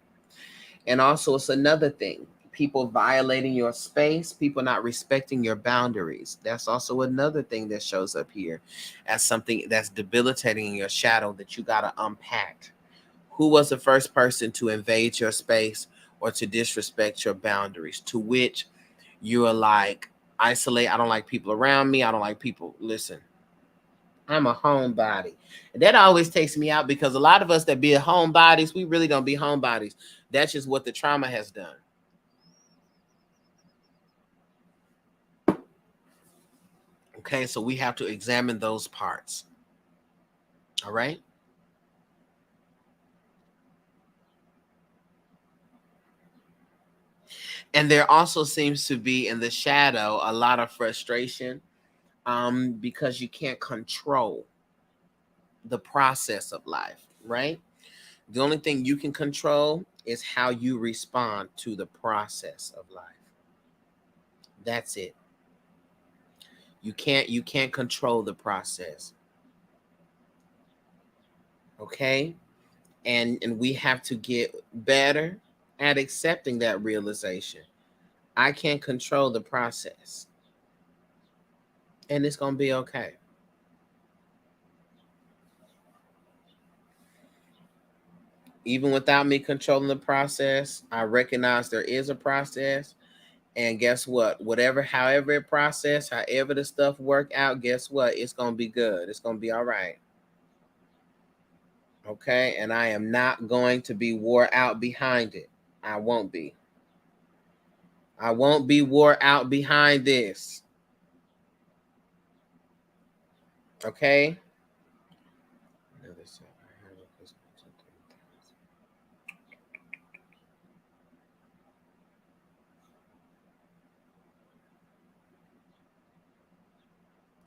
And also, it's another thing. People violating your space, people not respecting your boundaries. That's also another thing that shows up here as something that's debilitating in your shadow that you got to unpack. Who was the first person to invade your space or to disrespect your boundaries? To which you are like, isolate. I don't like people around me. I don't like people. Listen, I'm a homebody. And that always takes me out because a lot of us that be homebodies, we really don't be homebodies. That's just what the trauma has done. Okay, so we have to examine those parts. All right. And there also seems to be in the shadow a lot of frustration because you can't control the process of life, right? The only thing you can control is how you respond to the process of life. That's it. You can't control the process. Okay? And we have to get better at accepting that realization. I can't control the process. And it's going to be okay. Even without me controlling the process, I recognize there is a process. And guess what? However it process, however the stuff work out, guess what? It's going to be good. It's going to be all right. Okay? And I am not going to be wore out behind it. I won't be. I won't be wore out behind this. Okay?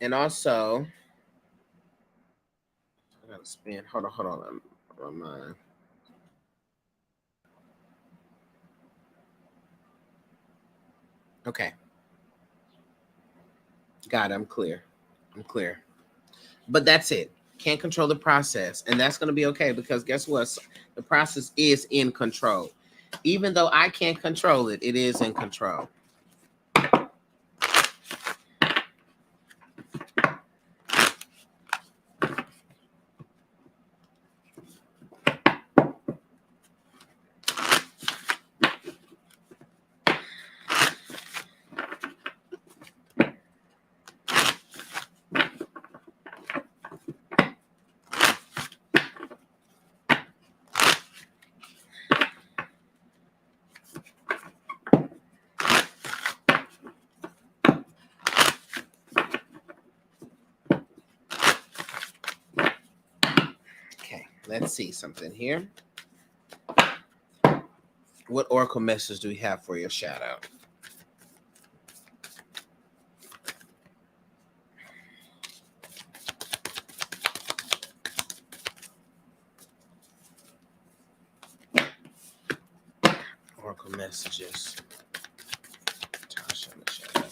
And also, I gotta spin. Hold on. My mind. Okay. Got it. I'm clear. I'm clear. But that's it. Can't control the process. And that's going to be okay because guess what? The process is in control. Even though I can't control it, it is in control. Okay, let's see something here. What oracle message do we have for your shadow? Oracle messages. Tasha in the shadow.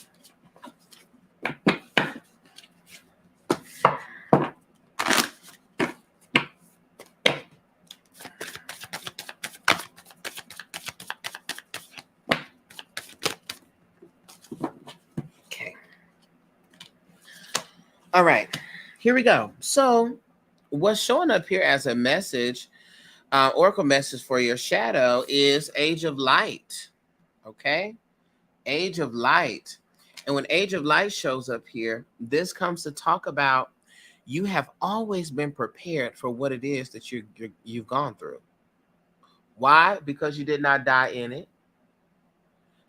Okay. All right. Here we go. So, what's showing up here as a message Oracle message for your shadow is Age of Light. Okay? Age of Light. And when Age of Light shows up here, this comes to talk about you have always been prepared for what it is that you've gone through. Why? Because you did not die in it.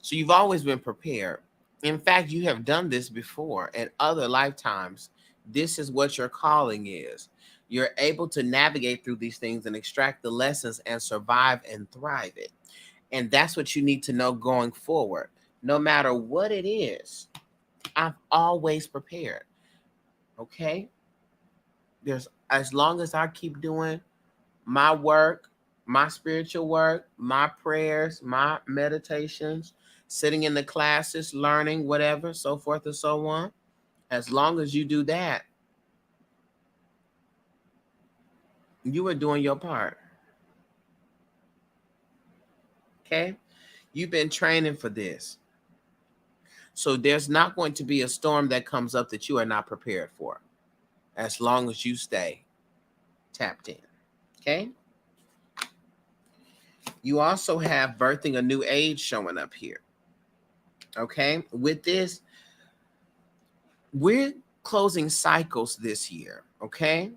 So you've always been prepared. In fact, you have done this before in other lifetimes. This is what your calling is. You're able to navigate through these things and extract the lessons and survive and thrive it. And that's what you need to know going forward. No matter what it is, I've always prepared. Okay? There's as long as I keep doing my work, my spiritual work, my prayers, my meditations, sitting in the classes, learning, whatever, so forth and so on. As long as you do that, you are doing your part. Okay? You've been training for this. So there's not going to be a storm that comes up that you are not prepared for, as long as you stay tapped in. Okay? You also have birthing a new age showing up here. Okay? With this, we're closing cycles this year. Okay?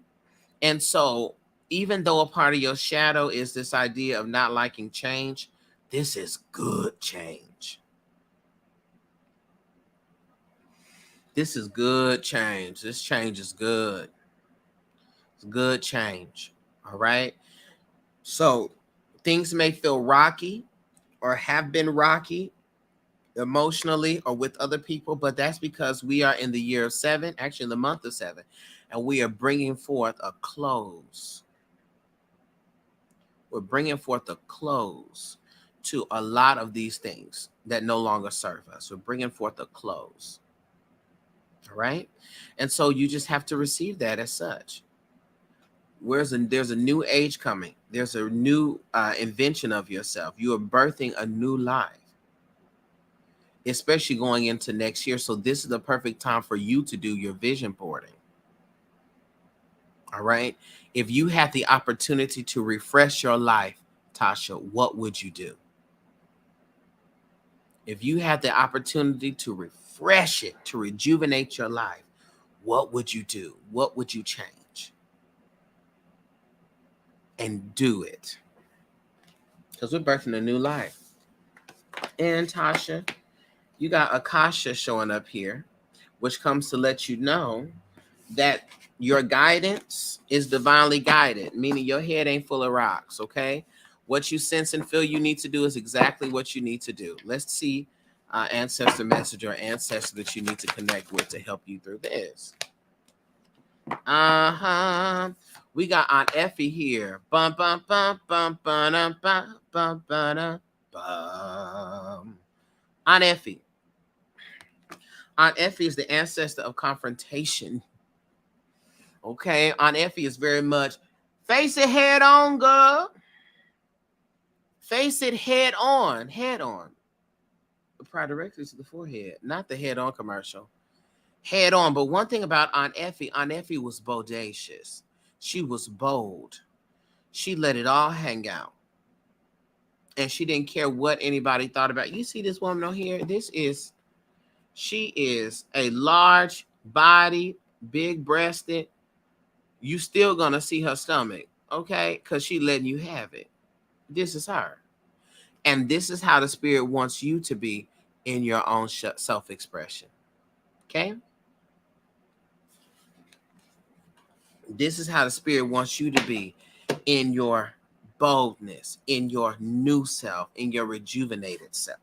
And so, even though a part of your shadow is this idea of not liking change, this is good change. This is good change. This change is good. It's good change. All right. So, things may feel rocky or have been rocky emotionally or with other people, but that's because we are in the year of 7, actually in the month of 7, and we are bringing forth a close. We're bringing forth a close to a lot of these things that no longer serve us. We're bringing forth a close. All right. And so you just have to receive that as such. There's a new age coming. There's a new invention of yourself. You are birthing a new life, especially going into next year. So this is the perfect time for you to do your vision boarding. All right. If you had the opportunity to refresh your life, Tasha, what would you do? If you had the opportunity to refresh it, to rejuvenate your life, what would you do? What would you change? And do it. Because we're birthing a new life. And Tasha, you got Akasha showing up here, which comes to let you know that your guidance is divinely guided, meaning your head ain't full of rocks, okay? What you sense and feel you need to do is exactly what you need to do. Let's see ancestor message or ancestor that you need to connect with to help you through this. We got Aunt Effie here. Bum bum bum bum bum bum bum bum bum. Aunt Effie. Aunt Effie is the ancestor of confrontation. Okay, Aunt Effie is very much face it head on, girl. Face it head on, head on. Apply directly to the forehead, not the head on commercial. Head on. But one thing about Aunt Effie was bodacious. She was bold. She let it all hang out. And she didn't care what anybody thought about. You see this woman on here? She is a large body, big breasted. You still gonna see her stomach, okay? Because she letting you have it. This is her. And this is how the spirit wants you to be in your own self-expression. Okay? This is how the spirit wants you to be in your boldness, in your new self, in your rejuvenated self.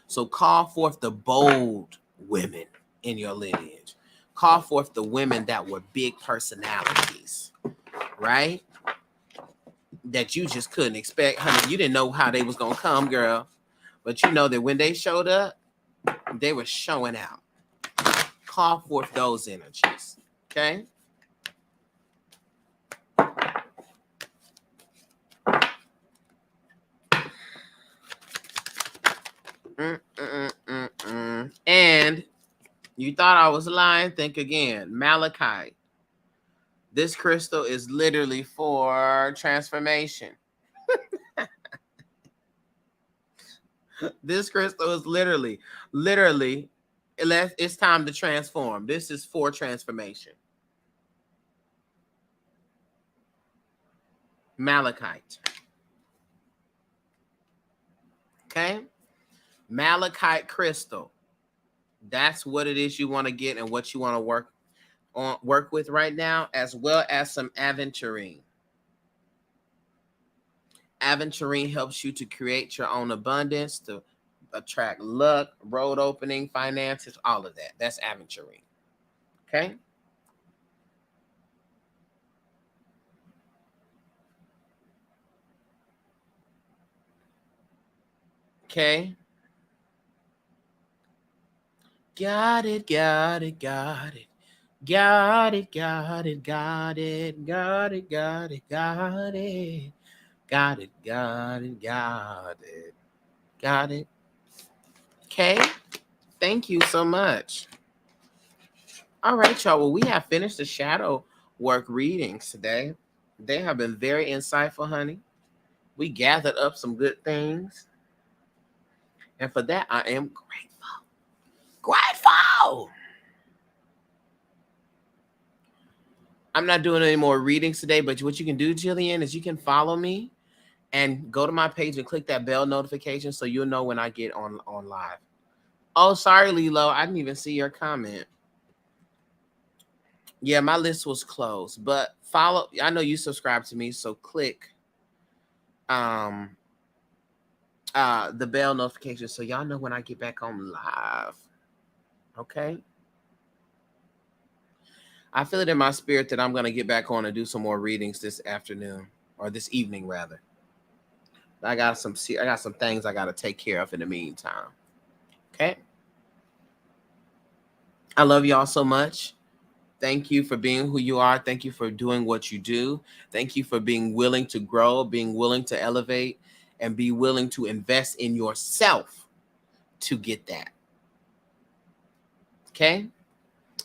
So call forth the bold women in your lineage. Call forth the women that were big personalities, right? That you just couldn't expect. Honey, you didn't know how they was going to come, girl. But you know that when they showed up, they were showing out. Call forth those energies, okay? And you thought I was lying? Think again. Malachi. This crystal is literally for transformation. This crystal is literally, it's time to transform. This is for transformation. Malachite. Okay? Malachite crystal. That's what it is you want to get and what you want to work with right now, as well as some aventurine. Aventurine helps you to create your own abundance, to attract luck, road opening, finances, all of that. That's aventurine. Okay? Okay? Got it, got it, got it. Got it, got it, got it, got it, got it, got it. Got it, got it, got it. Got it. Okay. Thank you so much. All right, y'all. Well, we have finished the shadow work readings today. They have been very insightful, honey. We gathered up some good things. And for that, I am grateful. Grateful. I'm not doing any more readings today, but what you can do, Jillian, is you can follow me and go to my page and click that bell notification so you'll know when I get on live. Oh, sorry, Lilo. I didn't even see your comment. Yeah, my list was closed, but follow. I know you subscribe to me, so click the bell notification so y'all know when I get back on live. Okay? I feel it in my spirit that I'm going to get back on and do some more readings this afternoon, or this evening rather. I got some things I got to take care of in the meantime. Okay? I love y'all so much. Thank you for being who you are. Thank you for doing what you do. Thank you for being willing to grow, being willing to elevate, and be willing to invest in yourself to get that. Okay?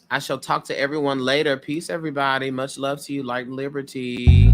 I shall talk to everyone later. Peace, everybody. Much love to you. Light and liberty.